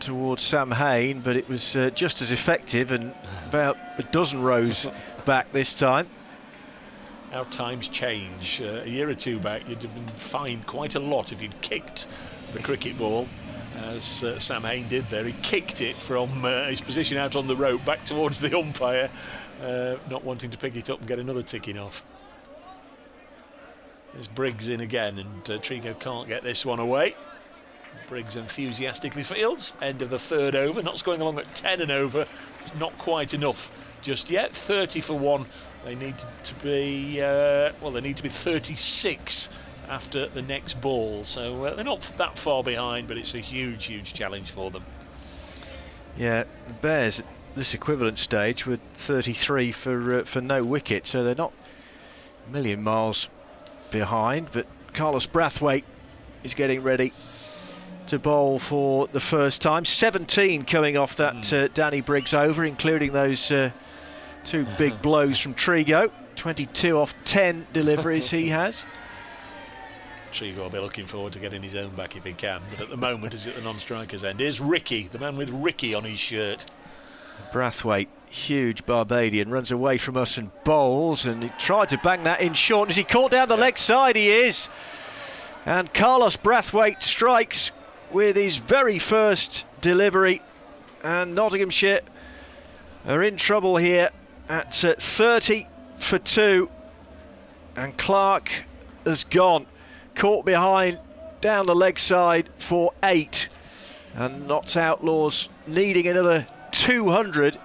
S6: towards Sam Hain, but it was just as effective and about a dozen rows back this time.
S5: how times change. A year or two back, you'd have been fined quite a lot if you'd kicked the cricket ball, as Sam Hain did there. He kicked it from his position out on the rope back towards the umpire, not wanting to pick it up and get another ticking off. There's Briggs in again, and Trigo can't get this one away. Briggs enthusiastically fields. End of the third over. Notts going along at 10 and over. It's not quite enough just yet. 30 for one. They need to be they need to be 36 after the next ball. So they're not that far behind, but it's a huge, huge challenge for them.
S6: Yeah, the Bears at this equivalent stage were 33 for no wicket, so they're not a million miles behind. But Carlos Brathwaite is getting ready to bowl for the first time. 17 coming off that Danny Briggs over, including those two big blows from Trigo. 22 off 10 deliveries he has.
S5: Trigo will be looking forward to getting his own back if he can, but at the moment he's at the non-striker's end. Here's Ricky, the man with Ricky on his shirt.
S6: Brathwaite, huge Barbadian, runs away from us and bowls, and he tried to bang that in short. As he caught down the leg side, he is. And Carlos Brathwaite strikes with his very first delivery, and Nottinghamshire are in trouble here at 30 for 2, and Clark has gone, caught behind down the leg side for 8, and Notts Outlaws needing another 200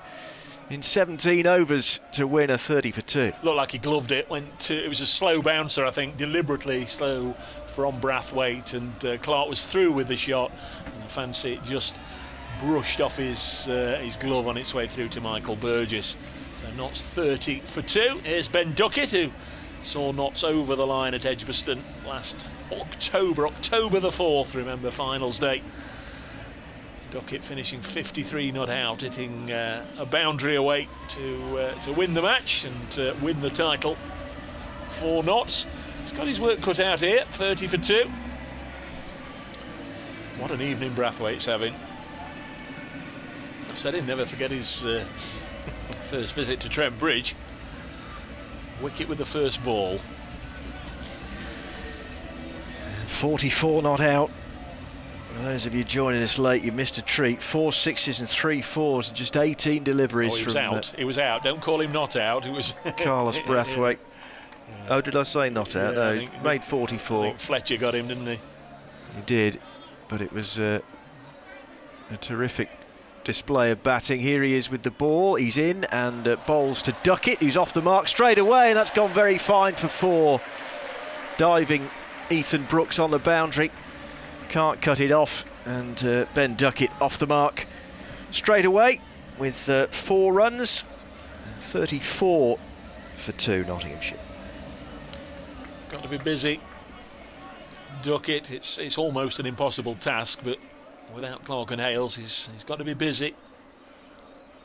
S6: in 17 overs to win a 30 for 2.
S5: Looked like he gloved it. It was a slow bouncer, I think, deliberately slow from Brathwaite, and Clark was through with the shot, and I fancy it just brushed off his glove on its way through to Michael Burgess. So Notts 30 for 2. Here's Ben Duckett, who saw Notts over the line at Edgbaston last October the 4th, remember, finals day. Duckett finishing 53 not out, hitting a boundary away to win the match and win the title for Notts. He's got his work cut out here, 30 for 2. What an evening Brathwaite's having. I said he'd never forget his first visit to Trent Bridge. Wicket with the first ball.
S6: 44 not out. For those of you joining us late, you missed a treat. 4 6s and 3 4s and just 18 deliveries
S5: he was
S6: from
S5: out. He was out. Don't call him not out. It was
S6: Carlos Brathwaite. Oh, did I say not out?
S5: Yeah,
S6: no, he made 44.
S5: I think Fletcher got him, didn't he?
S6: He did, but it was a terrific display of batting. Here he is with the ball. He's in and bowls to Duckett, who's off the mark straight away, and that's gone very fine for 4. Diving Ethan Brooks on the boundary. Can't cut it off, and Ben Duckett off the mark straight away with 4 runs. 34 for 2 Nottinghamshire.
S5: Got to be busy. Duckett, it's almost an impossible task, but without Clark and Hales, he's got to be busy.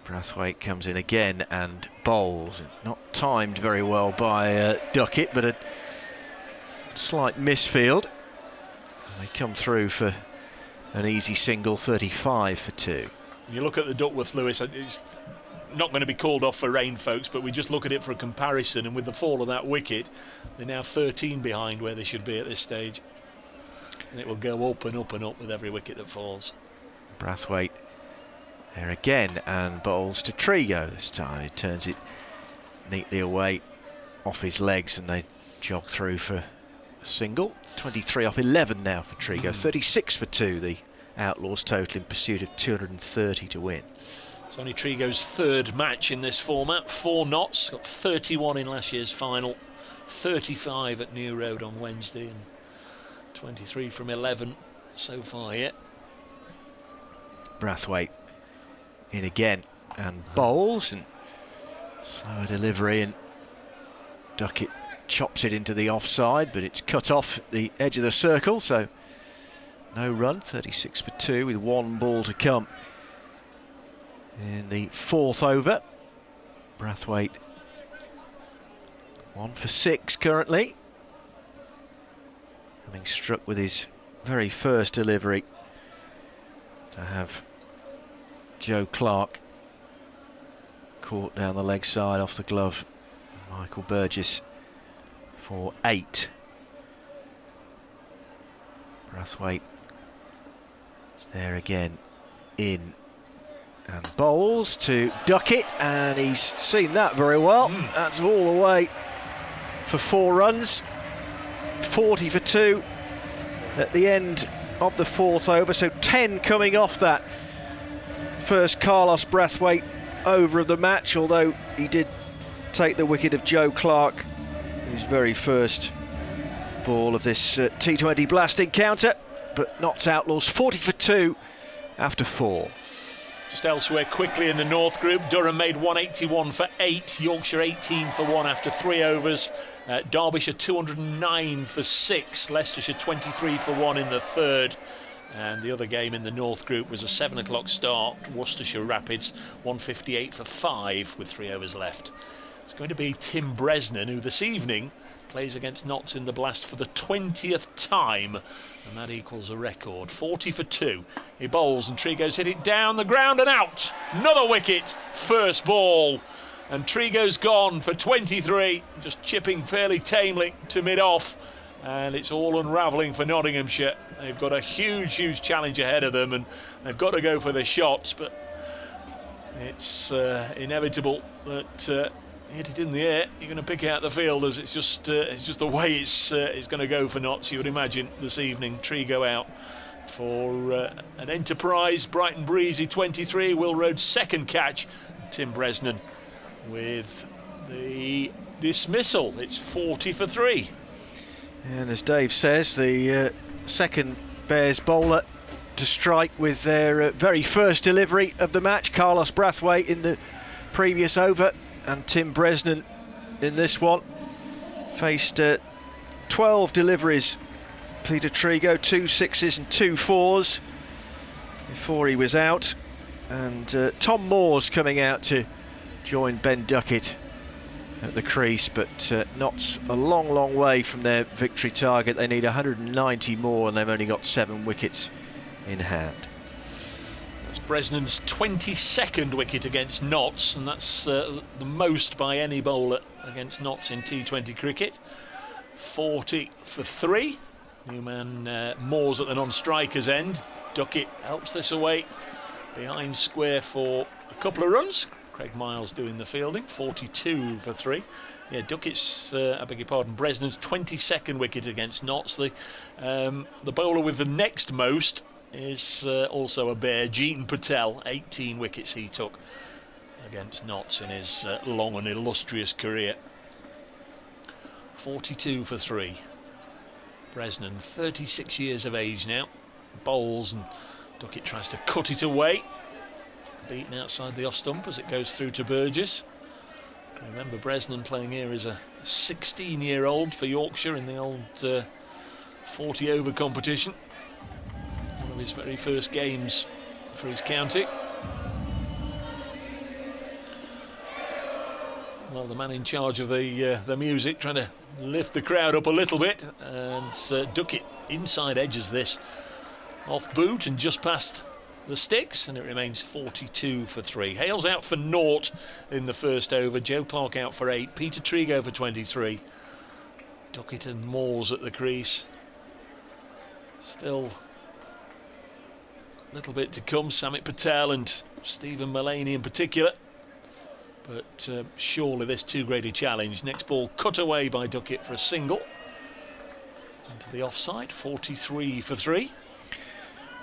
S6: Brathwaite comes in again and bowls. Not timed very well by Duckett, but a slight misfield. They come through for an easy single, 35 for 2.
S5: When you look at the Duckworth Lewis, it's not going to be called off for rain, folks, but we just look at it for a comparison, and with the fall of that wicket, they're now 13 behind where they should be at this stage. And it will go up and up and up with every wicket that falls.
S6: Brathwaite there again and bowls to Trigo this time. He turns it neatly away off his legs, and they jog through for a single. 23 off 11 now for Trigo. 36 for 2 the Outlaws total in pursuit of 230 to win.
S5: It's only Trigo's 3rd match in this format. 4 Notts, got 31 in last year's final, 35 at New Road on Wednesday, and 23 from 11 so far here.
S6: Brathwaite in again and bowls, and slower delivery, and Duckett chops it into the offside, but it's cut off at the edge of the circle, so no run. 36 for 2 with 1 ball to come in the 4th over. Brathwaite 1 for 6 currently, having struck with his very first delivery to have Joe Clark caught down the leg side off the glove. Michael Burgess for 8. Brathwaite is there again, in and bowls to Duckett, and he's seen that very well. That's all the way for 4 runs. 40 for 2 at the end of the 4th over, so 10 coming off that first Carlos Brathwaite over of the match, although he did take the wicket of Joe Clark, his very first ball of this T20 Blast encounter, but Notts Outlaws 40 for 2 after 4.
S5: Just elsewhere quickly in the North Group, Durham made 181 for 8, Yorkshire 18 for 1 after 3 overs, Derbyshire 209 for 6, Leicestershire 23 for 1 in the 3rd. And the other game in the North Group was a 7 o'clock start, Worcestershire Rapids 158 for 5 with 3 overs left. It's going to be Tim Bresnan, who this evening plays against Notts in the Blast for the 20th time, and that equals a record. 40 for 2. He bowls and Trigo's hit it down the ground and out. Another wicket, first ball. And Trigo's gone for 23, just chipping fairly tamely to mid-off. And it's all unravelling for Nottinghamshire. They've got a huge challenge ahead of them, and they've got to go for the shots, but it's inevitable that hit it in the air, you're going to pick out the fielders. It's just the way it's going to go for Notts. You would imagine this evening. Trigo out for an Enterprise, Brighton Breezy 23, Will Rhodes' second catch. Tim Bresnan with the dismissal. It's 40 for 3.
S6: And as Dave says, the second Bears bowler to strike with their very first delivery of the match, Carlos Brathwaite in the previous over, and Tim Bresnan in this one. Faced 12 deliveries, Peter Trigo, 2 6s and 2 4s before he was out. And Tom Moore's coming out to join Ben Duckett at the crease, but Notts a long way from their victory target. They need 190 more, and they've only got 7 wickets in hand.
S5: That's Bresnan's 22nd wicket against Notts, and that's the most by any bowler against Notts in T20 cricket. 40 for 3. New man Moore's at the non-striker's end. Duckett helps this away behind square for a couple of runs. Craig Miles doing the fielding. 42 for 3. Yeah, Duckett's, I beg your pardon, Bresnan's 22nd wicket against Notts. The bowler with the next most is also a Bear, Jeetan Patel. 18 wickets he took against Notts in his long and illustrious career. 42 for 3. Bresnan, 36 years of age now, bowls, and Duckett tries to cut it away. Beaten outside the off stump as it goes through to Burgess. Remember, Bresnan playing here as a 16-year-old for Yorkshire in the old 40 over competition. One of his very first games for his county. Well, the man in charge of the music trying to lift the crowd up a little bit, and Duckett inside edges this off boot and just past the sticks, and it remains 42 for 3. Hale's out for 0 in the first over. Joe Clark out for 8. Peter Trigo for 23. Duckett and Moore's at the crease. Still a little bit to come. Samit Patel and Stephen Mullaney in particular. But surely this too great a challenge. Next ball cut away by Duckett for a single. Into the offside. 43 for 3.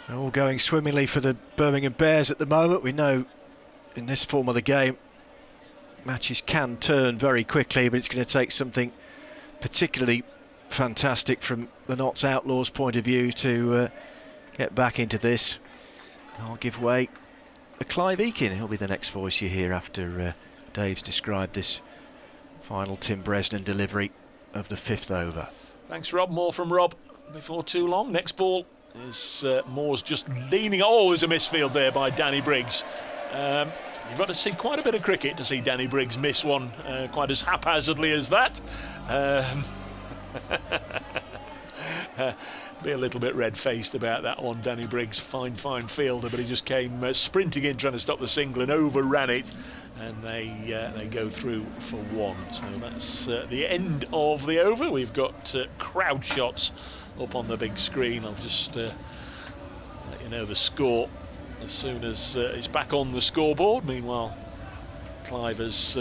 S6: So all going swimmingly for the Birmingham Bears at the moment. We know in this form of the game matches can turn very quickly, but it's going to take something particularly fantastic from the Notts Outlaws' point of view to get back into this. And I'll give way to Clive Eakin. He'll be the next voice you hear after Dave's described this final Tim Bresnan delivery of the 5th over.
S5: Thanks, Rob. More from Rob before too long. Next ball is Moore's just leaning. Oh, there's a misfield there by Danny Briggs. You've got to see quite a bit of cricket to see Danny Briggs miss one quite as haphazardly as that. Be a little bit red-faced about that one. Danny Briggs, fine fielder, but he just came sprinting in trying to stop the single and overran it. and they go through for 1. So that's the end of the over. We've got crowd shots up on the big screen. I'll just let you know the score as soon as it's back on the scoreboard. Meanwhile, Clive has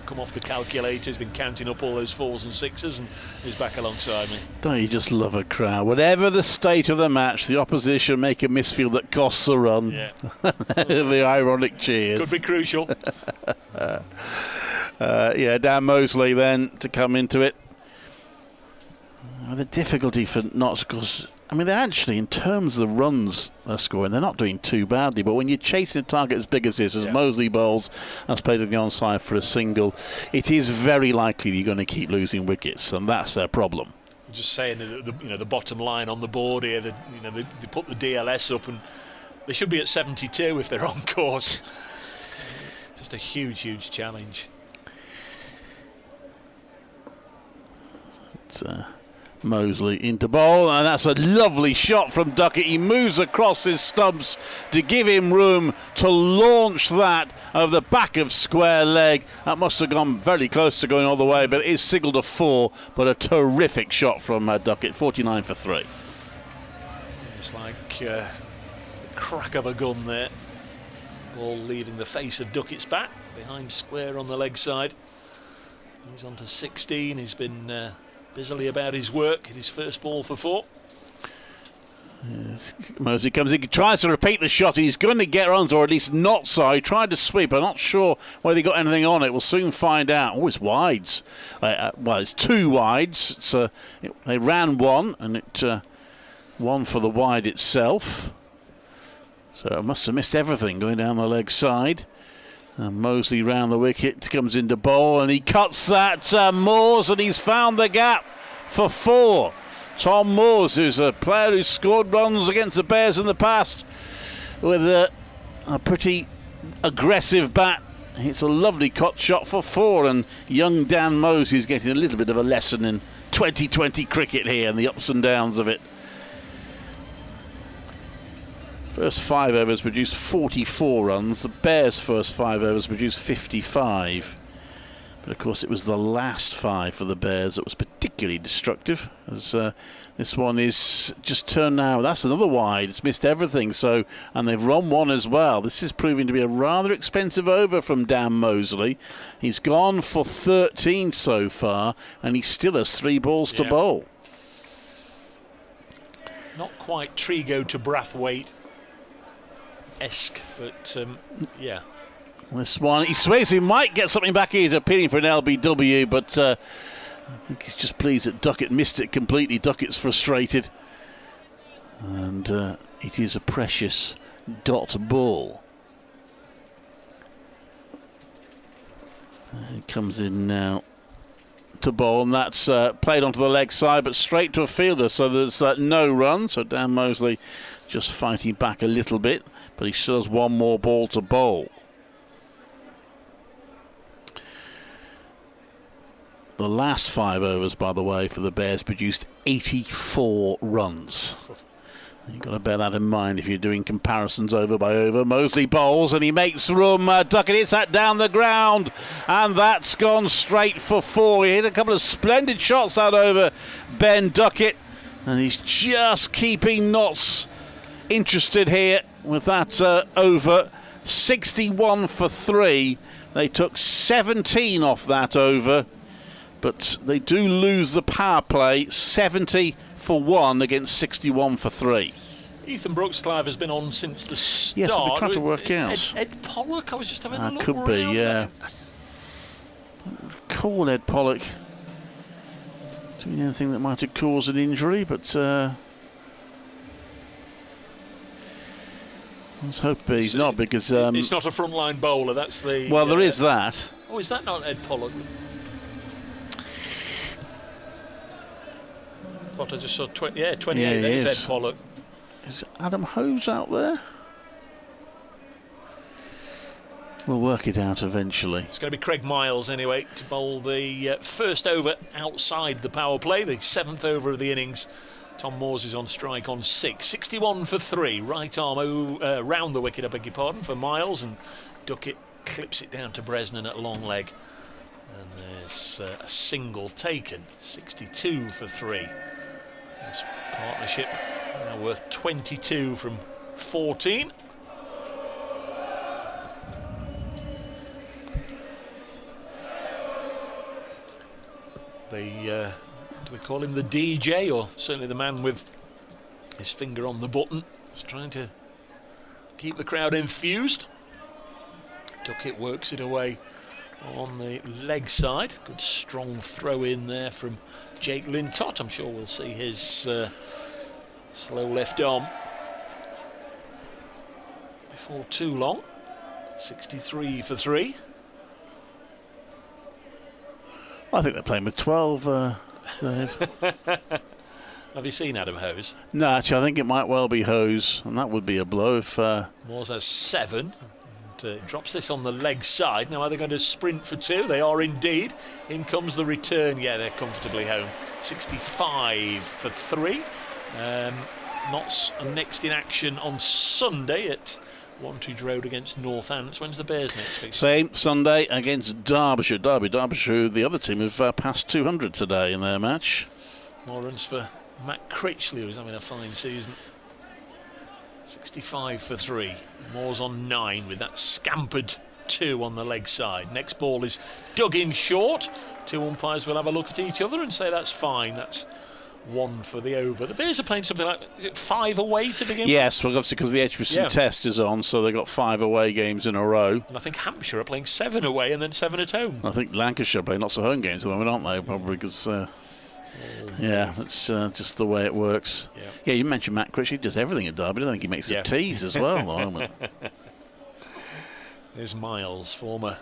S5: come off the calculator, he's been counting up all those 4s and 6s and is back alongside me.
S7: Don't you just love a crowd? Whatever the state of the match, the opposition make a misfield that costs a run.
S5: Yeah.
S7: The ironic cheers.
S5: Could be crucial.
S7: Yeah, Dan Mosley then to come into it. The difficulty for Notts, because I mean, they're actually, in terms of the runs they're scoring, they're not doing too badly. But when you're chasing a target as big as this, as Mosley bowls, has played on the onside for a single, it is very likely you're going to keep losing wickets, and that's their problem.
S5: Just saying, the bottom line on the board here, they put the DLS up, and they should be at 72 if they're on course. Just a huge, huge challenge.
S7: It's Mosley into bowl, and that's a lovely shot from Duckett. He moves across his stumps to give him room to launch that over the back of square leg. That must have gone very close to going all the way, but it is signalled a 4. But a terrific shot from Duckett, 49 for 3.
S5: It's like the crack of a gun there. Ball leaving the face of Duckett's bat behind square on the leg side. He's on to 16. He's been busily about his work. His first ball for 4.
S7: Yes. Mosley comes in, tries to repeat the shot. He's going to get runs, or at least not so. He tried to sweep. I'm not sure whether he got anything on it. We'll soon find out. Oh, it's wides. Well, it's 2 wides. They ran 1, and it 1 for the wide itself. So it must have missed everything going down the leg side. And Mosley round the wicket, comes into bowl, and he cuts that Moores, and he's found the gap for 4. Tom Moores, who's a player who's scored runs against the Bears in the past with a pretty aggressive bat. It's a lovely cut shot for 4, and young Dan Mosley's getting a little bit of a lesson in 2020 cricket here and the ups and downs of it. First 5 overs produced 44 runs. The Bears' first 5 overs produced 55. But of course it was the last 5 for the Bears that was particularly destructive, as this one is just turned now. That's another wide. It's missed everything. So, and they've run 1 as well. This is proving to be a rather expensive over from Dan Mosley. He's gone for 13 so far, and he still has 3 balls to bowl.
S5: Not quite Trigo to Brathwaite-esque, but yeah.
S7: This one, he sways, he might get something back here. He's appealing for an LBW, but I think he's just pleased that Duckett missed it completely. Duckett's frustrated, and it is a precious dot ball. He comes in now to bowl, and that's played onto the leg side, but straight to a fielder, so there's no run. So Dan Mosley just fighting back a little bit, but he still has 1 more ball to bowl. The last 5 overs, by the way, for the Bears produced 84 runs. You've got to bear that in mind if you're doing comparisons over by over. Mosley bowls, and he makes room. Duckett hits that down the ground, and that's gone straight for 4. He hit a couple of splendid shots out over Ben Duckett, and he's just keeping Notts interested here with that over. 61 for 3. They took 17 off that over. But they do lose the power play, 70 for 1 against 61 for 3.
S5: Ethan Brooks, Clive, has been on since the start.
S7: Yes, I've been trying to work out.
S5: Ed Pollock, I was just having a look.
S7: Could be, yeah. Call Ed Pollock doing anything that might have caused an injury, but let's hope he's not, because
S5: it's not a frontline bowler. That's the.
S7: Well, there is that.
S5: Oh, is that not Ed Pollock? I thought I just saw 28. Yeah, there's Ed Pollock.
S7: Is Adam Hose out there? We'll work it out eventually.
S5: It's going to be Craig Miles anyway to bowl the first over outside the power play, the 7th over of the innings. Tom Moores is on strike on 6. 61 for 3. Right arm round the wicket, I beg your pardon, for Miles, and Duckett clips it down to Bresnan at long leg. And there's a single taken, 62 for 3. This partnership now worth 22 from 14. Do we call him the DJ, or certainly the man with his finger on the button? He's trying to keep the crowd enthused. Duckett works it away on the leg side. Good strong throw in there from Jake Lintott. I'm sure we'll see his slow left arm before too long. 63 for 3.
S7: I think they're playing with 12.
S5: Have you seen Adam Hose?
S7: No, actually, I think it might well be Hose, and that would be a blow if...
S5: Moores has 7. And, drops this on the leg side. Now, are they going to sprint for 2? They are indeed. In comes the return. Yeah, they're comfortably home. 65 for 3. Notts are next in action on Sunday at Wantage Road against Northants. When's the Bears next week?
S7: Same Sunday against Derbyshire. Derbyshire, the other team, have passed 200 today in their match.
S5: More runs for Matt Critchley, who's having a fine season. 65 for 3. Moore's on 9 with that scampered 2 on the leg side. Next ball is dug in short. 2 umpires will have a look at each other and say that's fine. That's 1 for the over. The Bears are playing something like, is it 5 away to begin?
S7: Yes, well, obviously because the Edgbaston test is on, so they've got 5 away games in a row.
S5: And I think Hampshire are playing 7 away and then 7 at home.
S7: I think Lancashire are playing lots of home games at the moment, aren't they? Probably because, yeah, it's just the way it works. Yeah, you mentioned Matt Critchley, he does everything at Derby. I think he makes the tees as well at the moment.
S5: There's Miles, former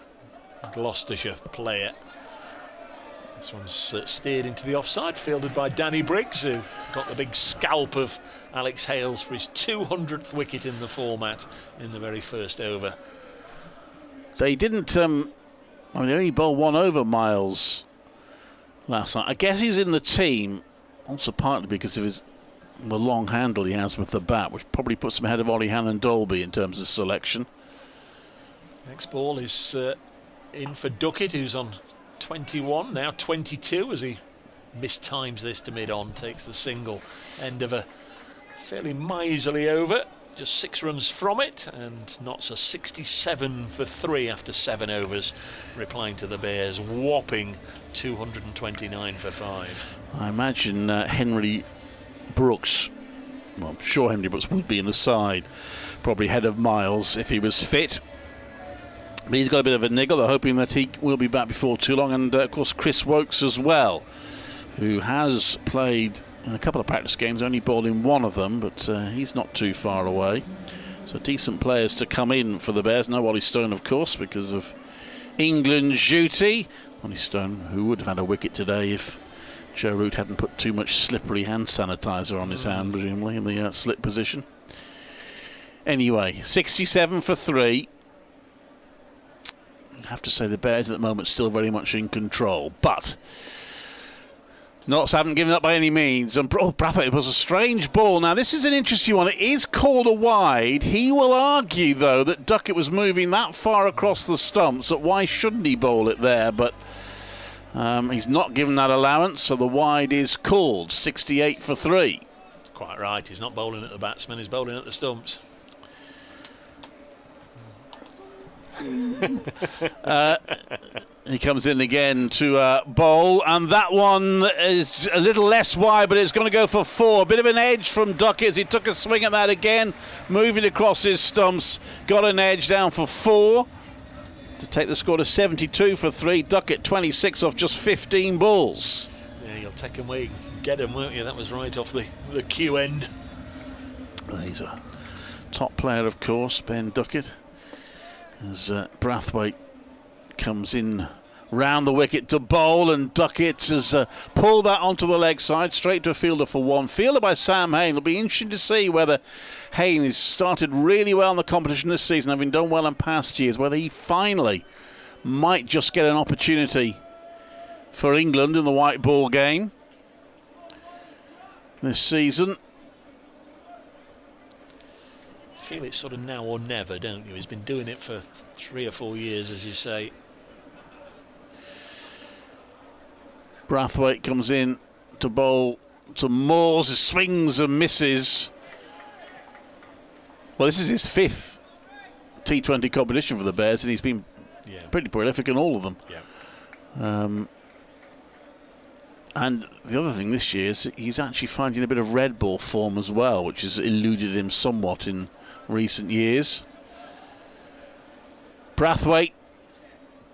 S5: Gloucestershire player. This one's steered into the offside, fielded by Danny Briggs, who got the big scalp of Alex Hales for his 200th wicket in the format in the very first over.
S7: They didn't, they only bowled 1 over Miles last night. I guess he's in the team, also partly because of the long handle he has with the bat, which probably puts him ahead of Ollie Hannon-Dolby in terms of selection.
S5: Next ball is in for Duckett, who's on 21, now 22, as he mistimes this to mid-on, takes the single end of a fairly miserly over, just 6 runs from it, and Notts are 67 for 3 after 7 overs, replying to the Bears' whopping 229 for 5.
S7: I imagine Henry Brooks, well, I'm sure Henry Brooks would be in the side, probably ahead of Miles if he was fit. But he's got a bit of a niggle. They're hoping that he will be back before too long. And, of course, Chris Wokes as well, who has played in a couple of practice games, only bowled in 1 of them, but he's not too far away. So decent players to come in for the Bears. No Ollie Stone, of course, because of England's duty. Ollie Stone, who would have had a wicket today if Joe Root hadn't put too much slippery hand sanitizer on his hand, presumably, in the slip position. Anyway, 67 for 3. I have to say the Bears at the moment still very much in control, but Notts haven't given up by any means. And Brathwaite, it was a strange ball. Now this is an interesting one. It is called a wide. He will argue though that Duckett was moving that far across the stumps, that why shouldn't he bowl it there, but he's not given that allowance, so the wide is called. 68 for 3.
S5: Quite right, he's not bowling at the batsman, he's bowling at the stumps.
S7: He comes in again to bowl, and that one is a little less wide, but it's going to go for 4. A bit of an edge from Duckett as he took a swing at that again, moving across his stumps, got an edge down for 4 to take the score to 72 for 3. Duckett 26 off just 15 balls.
S5: Yeah, you'll take him where you can get him, won't you? That was right off the cue end.
S7: He's a top player, of course, Ben Duckett. As Brathwaite comes in round the wicket to bowl, and Duckett has pulled that onto the leg side, straight to a fielder for 1. Fielder by Sam Hain. It'll be interesting to see whether Hain has started really well in the competition this season, having done well in past years, whether he finally might just get an opportunity for England in the white ball game this season.
S5: feel it's sort of now or never, don't you? He's been doing it for 3 or 4 years, as you say.
S7: Brathwaite comes in to bowl to Moores, who swings and misses. Well, this is his 5th T20 competition for the Bears, and he's been pretty prolific in all of them. And the other thing this year is he's actually finding a bit of red ball form as well, which has eluded him somewhat in recent years. Brathwaite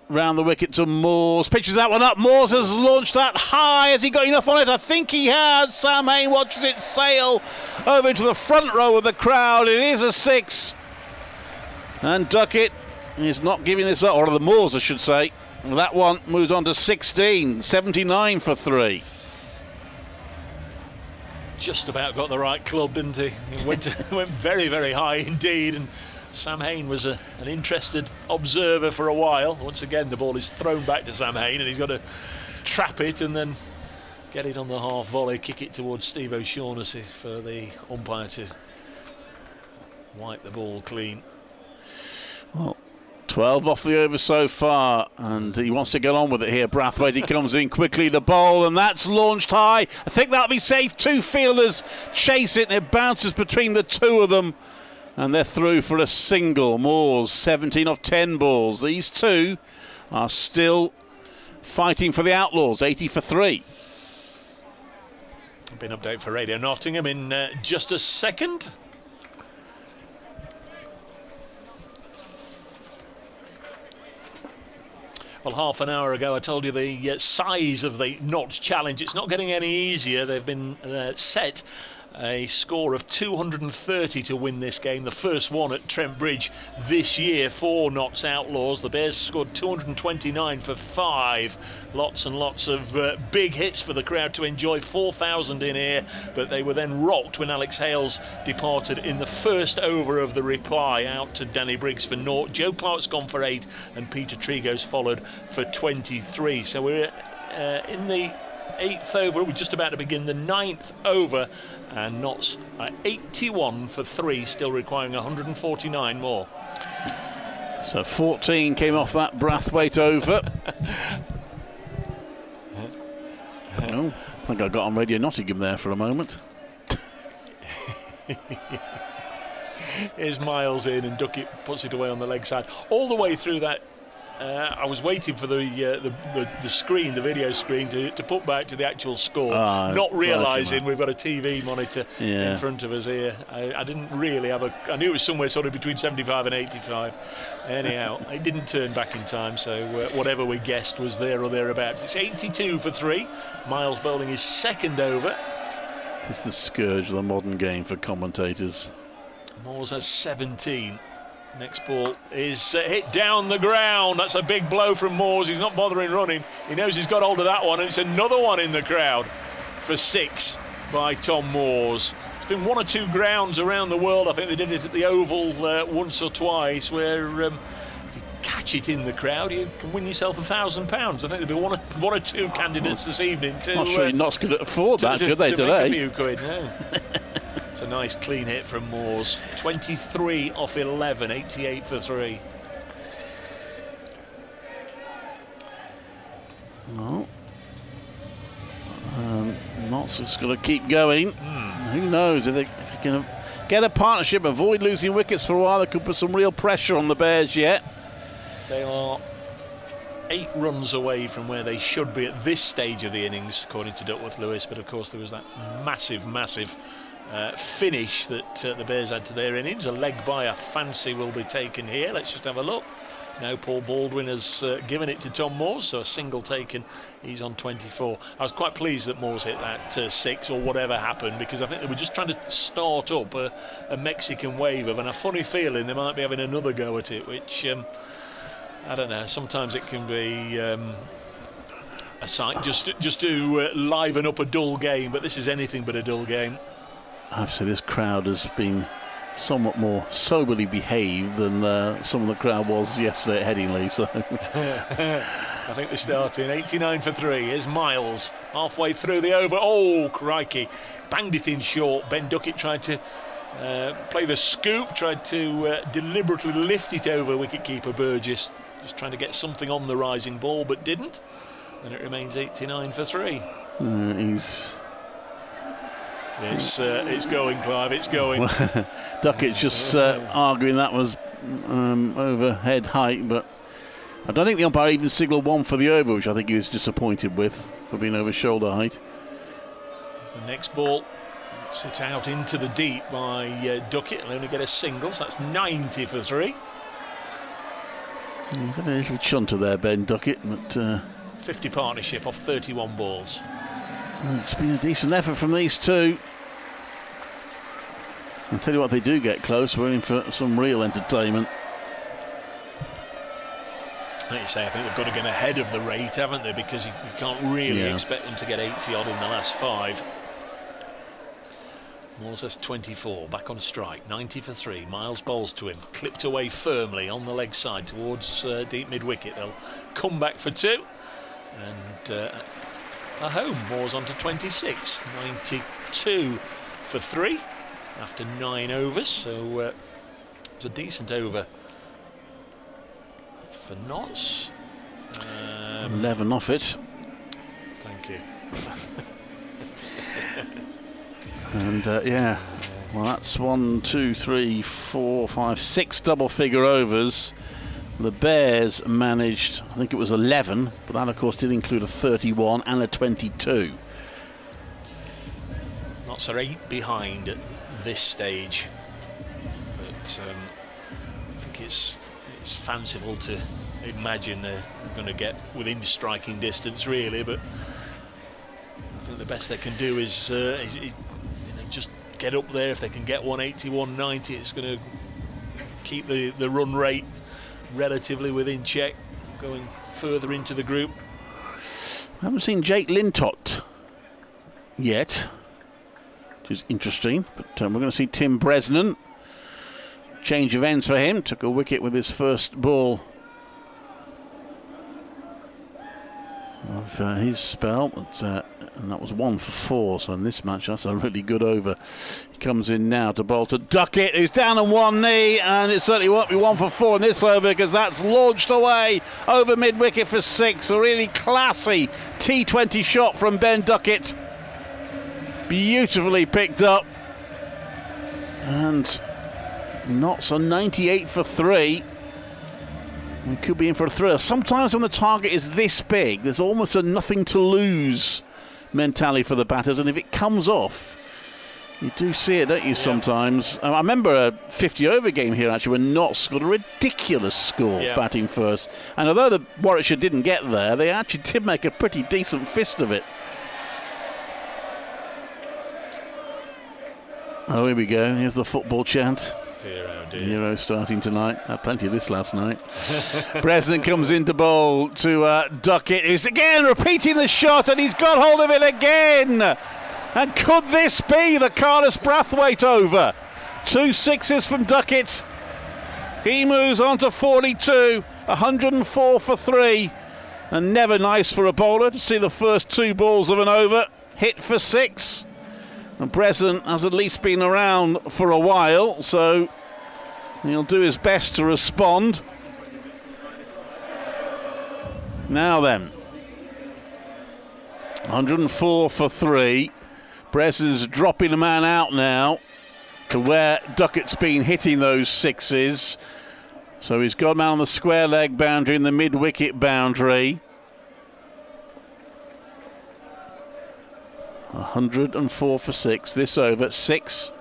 S7: round the wicket to Moores, pitches that one up. Moores has launched that high. Has he got enough on it? I think he has. Sam Hain watches it sail over into the front row of the crowd. It is a 6. And Duckett is not giving this up, or the Moores, I should say. That one moves on to 16, 79 for 3.
S5: Just about got the right club, didn't he? He went very, very high indeed, and Sam Hain was an interested observer for a while. Once again, the ball is thrown back to Sam Hain, and he's got to trap it and then get it on the half volley, kick it towards Steve O'Shaughnessy for the umpire to wipe the ball clean.
S7: Well, 12 off the over so far, and he wants to get on with it here. Brathwaite, he comes in quickly to bowl, and that's launched high. I think that'll be safe. 2 fielders chase it, and it bounces between the 2 of them, and they're through for a single. Moores, 17 off 10 balls. These 2 are still fighting for the Outlaws, 80 for 3.
S5: Been update for Radio Nottingham in just a second. Well, half an hour ago I told you the size of the Notts Challenge. It's not getting any easier. They've been set a score of 230 to win this game, the first one at Trent Bridge this year for Notts Outlaws. The Bears scored 229 for 5. Lots and lots of big hits for the crowd to enjoy. 4,000 in here, but they were then rocked when Alex Hales departed in the first over of the reply out to Danny Briggs for 0. Joe Clark's gone for 8, and Peter Trigo's followed for 23. So we're in the 8th over. We're just about to begin the 9th over, and Notts are 81 for 3, still requiring 149 more.
S7: So 14 came off that Brathwaite over. Oh, I think I got on Radio Nottingham there for a moment.
S5: Here's Miles in, and Duckett puts it away on the leg side. All the way through that, I was waiting for the screen, the video screen, to put back to the actual score, not realising we've got a TV monitor in front of us here. I didn't really have I knew it was somewhere sort of between 75 and 85. Anyhow, it didn't turn back in time, so whatever we guessed was there or thereabouts. It's 82 for 3. Miles bowling his second over.
S7: This is the scourge of the modern game for commentators.
S5: Moores has 17. Next ball is hit down the ground. That's a big blow from Moores. He's not bothering running. He knows he's got hold of that one, and it's another one in the crowd for 6 by Tom Moores. It's been 1 or 2 grounds around the world. I think they did it at the Oval once or twice, where if you catch it in the crowd, you can win yourself £1,000. I think there'll be one or two candidates this evening to.
S7: Not sure you're not going to afford that, could they, today?
S5: Make a few quid, no. It's a nice clean hit from Moores. 23 off 11, 88 for 3.
S7: Well, Notts just got to keep going. Who knows if they can get a partnership, avoid losing wickets for a while. They could put some real pressure on the Bears yet.
S5: They are 8 runs away from where they should be at this stage of the innings, according to Duckworth Lewis. But of course, there was that massive finish that the Bears had to their innings. A leg by a fancy will be taken here. Let's just have a look. Now Paul Baldwin has given it to Tom Moores, so a single taken. He's on 24. I was quite pleased that Moores hit that 6 or whatever happened, because I think they were just trying to start up a Mexican wave of, and a funny feeling they might be having another go at it, which I don't know, sometimes it can be a sight just to liven up a dull game, but this is anything but a dull game.
S7: I have to say this crowd has been somewhat more soberly behaved than some of the crowd was yesterday at Headingley. So
S5: I think they're starting 89 for 3. Here's Miles halfway through the over. Oh crikey, banged it in short. Ben Duckett tried to Play the scoop, tried to deliberately lift it over wicketkeeper Burgess, just trying to get something on the rising ball, but didn't. And it remains 89 for 3. It's going, Clive, it's going.
S7: Duckett's just arguing that was over head height, but I don't think the umpire even signalled one for the over, which I think he was disappointed with for being over shoulder height.
S5: The next ball sit out into the deep by Duckett. He'll only get a single, so that's 90 for 3.
S7: He's had a little chunter there, Ben Duckett, but
S5: 50 partnership off 31 balls.
S7: It's been a decent effort from these two. I'll tell you what, they do get close, we're in for some real entertainment.
S5: Like you say, I think they've got to get ahead of the rate, haven't they? Because you can't really expect them to get 80 odd in the last 5. Moores has 24, back on strike, 90 for 3. Miles bowls to him, clipped away firmly on the leg side towards deep mid-wicket. They'll come back for 2. And a home. Moores on to 26, 92 for 3 after 9 overs. So it's a decent over for Notts.
S7: 11 off it.
S5: Thank you.
S7: And well, that's 1, 2, 3, 4, 5, 6 double-figure overs. The Bears managed, I think it was 11, but that of course did include a 31 and a 22.
S5: Notts are 8 behind at this stage, but I think it's fanciful to imagine they're going to get within striking distance, really. But I think the best they can do is just get up there. If they can get 180, 190, it's going to keep the run rate relatively within check, going further into the group.
S7: I haven't seen Jake Lintott yet, which is interesting, but we're going to see Tim Bresnan. Change of ends for him, took a wicket with his first ball of his spell, but, and that was 1 for 4, so in this match that's a really good over. He comes in now to bowl to Duckett, who's down on one knee, and it certainly won't be 1 for 4 in this over, because that's launched away over mid-wicket for 6. A really classy T20 shot from Ben Duckett, beautifully picked up, and Notts are 98 for 3. We could be in for a thriller. Sometimes when the target is this big, there's almost a nothing to lose mentality for the batters, and if it comes off, you do see it, don't you, sometimes? I remember a 50-over game here, actually, when Notts got a ridiculous score batting first. And although the Warwickshire didn't get there, they actually did make a pretty decent fist of it. Oh, here we go. Here's the football chant.
S5: Dear, oh dear.
S7: Euro starting tonight. Had plenty of this last night. Bresnan comes in to bowl to Duckett, who's again repeating the shot, and he's got hold of it again. And could this be the Carlos Brathwaite over? 2 sixes from Duckett. He moves on to 42, 104 for 3. And never nice for a bowler to see the first 2 balls of an over hit for 6. And Bresnan has at least been around for a while, so he'll do his best to respond. Now then, 104 for 3. Bresnan's dropping the man out now to where Duckett's been hitting those 6s. So he's got him out on the square leg boundary and the mid-wicket boundary. 104 for 6. This over, 6-6.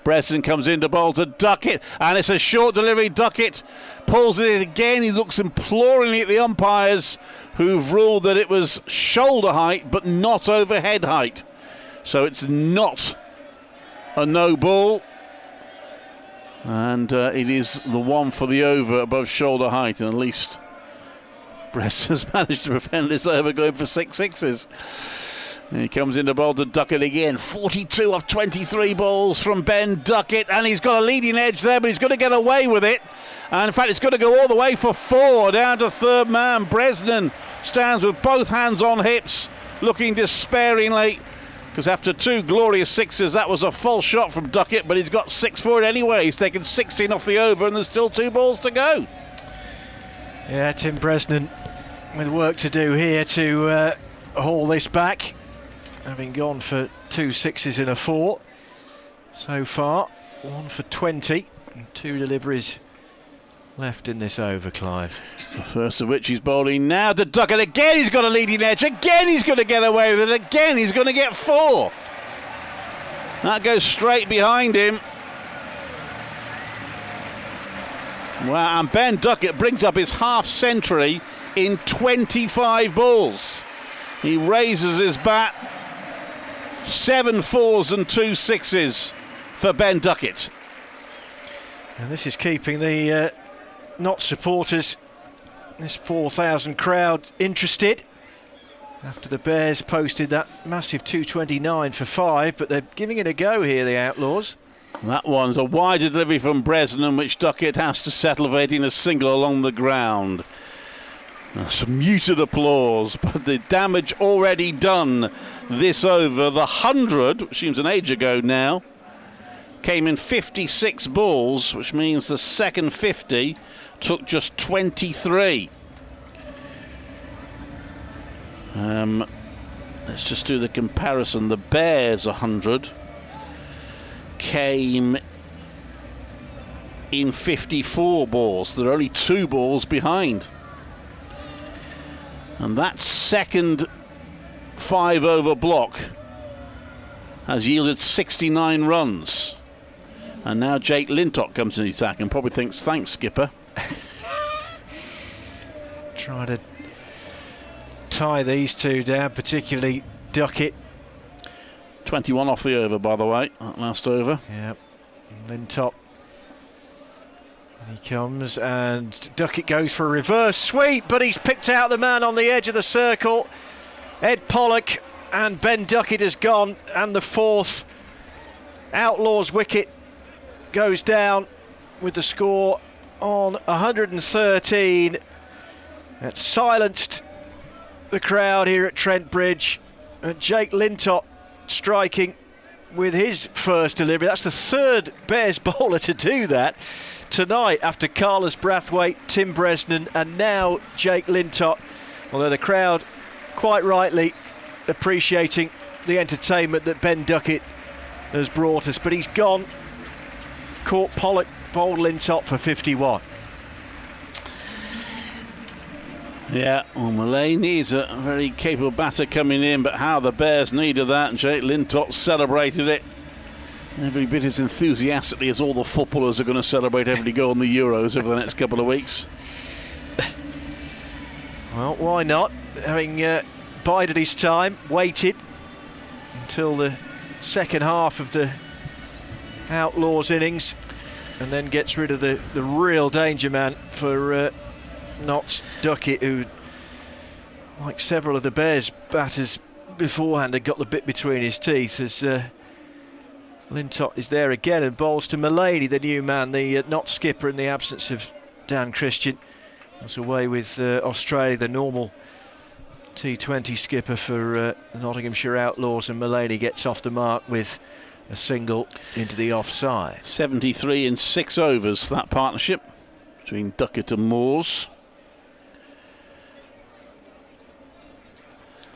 S7: Bresnan comes in to bowl to Duckett, and it's a short delivery. Duckett pulls it in again. He looks imploringly at the umpires, who've ruled that it was shoulder height but not over head height. So it's not a no ball, and it is the 1 for the over above shoulder height, and at least Bresnan's managed to prevent this over going for 6 sixes. He comes in to bowl to Duckett again. 42 off 23 balls from Ben Duckett, and he's got a leading edge there, but he's going to get away with it. And in fact, it's going to go all the way for 4 down to third man. Bresnan stands with both hands on hips, looking despairingly Because after 2 glorious sixes, that was a false shot from Duckett, but he's got 6 for it anyway. He's taken 16 off the over, and there's still 2 balls to go.
S6: Yeah, Tim Bresnan with work to do here to haul this back, having gone for 2 sixes and a 4 so far. 1 for 20 and 2 deliveries left in this over, Clive.
S7: The first of which he's bowling now to Duckett. Again he's got a leading edge. Again he's going to get away with it. Again he's going to get 4. That goes straight behind him. Wow, and Ben Duckett brings up his half century in 25 balls. He raises his bat. 7 4s and 2 6s for Ben Duckett.
S6: And this is keeping the Notts supporters, this 4,000 crowd, interested after the Bears posted that massive 229 for 5, but they're giving it a go here, the Outlaws.
S7: That one's a wide delivery from Bresnan, which Duckett has to settle, evading a single along the ground. Some muted applause, but the damage already done this over. The 100, which seems an age ago now, came in 56 balls, which means the second 50 took just 23. Let's just do the comparison. The Bears 100 came in 54 balls. They're only 2 balls behind. And that second 5-over block has yielded 69 runs. And now Jake Lintott comes in the attack and probably thinks, thanks, skipper.
S6: Trying to tie these two down, particularly Duckett.
S7: 21 off the over, by the way, that last over.
S6: Yeah, Lintott. He comes and Duckett goes for a reverse sweep, but he's picked out the man on the edge of the circle. Ed Pollock, and Ben Duckett has gone, and the 4th Outlaws wicket goes down with the score on 113. That silenced the crowd here at Trent Bridge. And Jake Lintott striking with his first delivery. That's the 3rd Bears bowler to do that tonight, after Carlos Brathwaite, Tim Bresnan, and now Jake Lintott. Although the crowd, quite rightly, appreciating the entertainment that Ben Duckett has brought us. But he's gone. Caught Pollock, bowled Lintott for 51.
S7: Yeah, well, Malay needs a very capable batter coming in, but how the Bears needed that, and Jake Lintott celebrated it every bit as enthusiastically as all the footballers are going to celebrate every goal in the Euros over the next couple of weeks.
S6: Well, why not? Having bided his time, waited until the second half of the Outlaws innings, and then gets rid of the real danger man for Notts, Duckett, who, like several of the Bears batters beforehand, had got the bit between his teeth, as Lintott is there again and bowls to Mullaney, the new man, the Notts skipper, in the absence of Dan Christian. Was away with Australia, the normal T20 skipper for the Nottinghamshire Outlaws, and Mullaney gets off the mark with a single into the offside.
S7: 73 in 6 overs, that partnership between Duckett and Moores.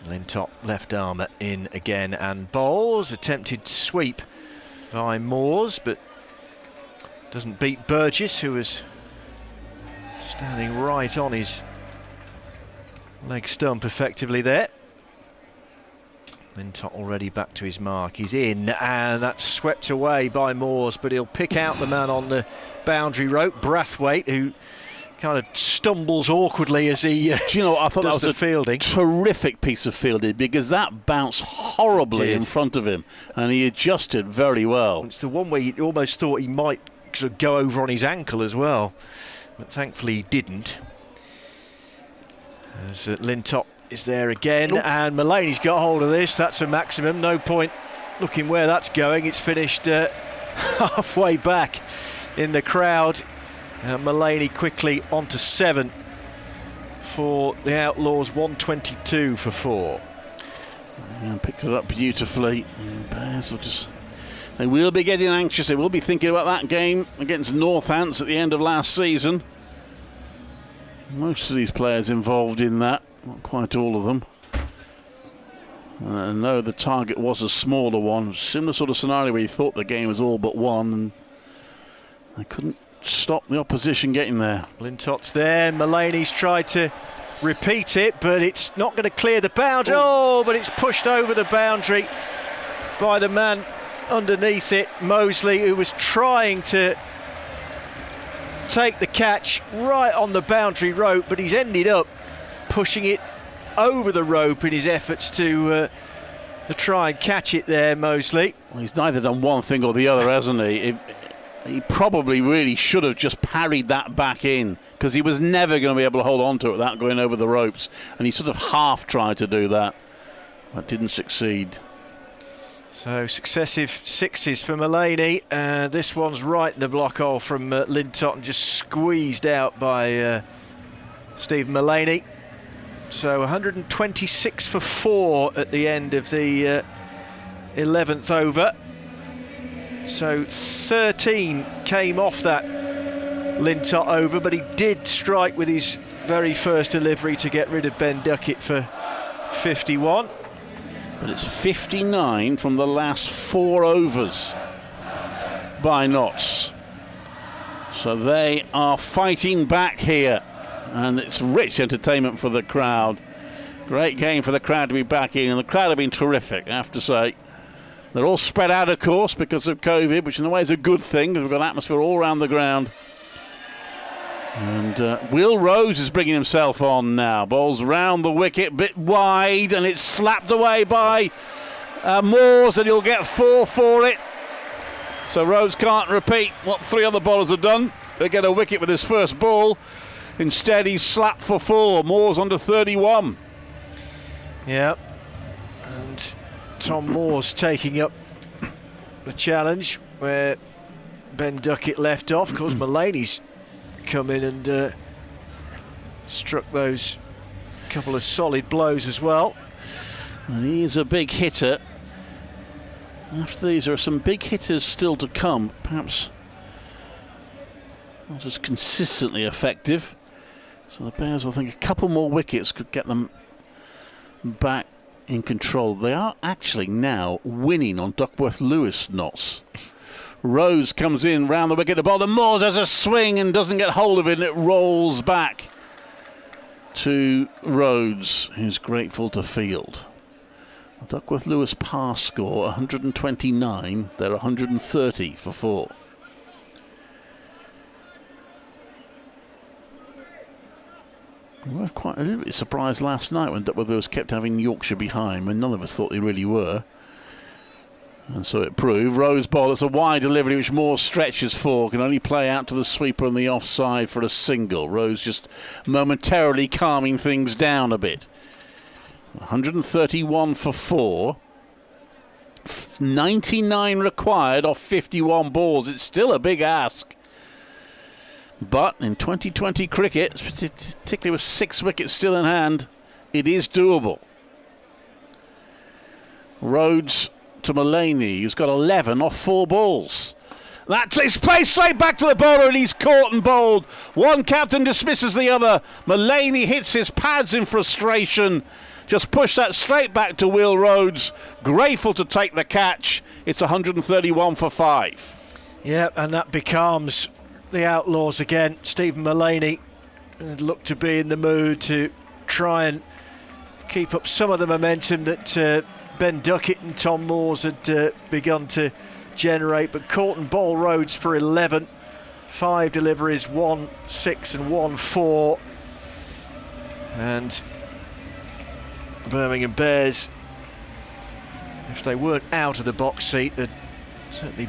S6: Lintott left armour in again and bowls. Attempted sweep by Moores, but doesn't beat Burgess, who was standing right on his leg stump effectively there. Lintott already back to his mark. He's in, and that's swept away by Moores, but he'll pick out the man on the boundary rope, Brathwaite, who kind of stumbles awkwardly as he
S7: do you know what? I thought that was a
S6: fielding.
S7: Terrific piece of fielding, because that bounced horribly in front of him, and he adjusted very well.
S6: It's the one where you almost thought he might sort of go over on his ankle as well, but thankfully he didn't. As Lintott is there again, and Mullaney's got hold of this. That's a maximum. No point looking where that's going. It's finished halfway back in the crowd. Mullaney quickly onto 7 for the Outlaws, 122 for 4.
S7: And picked it up beautifully. And Bears will they will be getting anxious. They will be thinking about that game against Northants at the end of last season. Most of these players involved in that, not quite all of them. No, the target was a smaller one. Similar sort of scenario where you thought the game was all but won, and they couldn't stop the opposition getting there.
S6: Lintot's there, and Mulaney's tried to repeat it, but it's not going to clear the boundary. Oh, but it's pushed over the boundary by the man underneath it, Mosley, who was trying to take the catch right on the boundary rope, but he's ended up pushing it over the rope in his efforts to try and catch it there, Mosley.
S7: Well, he's neither done one thing or the other, hasn't he? He probably really should have just parried that back in, because he was never going to be able to hold on to it without going over the ropes, and he sort of half tried to do that, but didn't succeed.
S6: So successive sixes for Mulaney. This one's right in the block hole from Lintott and just squeezed out by Stephen Mulaney. So 126 for 4 at the end of the 11th over. So 13 came off that Lintott over, but he did strike with his very first delivery to get rid of Ben Duckett for 51.
S7: But it's 59 from the last 4 overs by Notts. So they are fighting back here, and it's rich entertainment for the crowd. Great game for the crowd to be back in, and the crowd have been terrific, I have to say. They're all spread out, of course, because of COVID, which in a way is a good thing, because we've got atmosphere all around the ground. And Will Rose is bringing himself on now. Ball's round the wicket, bit wide, and it's slapped away by Moores, and he'll get 4 for it. So Rose can't repeat what 3 other bowlers have done. They get a wicket with his first ball. Instead, he's slapped for 4. Moores under 31.
S6: Yeah, and Tom Moore's taking up the challenge where Ben Duckett left off. Of course, Mulaney's come in and struck those couple of solid blows as well.
S7: And he is a big hitter. After these, there are some big hitters still to come, perhaps not as consistently effective. So the Bears, I think a couple more wickets could get them back in control. They are actually now winning on Duckworth-Lewis, Notts. Rose comes in round the wicket, the ball, and Moores has a swing and doesn't get hold of it, and it rolls back to Rhodes, who's grateful to field. Duckworth-Lewis pass score 129, they're 130 for 4. We were quite a little bit surprised last night when Duckworth-Lewis kept having Yorkshire behind, when none of us thought they really were. And so it proved. Rose ball, it's a wide delivery which Moore stretches for, can only play out to the sweeper on the offside for a single. Rose just momentarily calming things down a bit. 131 for 4. 99 required off 51 balls. It's still a big ask. But in 2020 cricket, particularly with 6 wickets still in hand, it is doable. Rhodes to Mulaney, who's got 11 off 4 balls. That's played straight back to the bowler, and he's caught and bowled. One captain dismisses the other. Mulaney hits his pads in frustration. Just push that straight back to Will Rhodes. Grateful to take the catch. It's 131 for 5.
S6: Yeah, and that becomes the Outlaws again. Stephen Mulaney looked to be in the mood to try and keep up some of the momentum that Ben Duckett and Tom Moores had begun to generate, but caught and ball Rhodes for 11. 5 deliveries, 1 6 and 1 4. And Birmingham Bears, if they weren't out of the box seat, they're certainly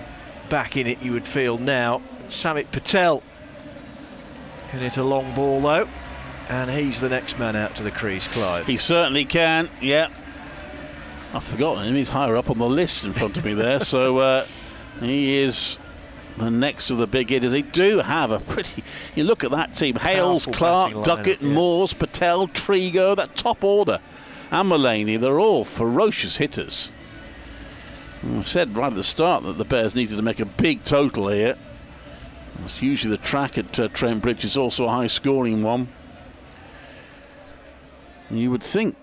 S6: back in it, you would feel now. Samit Patel can hit a long ball though, and he's the next man out to the crease, Clive.
S7: He certainly can, yeah. I've forgotten him, he's higher up on the list in front of me there. So he is the next of the big hitters. They do have a pretty, you look at that team, Hales, Clark, Duckett, Moores, Patel, Trigo, that top order and Mulaney, they're all ferocious hitters. I said right at the start that the Bears needed to make a big total here. It's usually the track at Trent Bridge is also a high-scoring one. And you would think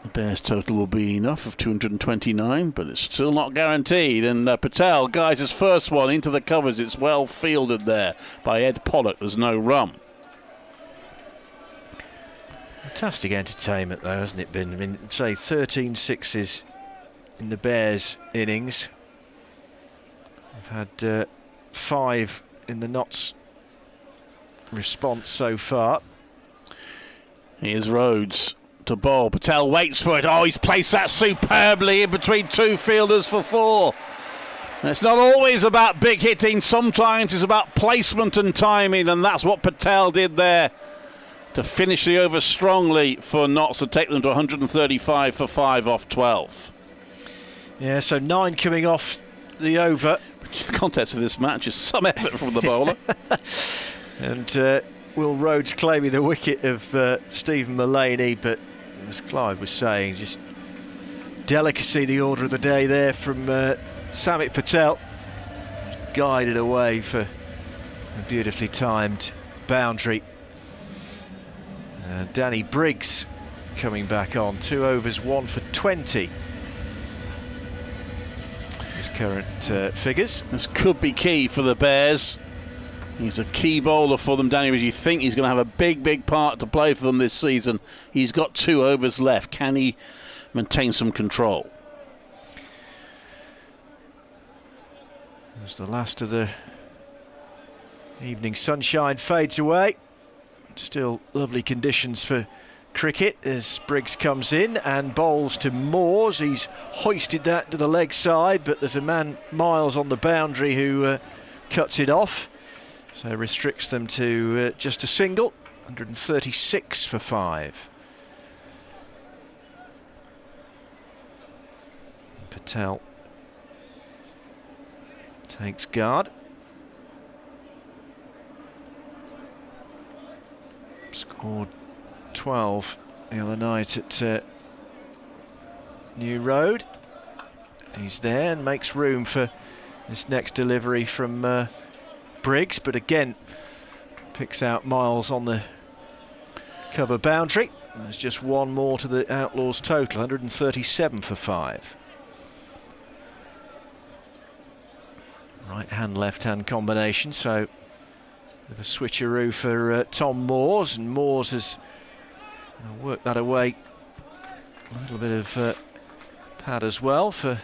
S7: the Bears total will be enough of 229, but it's still not guaranteed. And Patel guides his first one into the covers. It's well fielded there by Ed Pollock. There's no run.
S6: Fantastic entertainment, though, hasn't it been? I mean, say 13 sixes in the Bears innings. We've had 5 in the Notts response so far.
S7: Here's Rhodes to bowl. Patel waits for it. Oh, he's placed that superbly in between 2 fielders for 4. And it's not always about big hitting. Sometimes it's about placement and timing, and that's what Patel did there to finish the over strongly for Notts to take them to 135 for 5 off 12.
S6: Yeah, so 9 coming off the over.
S7: The context of this match is some effort from the bowler.
S6: And Will Rhodes claiming the wicket of Stephen Mulaney, but as Clive was saying, just delicacy, the order of the day there from Samit Patel. Guided away for a beautifully timed boundary. Danny Briggs coming back on, 2 overs, 1 for 20. His current figures.
S7: This could be key for the Bears. He's a key bowler for them, Danny Briggs. You think he's going to have a big part to play for them this season. He's got 2 overs left. Can he maintain some control?
S6: As the last of the evening sunshine fades away, still lovely conditions for cricket as Briggs comes in and bowls to Moores. He's hoisted that to the leg side, but there's a man, Miles, on the boundary who cuts it off, so restricts them to just a single. 136 for 5. Patel takes guard. Scored 12 the other night at New Road. He's there and makes room for this next delivery from Briggs, but again picks out Miles on the cover boundary. There's just 1 more to the Outlaws total, 137 for 5. Right hand, left hand combination, so bit of a switcheroo for Tom Moores, and Moores has worked that away. A little bit of pad as well for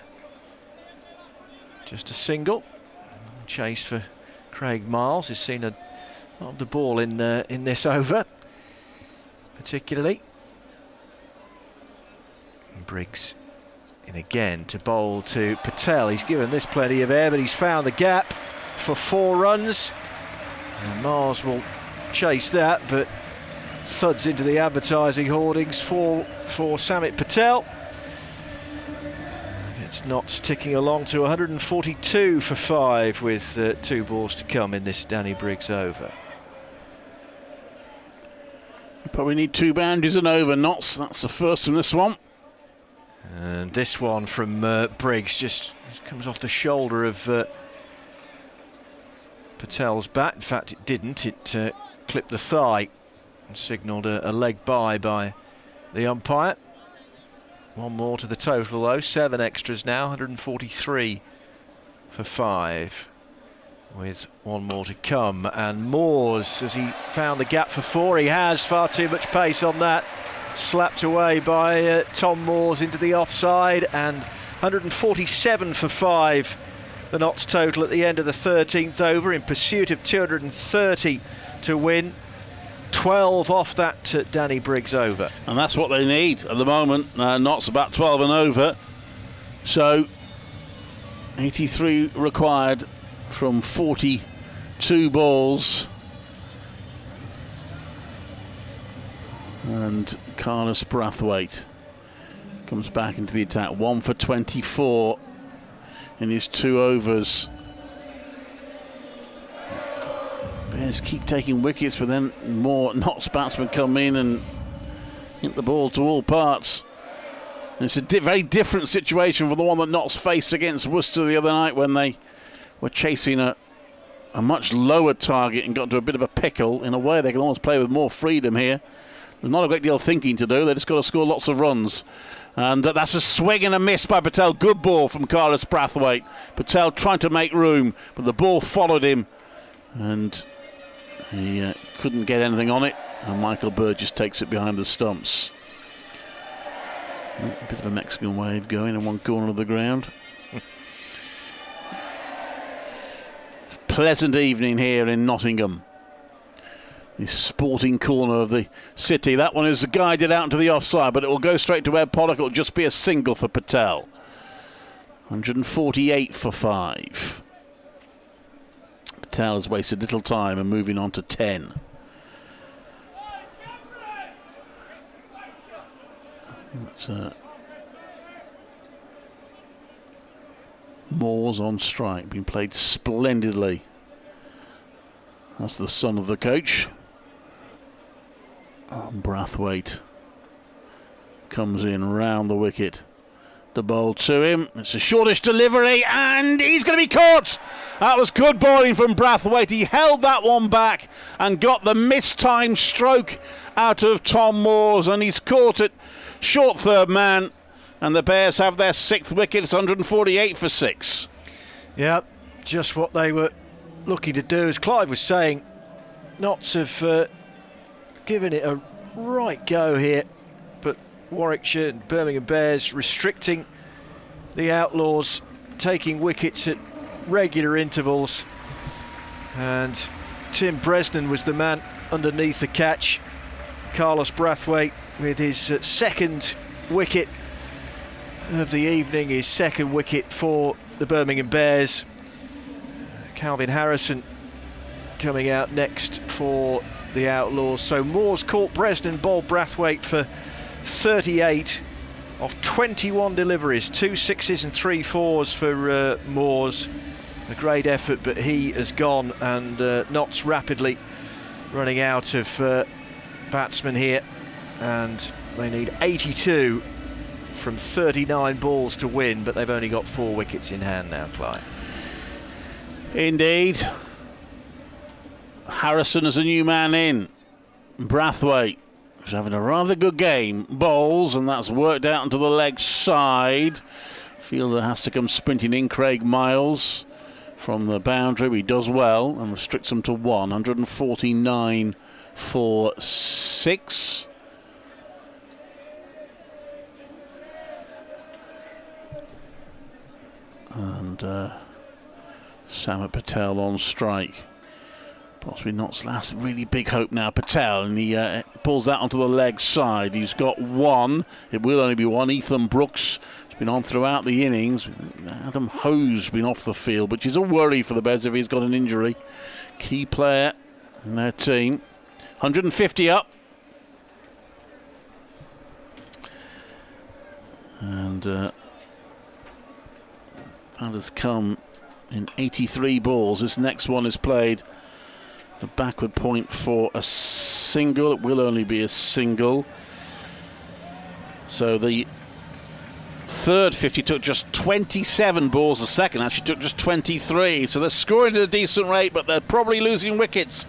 S6: just a single. Chase for Craig Miles. He's seen a lot of the ball in this over, particularly. And Briggs in again to bowl to Patel. He's given this plenty of air, but he's found the gap for 4 runs. And Mars will chase that, but thuds into the advertising hoardings for Samit Patel. It's not ticking along to 142 for 5 with 2 balls to come in this Danny Briggs over.
S7: You probably need 2 boundaries and over Notts. That's the first from this one.
S6: And this one from Briggs just comes off the shoulder of Patel's bat. In fact, it didn't. It clipped the thigh and signalled a leg by the umpire. 1 more to the total though, 7 extras now, 143 for 5 with 1 more to come. And Moores, has he found the gap for 4? He has. Far too much pace on that. Slapped away by Tom Moores into the offside, and 147 for 5 the Notts total at the end of the 13th over, in pursuit of 230 to win. 12 off that Danny Briggs over.
S7: And that's what they need at the moment. Notts about 12 and over. So 83 required from 42 balls. And Carlos Brathwaite comes back into the attack. 1 for 24 in his 2 overs. Bears keep taking wickets, but then more Notts batsmen come in and Hit the ball to all parts. And it's a very different situation from the one that Notts faced against Worcester the other night when they were chasing a much lower target and got into a bit of a pickle. In a way, they can almost play with more freedom here. There's not a great deal of thinking to do. They just got to score lots of runs. And that's a swing and a miss by Patel. Good ball from Carlos Brathwaite. Patel trying to make room, but the ball followed him. And he couldn't get anything on it. And Michael Burgess takes it behind the stumps. A bit of a Mexican wave going in one corner of the ground. Pleasant evening here in Nottingham. The sporting corner of the city. That one is guided out into the offside, but it will go straight to Ed Pollock. It will just be a single for Patel. 148 for 5. Patel has wasted little time and moving on to 10. That's Moores on strike, been played splendidly. That's the son of the coach. Brathwaite comes in round the wicket. The ball to him. It's a shortish delivery and he's going to be caught. That was good bowling from Brathwaite. He held that one back and got the mistimed stroke out of Tom Moores, and he's caught it short third man, and the Bears have their 6th wicket. It's 148 for 6.
S6: Yeah, just what they were looking to do. As Clive was saying, Notts have given it a right go here, but Warwickshire and Birmingham Bears restricting the Outlaws, taking wickets at regular intervals, and Tim Bresnan was the man underneath the catch. Carlos Brathwaite with his 2nd wicket of the evening, his 2nd wicket for the Birmingham Bears. Calvin Harrison coming out next for the Outlaws. So Moores caught Bresnan, bowled Brathwaite for 38 off 21 deliveries, 2 6s and 3 4s for Moores. A great effort, but he has gone, and Notts rapidly running out of batsmen here, and they need 82 from 39 balls to win, but they've only got 4 wickets in hand now, Clive.
S7: Indeed. Harrison is a new man in. Brathwaite is having a rather good game. Bowls, and that's worked out into the leg side. Fielder has to come sprinting in. Craig Miles from the boundary. He does well and restricts them to 1. 149 for 6. And Samet Patel on strike. Possibly Notts' last really big hope now, Patel, and he pulls that onto the leg side. He's got 1. It will only be 1. Ethan Brooks has been on throughout the innings. Adam Ho's been off the field, which is a worry for the Bears if he's got an injury. Key player in their team. 150 up. And that has come in 83 balls. This next one is played the backward point for a single. It will only be a single. So the third 50 took just 27 balls. The second actually took just 23. So they're scoring at a decent rate, but they're probably losing wickets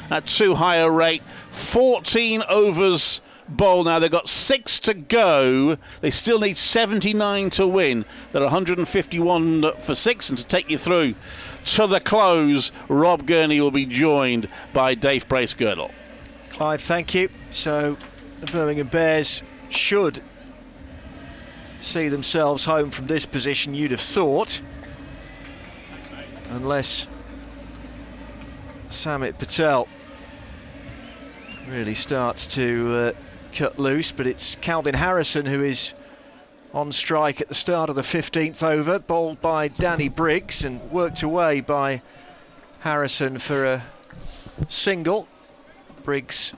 S7: at too high a rate. 14 overs bowled now. They've got 6 to go. They still need 79 to win. They're 151 for 6, and to take you through to the close, Rob Gurney will be joined by Dave Bracegirdle.
S6: Clive, thank you. So the Birmingham Bears should see themselves home from this position, you'd have thought, unless Samet Patel really starts to cut loose. But it's Calvin Harrison who is on strike at the start of the 15th over, bowled by Danny Briggs and worked away by Harrison for a single. Briggs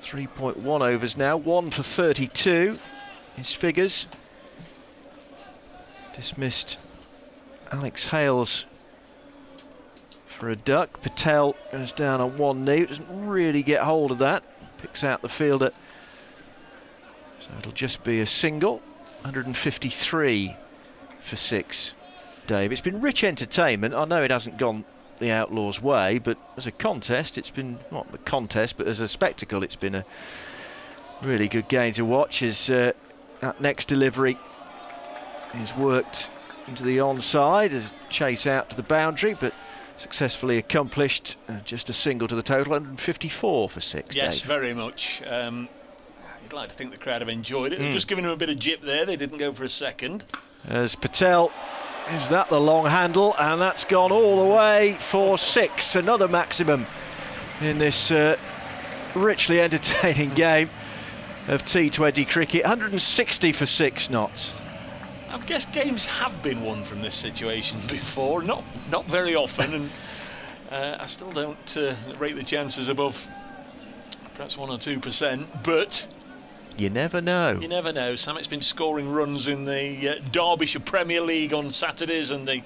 S6: 3.1 overs now, 1 for 32 his figures. Dismissed Alex Hales for a duck. Patel goes down on one knee, doesn't really get hold of that, picks out the fielder So it'll just be a single. 153 for 6, Dave. It's been rich entertainment. I know it hasn't gone the Outlaws' way, but as a contest, it's been, not a contest, but as a spectacle, it's been a really good game to watch. As that next delivery is worked into the onside, as chase out to the boundary, but successfully accomplished. Just a single to the total, 154 for 6.
S5: Yes,
S6: Dave.
S5: very much. You'd like to think the crowd have enjoyed it. They've just given him a bit of jip there. They didn't go for a second.
S6: As Patel, is that the long handle, and that's gone all the way for 6. Another maximum in this richly entertaining game of T20 cricket. 160 for 6 knots.
S5: I guess games have been won from this situation before, not very often, and I still don't rate the chances above perhaps 1 or 2%, but
S6: you never know.
S5: You never know. Samit's been scoring runs in the Derbyshire Premier League on Saturdays and the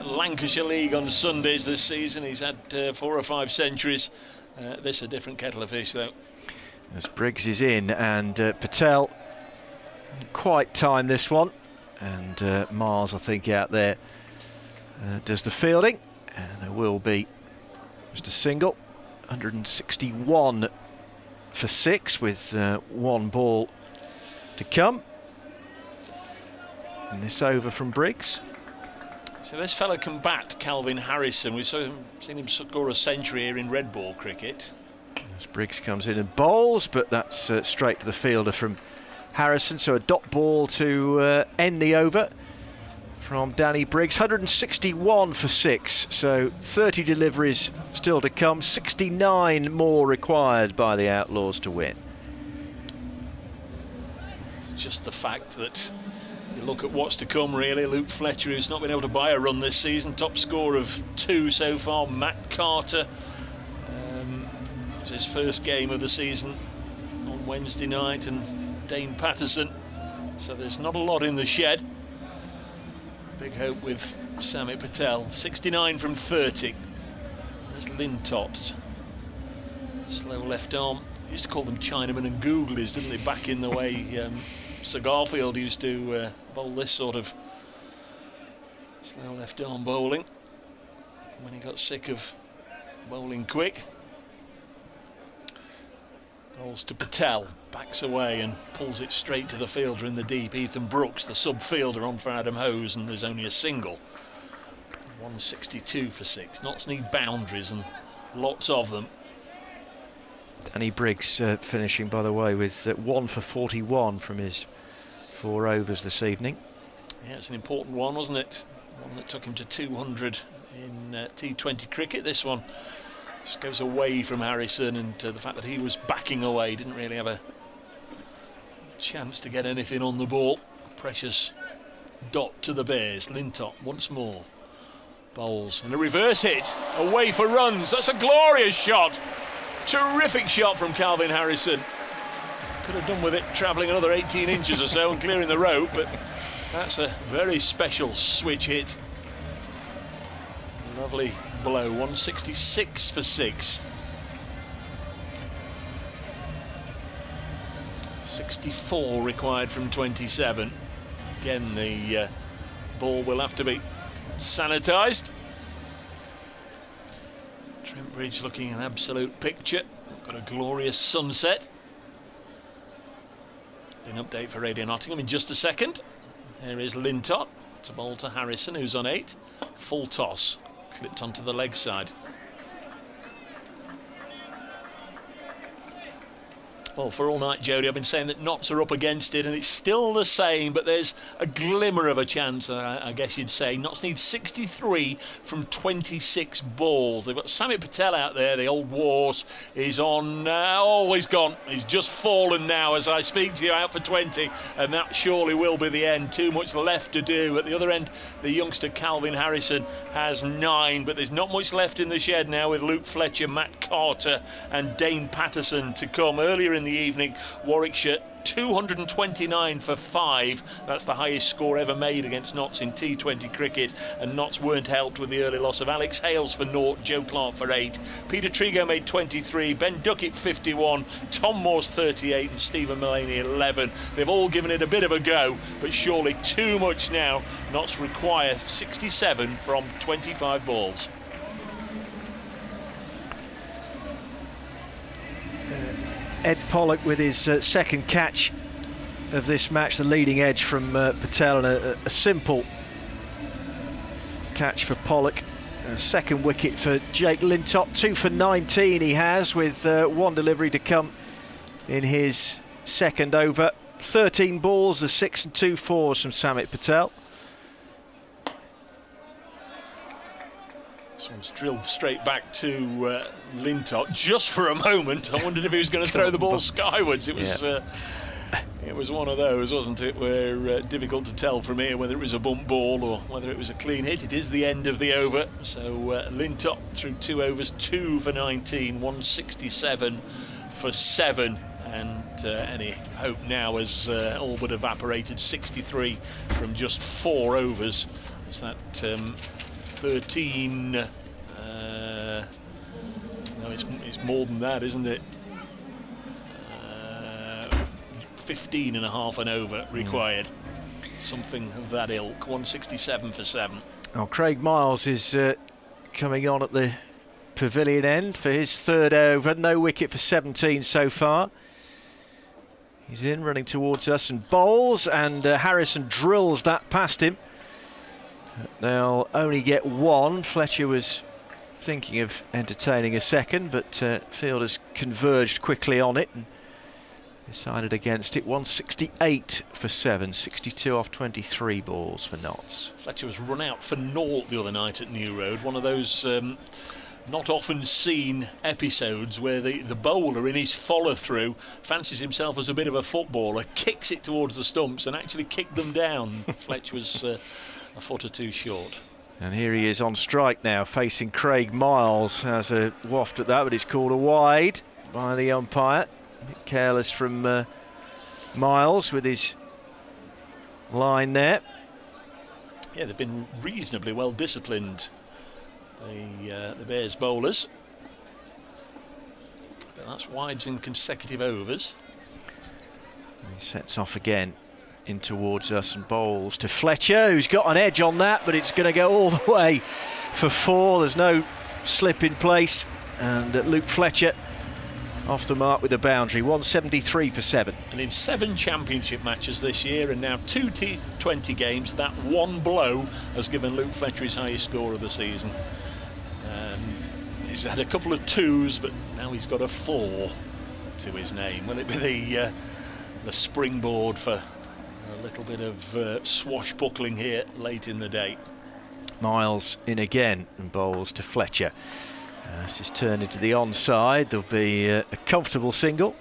S5: Lancashire League on Sundays this season. He's had 4 or 5 centuries. This is a different kettle of fish, though.
S6: As Briggs is in, and Patel quite timed this one, and Miles, I think, out there does the fielding, and there will be just a single. 161 for 6 with 1 ball to come. And this over from Briggs.
S5: So this fella can bat, Calvin Harrison. We've seen him score a century here in red ball cricket.
S6: As Briggs comes in and bowls, but that's straight to the fielder from Harrison. So a dot ball to end the over from Danny Briggs. 161 for 6, so 30 deliveries still to come. 69 more required by the Outlaws to win.
S5: It's just the fact that you look at what's to come, really. Luke Fletcher, who's not been able to buy a run this season, top score of 2 so far. Matt Carter, it's his first game of the season on Wednesday night, and Dane Patterson. So there's not a lot in the shed. Big hope with Samit Patel. 69 from 30. There's Lintott. Slow left arm. They used to call them Chinamen and Googlies, didn't they, back in the way Sir Garfield used to bowl this sort of slow left arm bowling when he got sick of bowling quick. Bowls to Patel, backs away and pulls it straight to the fielder in the deep. Ethan Brooks, the sub-fielder, on for Adam Hose, and there's only a single. 162 for 6. Knots need boundaries, and lots of them.
S6: Danny Briggs finishing, by the way, with 1 for 41 from his 4 overs this evening.
S5: Yeah, it's an important one, wasn't it? One that took him to 200 in T20 cricket. This one just goes away from Harrison, and the fact that he was backing away, didn't really have a chance to get anything on the ball. Precious dot to the Bears. Lintott once more bowls, and a reverse hit away for runs. That's a glorious shot. Terrific shot from Calvin Harrison. Could have done with it travelling another 18 inches or so and clearing the rope, but that's a very special switch hit. Lovely blow. 166 for 6. 64 required from 27. Again, the ball will have to be sanitised. Trent Bridge looking an absolute picture. Got a glorious sunset. An update for Radio Nottingham in just a second. Here is Lintott to bowl to Harrison, who's on 8. Full toss, clipped onto the leg side. Well, for all night, Jody, I've been saying that Notts are up against it, and it's still the same, but there's a glimmer of a chance, I guess you'd say. Notts need 63 from 26 balls. They've got Samit Patel out there, the old horse. He's on, he's gone. He's just fallen now as I speak to you, out for 20, and that surely will be the end. Too much left to do. At the other end, the youngster Calvin Harrison has 9, but there's not much left in the shed now with Luke Fletcher, Matt Carter and Dane Patterson to come. Earlier in the the evening. Warwickshire 229 for 5. That's the highest score ever made against Notts in T20 cricket, and Notts weren't helped with the early loss of Alex Hales for 0, Joe Clark for 8. Peter Trigo made 23, Ben Duckett 51, Tom Moore's 38 and Stephen Mullaney 11. They've all given it a bit of a go, but surely too much now. Notts require 67 from 25 balls.
S6: Ed Pollock with his second catch of this match, the leading edge from Patel, and a simple catch for Pollock. A second wicket for Jake Lintop, 2 for 19 he has, with one delivery to come in his second over. 13 balls, a 6 and 2 fours from Samit Patel.
S5: This one's drilled straight back to Lintop. Just for a moment, I wondered if he was going to throw the ball skywards. It was it was one of those, wasn't it, where difficult to tell from here whether it was a bump ball or whether it was a clean hit. It is the end of the over, so Lintop through 2 overs, 2 for 19, 167 for 7. And any hope now has all but evaporated. 63 from just 4 overs. Is that 13? No, it's more than that, isn't it? 15 and a half and over required. Something of that ilk. 167 for 7.
S6: Oh, Craig Miles is coming on at the pavilion end for his third over. No wicket for 17 so far. He's in, running towards us and bowls, and Harrison drills that past him. They'll only get 1. Fletcher was thinking of entertaining a second, but fielders converged quickly on it and decided against it. 168 for 7, 62 off 23 balls for Notts.
S5: Fletcher was run out for naught the other night at New Road. One of those not often seen episodes where the bowler in his follow-through fancies himself as a bit of a footballer, kicks it towards the stumps and actually kicked them down. Fletcher was a foot or two short.
S6: And here he is on strike now, facing Craig Miles. Has a waft at that, but it's called a wide by the umpire. A bit careless from Miles with his line there.
S5: Yeah, they've been reasonably well disciplined, the Bears bowlers. But that's wides in consecutive overs.
S6: He sets off again in towards us and bowls to Fletcher, who's got an edge on that, but it's going to go all the way for 4. There's no slip in place, and Luke Fletcher off the mark with a boundary. 173 for 7.
S5: And in 7 championship matches this year and now 2 T20 games, that one blow has given Luke Fletcher his highest score of the season. He's had a couple of 2s, but now he's got a 4 to his name. Will it be the springboard for a little bit of swashbuckling here late in the day?
S6: Miles in again and bowls to Fletcher. This is turned into the onside. There'll be a comfortable single.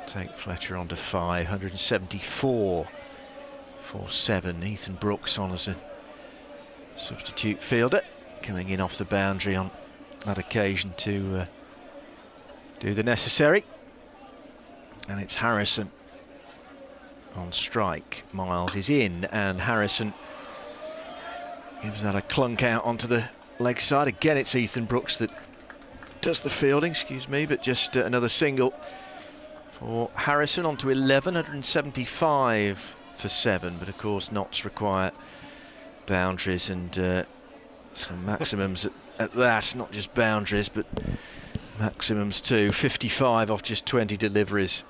S6: Take Fletcher on to 5, 174 for 7. Ethan Brooks on as a substitute fielder, coming in off the boundary on that occasion to do the necessary. And it's Harrison on strike. Miles is in, and Harrison gives that a clunk out onto the leg side. Again, it's Ethan Brooks that does the fielding, but just another single for Harrison. On to 11, 175 for 7. But of course, Notts require boundaries and some maximums at that, not just boundaries, but maximums too. 55 off just 20 deliveries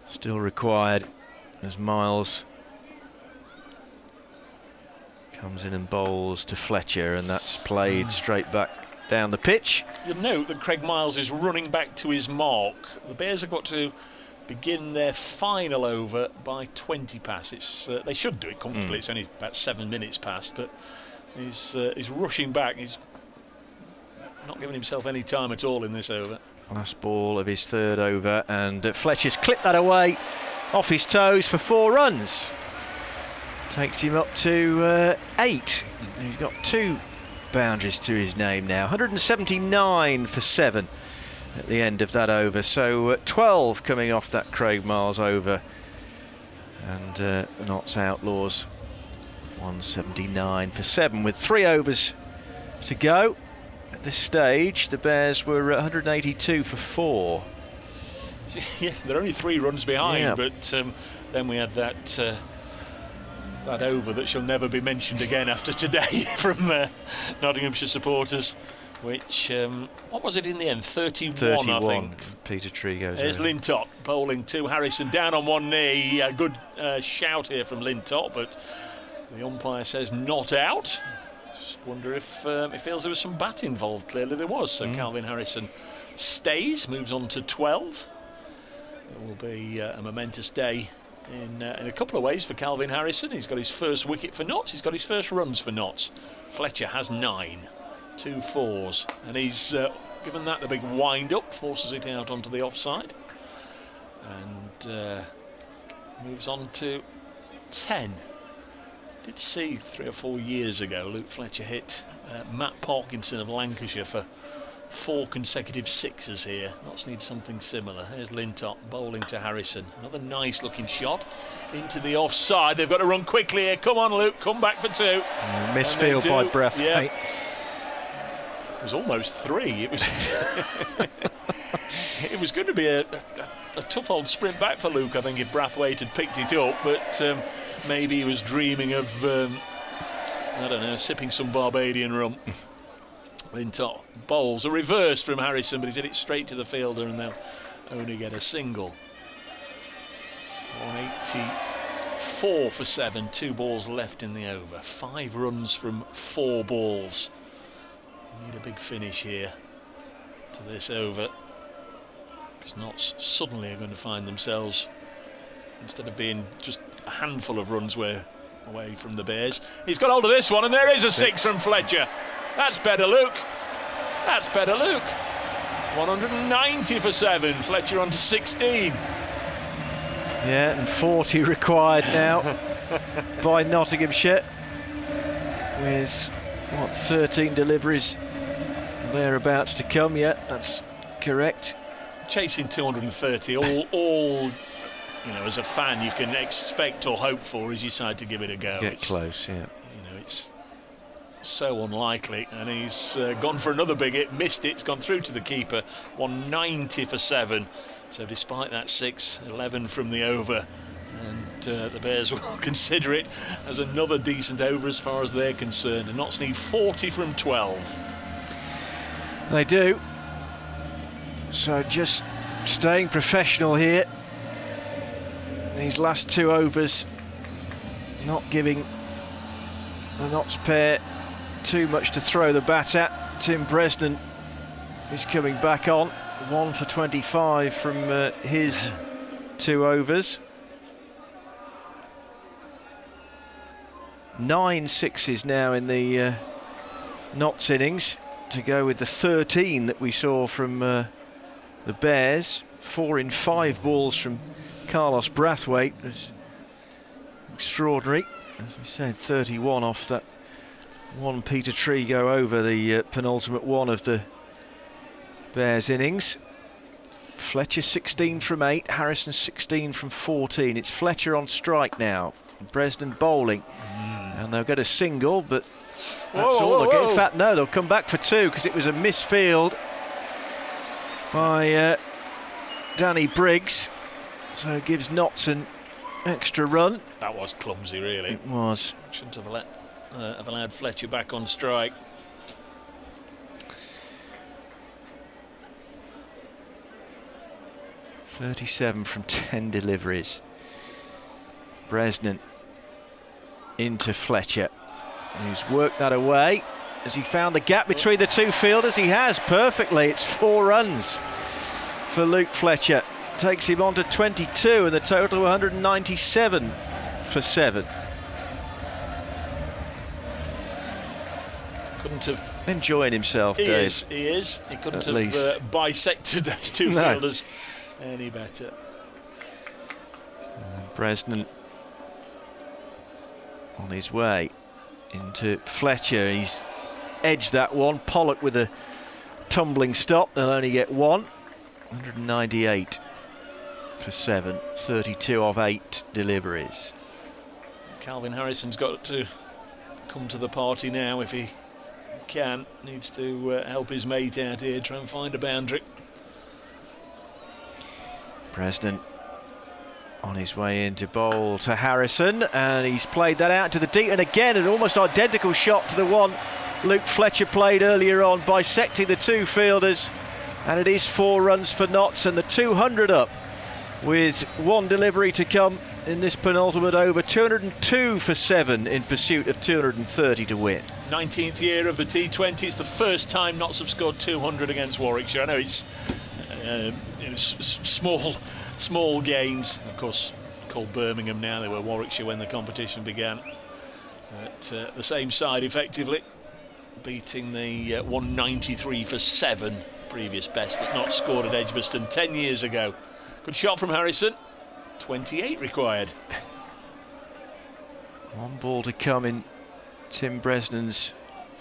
S6: still required as Miles comes in and bowls to Fletcher, and that's played straight back down the pitch.
S5: You'll note that Craig Miles is running back to his mark. The Bears have got to begin their final over by 20 past. They should do it comfortably. It's only about 7 minutes past, but he's rushing back. He's not giving himself any time at all in this over.
S6: Last ball of his third over, and Fletcher's clipped that away off his toes for 4 runs. Takes him up to 8. He's got 2 boundaries to his name now. 179 for 7 at the end of that over. So 12 coming off that Craig Miles over, and Notts Outlaws 179 for 7 with 3 overs to go. At this stage the Bears were 182 for 4.
S5: Yeah, they're only 3 runs behind, but then we had that over that shall never be mentioned again after today from Nottinghamshire supporters, which, what was it in the end? 31, I think.
S6: Peter Tree goes
S5: There's
S6: over.
S5: Lintott bowling to Harrison, down on one knee. A good shout here from Lintott, but the umpire says not out. Just wonder if he feels there was some bat involved. Clearly there was, so Calvin Harrison stays, moves on to 12. It will be a momentous day in a couple of ways for Calvin Harrison. He's got his first wicket for Notts, he's got his first runs for Notts. Fletcher has 9, 2 fours, and he's given that the big wind up, forces it out onto the offside, and moves on to 10. Did see 3 or 4 years ago Luke Fletcher hit Matt Parkinson of Lancashire for 4 consecutive sixes here. Notts need something similar. Here's Lintott bowling to Harrison. Another nice looking shot into the offside. They've got to run quickly here. Come on, Luke, come back for 2.
S6: Misfield by Brathwaite.
S5: It was almost 3. It was it was going to be a tough old sprint back for Luke, I think, if Brathwaite had picked it up, but maybe he was dreaming of I don't know, sipping some Barbadian rum. Lintott bowls a reverse from Harrison, but he's hit it straight to the fielder, and they'll only get a single. 184 for 7, 2 balls left in the over. 5 runs from 4 balls. We need a big finish here to this over, because Notts suddenly are going to find themselves, instead of being just a handful of runs away from the Bears. He's got hold of this one, and there is a 6 from Fletcher. That's better, Luke. That's better, Luke. 190 for 7. Fletcher on to 16.
S6: Yeah, and 40 required now by Nottinghamshire, with 13 deliveries thereabouts to come. Yeah, that's correct.
S5: Chasing 230. All you know, as a fan, you can expect or hope for is your side to give it a go.
S6: Get close, yeah.
S5: You know, it's so unlikely, and he's gone for another big hit, missed it, it's gone through to the keeper. 190 for 7. So despite that 6, 11 from the over, and the Bears will consider it as another decent over as far as they're concerned. And Notts need 40 from 12.
S6: They do. So just staying professional here. These last 2 overs, not giving the Notts pair too much to throw the bat at. Tim Bresnan is coming back on, 1 for 25 from his 2 overs. 9 sixes now in the Notts innings, to go with the 13 that we saw from the Bears. 4 in 5 balls from Carlos Brathwaite. That's extraordinary. As we said, 31 off that one Peter Tree go over, the penultimate one of the Bears innings. Fletcher 16 from 8, Harrison 16 from 14. It's Fletcher on strike now, Bresnan bowling, and they'll get a single, but that's all they'll get. In fact, no, they'll come back for 2, because it was a misfield by Danny Briggs, so it gives Notts an extra run.
S5: That was clumsy, really.
S6: It was.
S5: Shouldn't have allowed Fletcher back on strike.
S6: .37 from 10 deliveries. Bresnan into Fletcher, who's worked that away. Has he found the gap between the 2 fielders? He has, perfectly. It's 4 runs for Luke Fletcher. Takes him on to 22, and the total 197 for 7.
S5: Couldn't have...
S6: Enjoying himself, Dave.
S5: He is. He couldn't
S6: At
S5: have
S6: least.
S5: bisected those 2 fielders any better.
S6: Bresnan on his way into Fletcher. He's edged that one. Pollock with a tumbling stop. They'll only get 1. 198 for 7, 32 of 8 deliveries.
S5: Calvin Harrison's got to come to the party now if he can. Needs to help his mate out here, try and find a boundary.
S6: Bresnan on his way in to bowl to Harrison, and he's played that out to the deep, and again an almost identical shot to the one Luke Fletcher played earlier on, bisecting the two fielders, and it is 4 runs for Notts and the 200 up with one delivery to come in this penultimate over. 202 for 7 in pursuit of 230 to win.
S5: 19th year of the T20. It's the first time Notts have scored 200 against Warwickshire. I know it's small gains, of course, called Birmingham now. They were Warwickshire when the competition began. But the same side effectively, beating the 193 for 7 previous best that Notts scored at Edgbaston 10 years ago. Good shot from Harrison. 28 required.
S6: One ball to come in Tim Bresnan's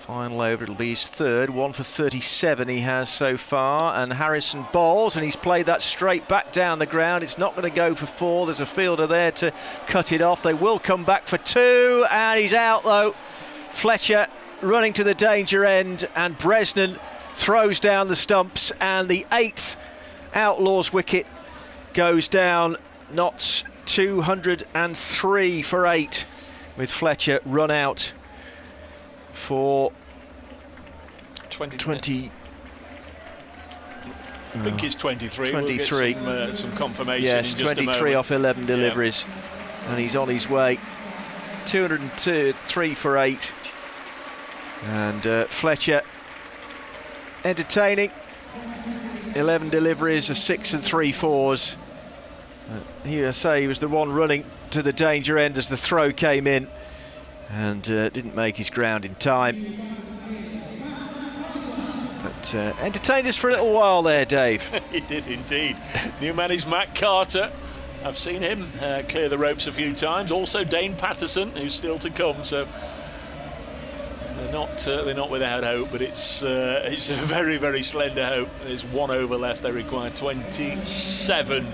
S6: final over. It'll be his third. 1 for 37 he has so far, and Harrison bowls, and he's played that straight back down the ground. It's not going to go for 4. There's a fielder there to cut it off. They will come back for 2, and he's out though. Fletcher running to the danger end, and Bresnan throws down the stumps, and the 8th Outlaws wicket goes down. Notts 203 for 8 with Fletcher run out for 20.
S5: I think it's 23.
S6: 23.
S5: We'll get some confirmation.
S6: Yes,
S5: in just
S6: 23 off 11 deliveries, and he's on his way. 203 for 8, and Fletcher entertaining. 11 deliveries, a 6 and 3 fours. Here I say he was the one running to the danger end as the throw came in, and didn't make his ground in time. But entertained us for a little while there, Dave.
S5: He did indeed. New man is Matt Carter. I've seen him clear the ropes a few times. Also Dane Patterson, who's still to come. So they're not without hope, but it's a very, very slender hope. There's 1 over left. They require 27.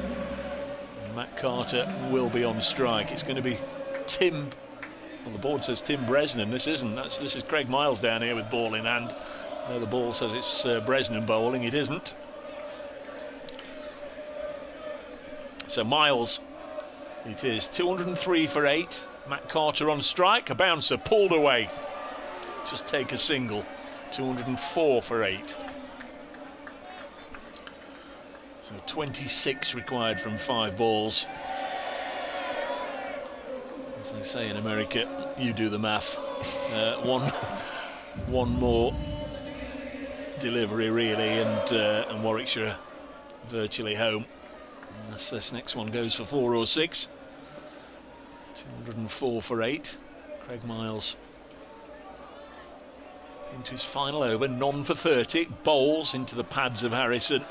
S5: Matt Carter will be on strike. It's going to be Tim. Well, the board says Tim Bresnan. This isn't. This is Craig Miles down here with ball in hand. No, the ball says it's Bresnan bowling. It isn't. So Miles, it is 203 for 8. Matt Carter on strike. A bouncer pulled away. Just take a single. 204 for 8. So 26 required from 5 balls. As they say in America, you do the math. One more delivery really, and Warwickshire virtually home. Unless this next one goes for 4 or 6. 204 for 8. Craig Miles into his final over, none for 30. Bowls into the pads of Harrison.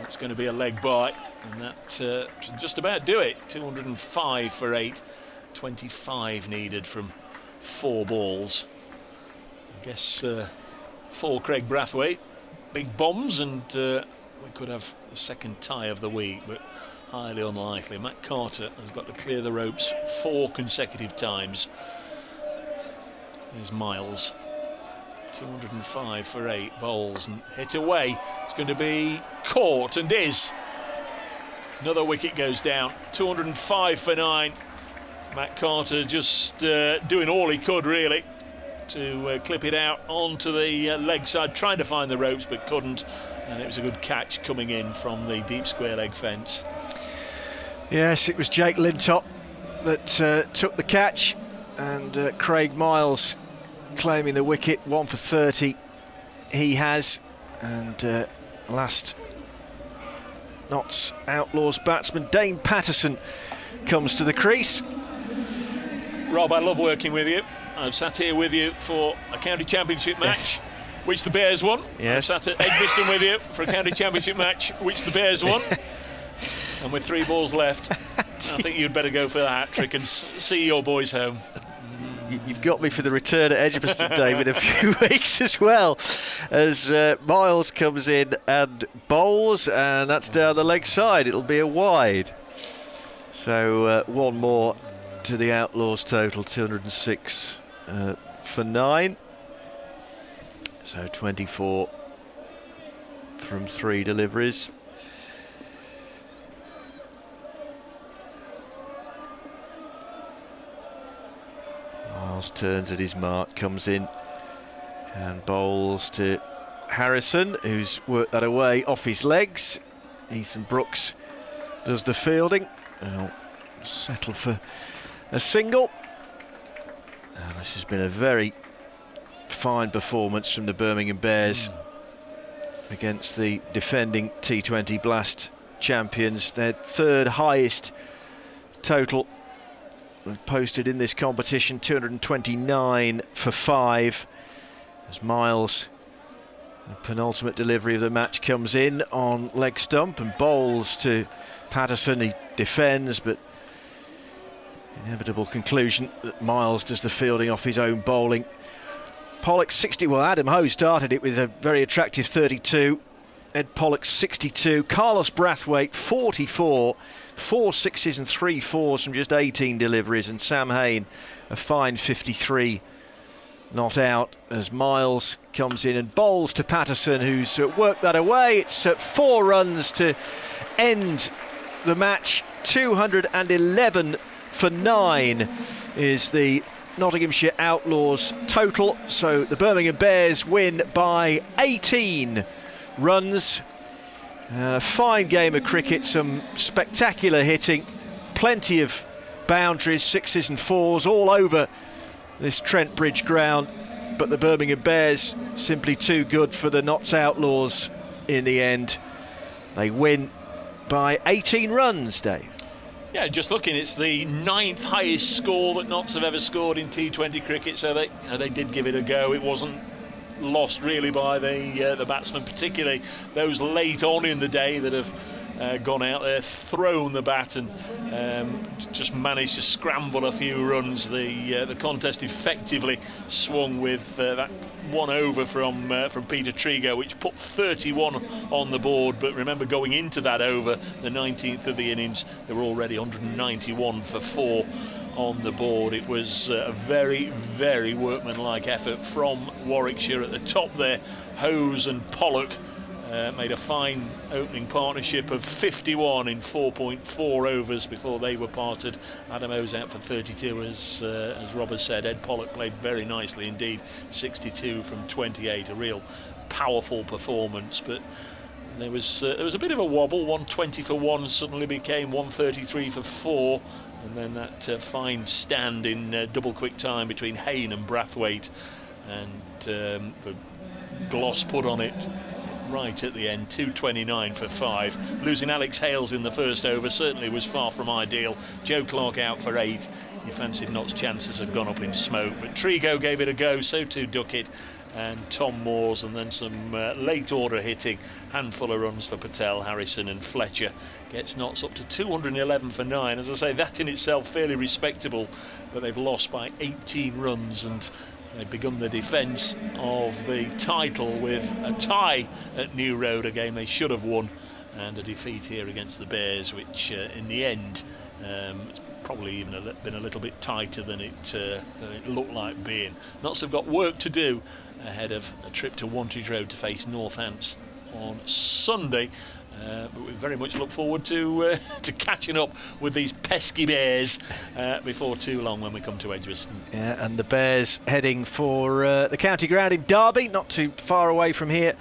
S5: It's going to be a leg bite, and that should just about do it. 205 for 8. 25 needed from 4 balls. I guess for Craig Brathwaite, big bombs, and we could have the second tie of the week, but highly unlikely. Matt Carter has got to clear the ropes 4 consecutive times. Here's Miles. 205 for 8 bowls and hit away. It's going to be caught, and is. Another wicket goes down. 205 for 9. Matt Carter just doing all he could really to clip it out onto the leg side, trying to find the ropes but couldn't, and it was a good catch coming in from the deep square leg fence.
S6: Yes, it was Jake Lintop that took the catch, and Craig Miles claiming the wicket. 1 for 30 he has, and last Notts Outlaws batsman Dane Patterson comes to the crease.
S5: Rob, I love working with you. I've sat here with you for a county championship match, which the Bears won.
S6: Yes.
S5: I've sat at Edgbaston with you for a county championship match, which the Bears won. And with 3 balls left, I think you'd better go for the hat-trick and see your boys home.
S6: you've got me for the return at Edgbaston, David, a few weeks as well, as Miles comes in and bowls, and that's down the leg side. It'll be a wide. So one more to the Outlaws total, 206 for 9. So 24 from 3 deliveries. Miles turns at his mark, comes in and bowls to Harrison, who's worked that away off his legs. Ethan Brooks does the fielding. I'll settle for a single. And this has been a very fine performance from the Birmingham Bears against the defending T20 Blast champions. Their third highest total posted in this competition, 229 for 5, as Miles, the penultimate delivery of the match, comes in on leg stump and bowls to Patterson. He defends, but inevitable conclusion that Miles does the fielding off his own bowling. Pollock 60, well, Adam Ho started it with a very attractive 32. Ed Pollock 62, Carlos Brathwaite 44, 4 6s and 3 4s from just 18 deliveries, and Sam Hain a fine 53 not out, as Miles comes in and bowls to Patterson, who's worked that away. It's 4 runs to end the match. 211 for 9 is the Nottinghamshire Outlaws total, so the Birmingham Bears win by 18 runs. Fine game of cricket, some spectacular hitting, plenty of boundaries, 6s and 4s all over this Trent Bridge ground, but the Birmingham Bears simply too good for the Notts Outlaws in the end. They win by 18 runs, Dave.
S5: Yeah, just looking, it's the 9th highest score that Notts have ever scored in T20 cricket, so they did give it a go. It wasn't lost really by the batsmen, particularly those late on in the day that have gone out there, thrown the bat and just managed to scramble a few runs. The contest effectively swung with that 1 over from Peter Trigo, which put 31 on the board. But remember, going into that over, the 19th of the innings, there were already 191 for 4 on the board. It was a very, very workmanlike effort from Warwickshire at the top there. Hose and Pollock made a fine opening partnership of 51 in 4.4 overs before they were parted. Adam O's out for 32, as Rob has said. Ed Pollock played very nicely indeed, 62 from 28, a real powerful performance. But there was a bit of a wobble. 120 for 1 suddenly became 133 for 4, and then that fine stand in double quick time between Hain and Brathwaite, and the gloss put on it right at the end, 229 for 5. Losing Alex Hales in the first over certainly was far from ideal. Joe Clark out for 8. You fancied Notts' chances had gone up in smoke, but Trigo gave it a go, so too Duckett and Tom Moores, and then some late order hitting. Handful of runs for Patel, Harrison and Fletcher. Gets Notts up to 211 for 9. As I say, that in itself fairly respectable, but they've lost by 18 runs, and they've begun the defence of the title with a tie at New Road, a game they should have won, and a defeat here against the Bears, which in the end it's probably even been a little bit tighter than it looked like being. Notts have got work to do ahead of a trip to Wantage Road to face Northants on Sunday. But we very much look forward to catching up with these pesky Bears before too long when we come to Edgbaston.
S6: Yeah, and the Bears heading for the county ground in Derby, not too far away from here,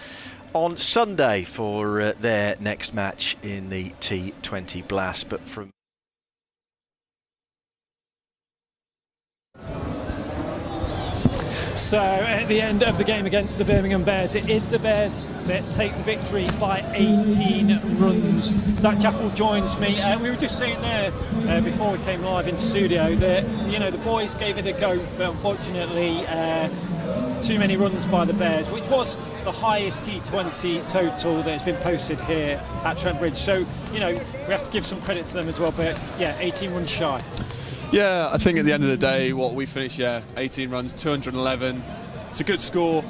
S6: on Sunday for their next match in the T20 Blast. But from
S1: So at the end of the game against the Birmingham Bears, it is the Bears that take the victory by 18 runs. Zach Chappell joins me. We were just saying there before we came live in studio that, you know, the boys gave it a go, but unfortunately too many runs by the Bears, which was the highest T20 total that has been posted here at Trent Bridge. So, you know, we have to give some credit to them as well, but yeah, 18 runs shy.
S2: Yeah, I think at the end of the day, what we finished, 18 runs, 211. It's a good score.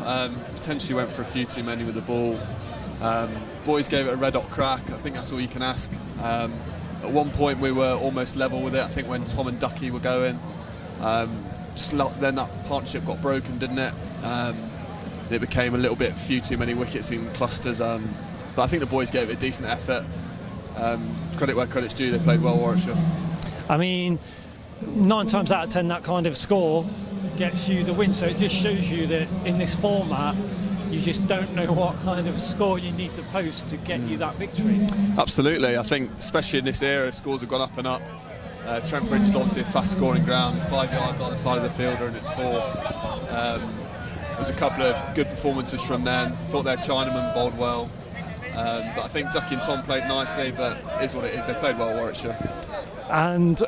S2: Potentially went for a few too many with the ball. Boys gave it a red hot crack. I think that's all you can ask. At one point we were almost level with it. I think when Tom and Ducky were going, then that partnership got broken, didn't it? It became a little bit few too many wickets in clusters. But I think the boys gave it a decent effort. Credit where credit's due. They played well, Warwickshire.
S1: I mean, 9 times out of 10 that kind of score gets you the win, so it just shows you that in this format you just don't know what kind of score you need to post to get you that victory.
S2: Absolutely. I think especially in this era, scores have gone up and up. Trent Bridge is obviously a fast scoring ground, 5 yards either side of the fielder, and it's 4. There's a couple of good performances from them. Thought their Chinaman bowled well, but I think Ducky and Tom played nicely, but it is what it is. They played well, Warwickshire.
S1: And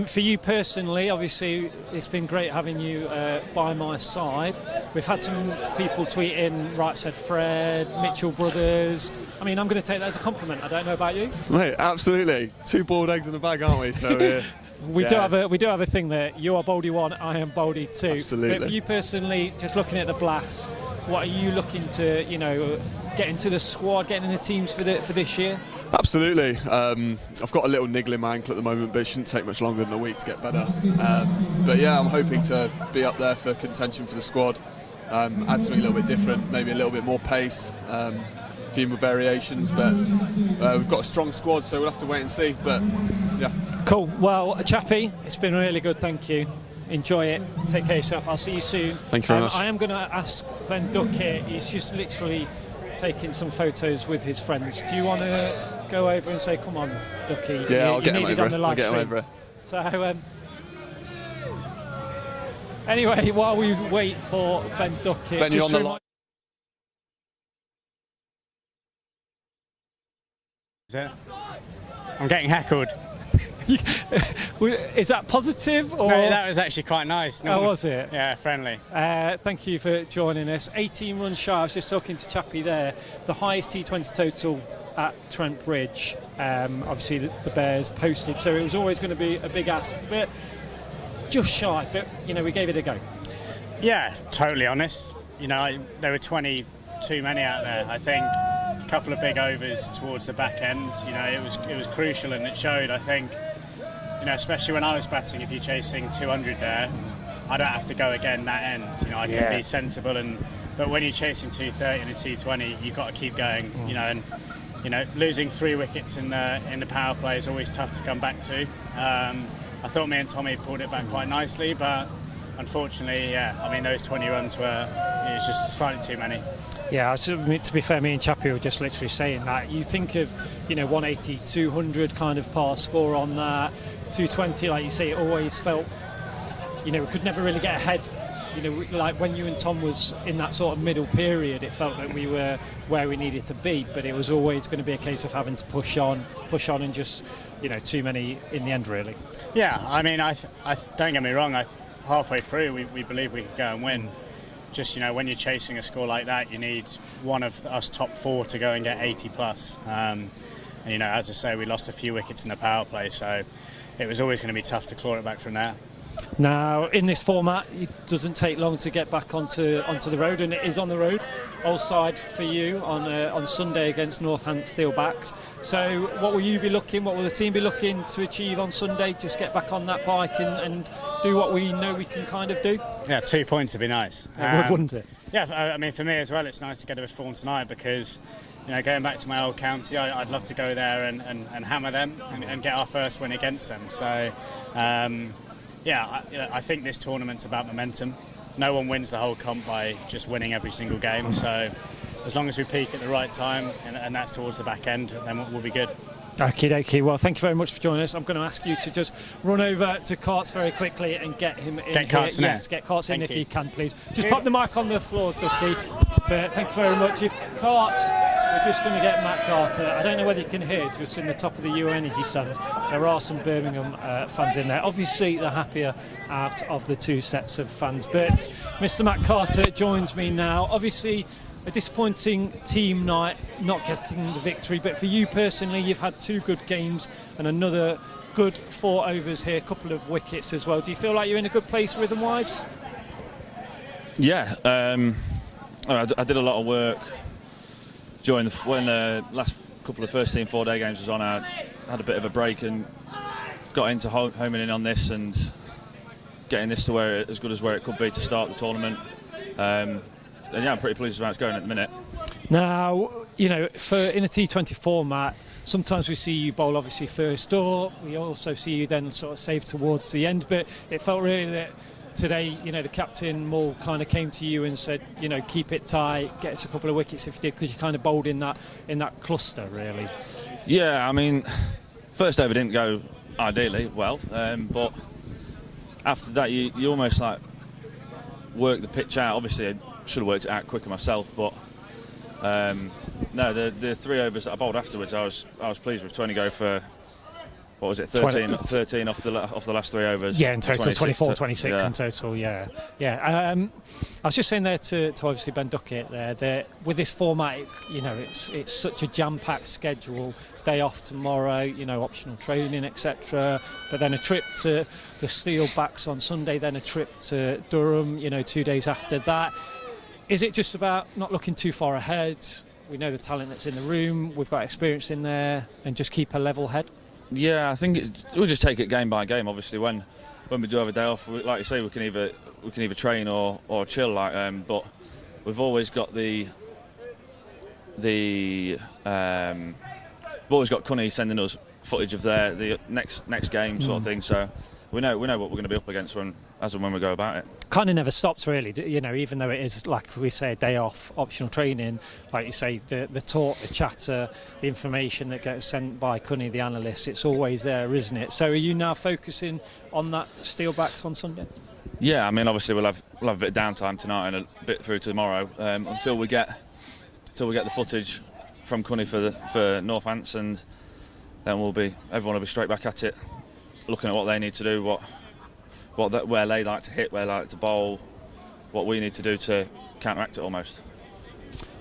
S1: for you personally, obviously it's been great having you by my side. We've had some people tweet in, Right Said Fred, Mitchell Brothers. I mean, I'm going to take that as a compliment. I don't know about you.
S2: Mate, absolutely. 2 boiled eggs in a bag, aren't we? So
S1: we do have a thing there. You are Boldy 1, I am Boldy 2.
S2: Absolutely.
S1: But for you personally, just looking at the Blast, what are you looking to, get into the squad, get in the teams for this year?
S2: Absolutely. I've got a little niggle in my ankle at the moment, but it shouldn't take much longer than a week to get better. But yeah, I'm hoping to be up there for contention for the squad. Add something a little bit different, maybe a little bit more pace, a few more variations. But we've got a strong squad, so we'll have to wait and see. But yeah.
S1: Cool. Well, Chappie, it's been really good. Thank you. Enjoy it. Take care of yourself. I'll see you soon.
S2: Thank you very much.
S1: I am going to ask Ben Duckett. He's just literally taking some photos with his friends. Do you want to go over and say, come on, Ducky?
S2: Yeah, I'll get him over.
S1: On the live stream. So, anyway, while we wait for Ben Duckett,
S2: Ben, you're on the line.
S11: I'm getting heckled.
S1: Is that positive? Or?
S11: No, that was actually quite nice.
S1: Oh, was it?
S11: Yeah, friendly.
S1: Thank you for joining us. 18 runs shy. I was just talking to Chappie there. The highest T20 total at Trent Bridge. Obviously, the Bears posted, so it was always going to be a big ask, but just shy. But we gave it a go.
S11: Yeah, totally honest. There were 20 too many out there. I think a couple of big overs towards the back end. It was crucial, and it showed. I think. Especially when I was batting, if you're chasing 200 there, I don't have to go again that end. I can be sensible, but when you're chasing 230 and a T20, you've got to keep going. And losing 3 wickets in the power play is always tough to come back to. I thought me and Tommy pulled it back quite nicely, but unfortunately, those 20 runs it was just slightly too many.
S1: Yeah, to be fair, me and Chappie were just literally saying that. You think of, 180, 200 kind of par score on that, 220, like you say, it always felt, we could never really get ahead. Like when you and Tom was in that sort of middle period, it felt that we were where we needed to be, but it was always going to be a case of having to push on and just, too many in the end, really.
S11: Yeah, I don't get me wrong, halfway through we believe we could go and win. Just, when you're chasing a score like that, you need one of us top 4 to go and get 80 plus. And, as I say, we lost a few wickets in the power play, so it was always going to be tough to claw it back from there.
S1: Now, in this format, it doesn't take long to get back onto the road, and it is on the road. Old Side for you on Sunday against Northants Steelbacks. So what will you be looking, what will the team be looking to achieve on Sunday? Just get back on that bike and do what we know we can kind of do?
S11: Yeah, 2 points would be nice.
S1: It would, wouldn't it?
S11: Yeah, for me as well, it's nice to get a bit of form tonight because, going back to my old county, I'd love to go there and hammer them and get our first win against them. So, I think this tournament's about momentum. No one wins the whole comp by just winning every single game. So as long as we peak at the right time, and that's towards the back end, then we'll be good.
S1: Okie dokie. Well, thank you very much for joining us. I'm going to ask you to just run over to Carts very quickly and get him in.
S11: Get Carts in.
S1: Yes, get Carts in if you can, please. Just pop the mic on the floor, Ducky. But thank you very much. If Carts, we're just going to get Matt Carter. I don't know whether you can hear, just in the top of the U Energy stands, there are some Birmingham fans in there. Obviously, the happier out of the 2 sets of fans. But Mr. Matt Carter joins me now. Obviously, a disappointing team night, not getting the victory, but for you personally, you've had 2 good games and another good 4 overs here, a couple of wickets as well. Do you feel like you're in a good place rhythm-wise?
S12: Yeah, I did a lot of work during when the last couple of first team 4-day games was on. I had a bit of a break and got into homing in on this and getting this to where as good as where it could be to start the tournament. And yeah, I'm pretty pleased with how it's going at the minute.
S1: Now, you know, in a T20 format, sometimes we see you bowl obviously first up. We also see you then sort of save towards the end. But it felt really that today, you know, the captain Mull kind of came to you and said, you know, keep it tight, get us a couple of wickets if you did, because you kind of bowled in that cluster, really.
S12: Yeah, I mean, first over didn't go ideally well, but after that you almost like work the pitch out. Obviously I should have worked it out quicker myself, but no, the 3 overs that I bowled afterwards, I was pleased with. 20 go for, what was it, 13 off the last 3 overs.
S1: Yeah, in total 24, 26
S12: yeah.
S1: in total. Yeah. I was just saying there to obviously Ben Duckett there that with this format, you know, it's such a jam-packed schedule. Day off tomorrow, you know, optional training, etc. But then a trip to the Steelbacks on Sunday, then a trip to Durham, you know, 2 days after that. Is it just about not looking too far ahead? We know the talent that's in the room. We've got experience in there, and just keep a level head.
S12: Yeah, I think we'll just take it game by game. Obviously, when we do have a day off, like you say, we can either train or chill. Like, but we've always got we've always got Cunny sending us footage of the next game sort of thing. So we know what we're going to be up against when we go about it.
S1: Kind of never stops really, you know, even though it is, like we say, a day off, optional training, like you say, the talk, the chatter, the information that gets sent by Cunny, the analyst, it's always there, isn't it? So are you now focusing on that Steelbacks on Sunday?
S12: Yeah, I mean, obviously we'll have a bit of downtime tonight and a bit through tomorrow until we get the footage from Cunny for Northants, and then everyone will be straight back at it, looking at what they need to do, where they like to hit, where they like to bowl, what we need to do to counteract it almost.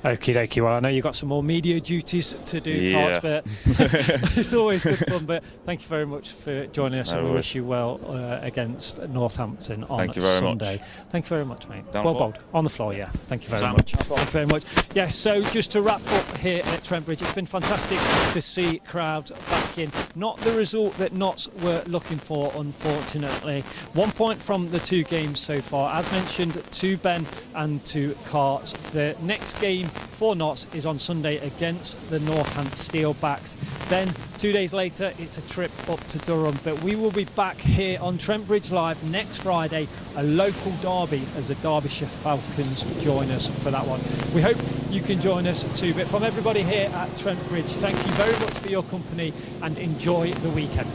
S1: Okie dokie. Well, I know you've got some more media duties to do,
S12: yeah.
S1: but it's always good fun. But thank you very much for joining us, and we wish you well against Northampton on Sunday. Thank you very much, mate. Well bowled. On the floor, yeah. Thank you very much. Thank you very much. Yes, so just to wrap up here at Trent Bridge, it's been fantastic to see crowds back in. Not the result that Notts were looking for, unfortunately. 1 point from the 2 games so far. As mentioned to Ben and to Cart, the next game for Notts is on Sunday against the Northants Steelbacks. Then 2 days later it's a trip up to Durham, but we will be back here on Trent Bridge Live next Friday, a local derby, as the Derbyshire Falcons join us for that one. We hope you can join us too, but from everybody here at Trent Bridge, thank you very much for your company and enjoy the weekend.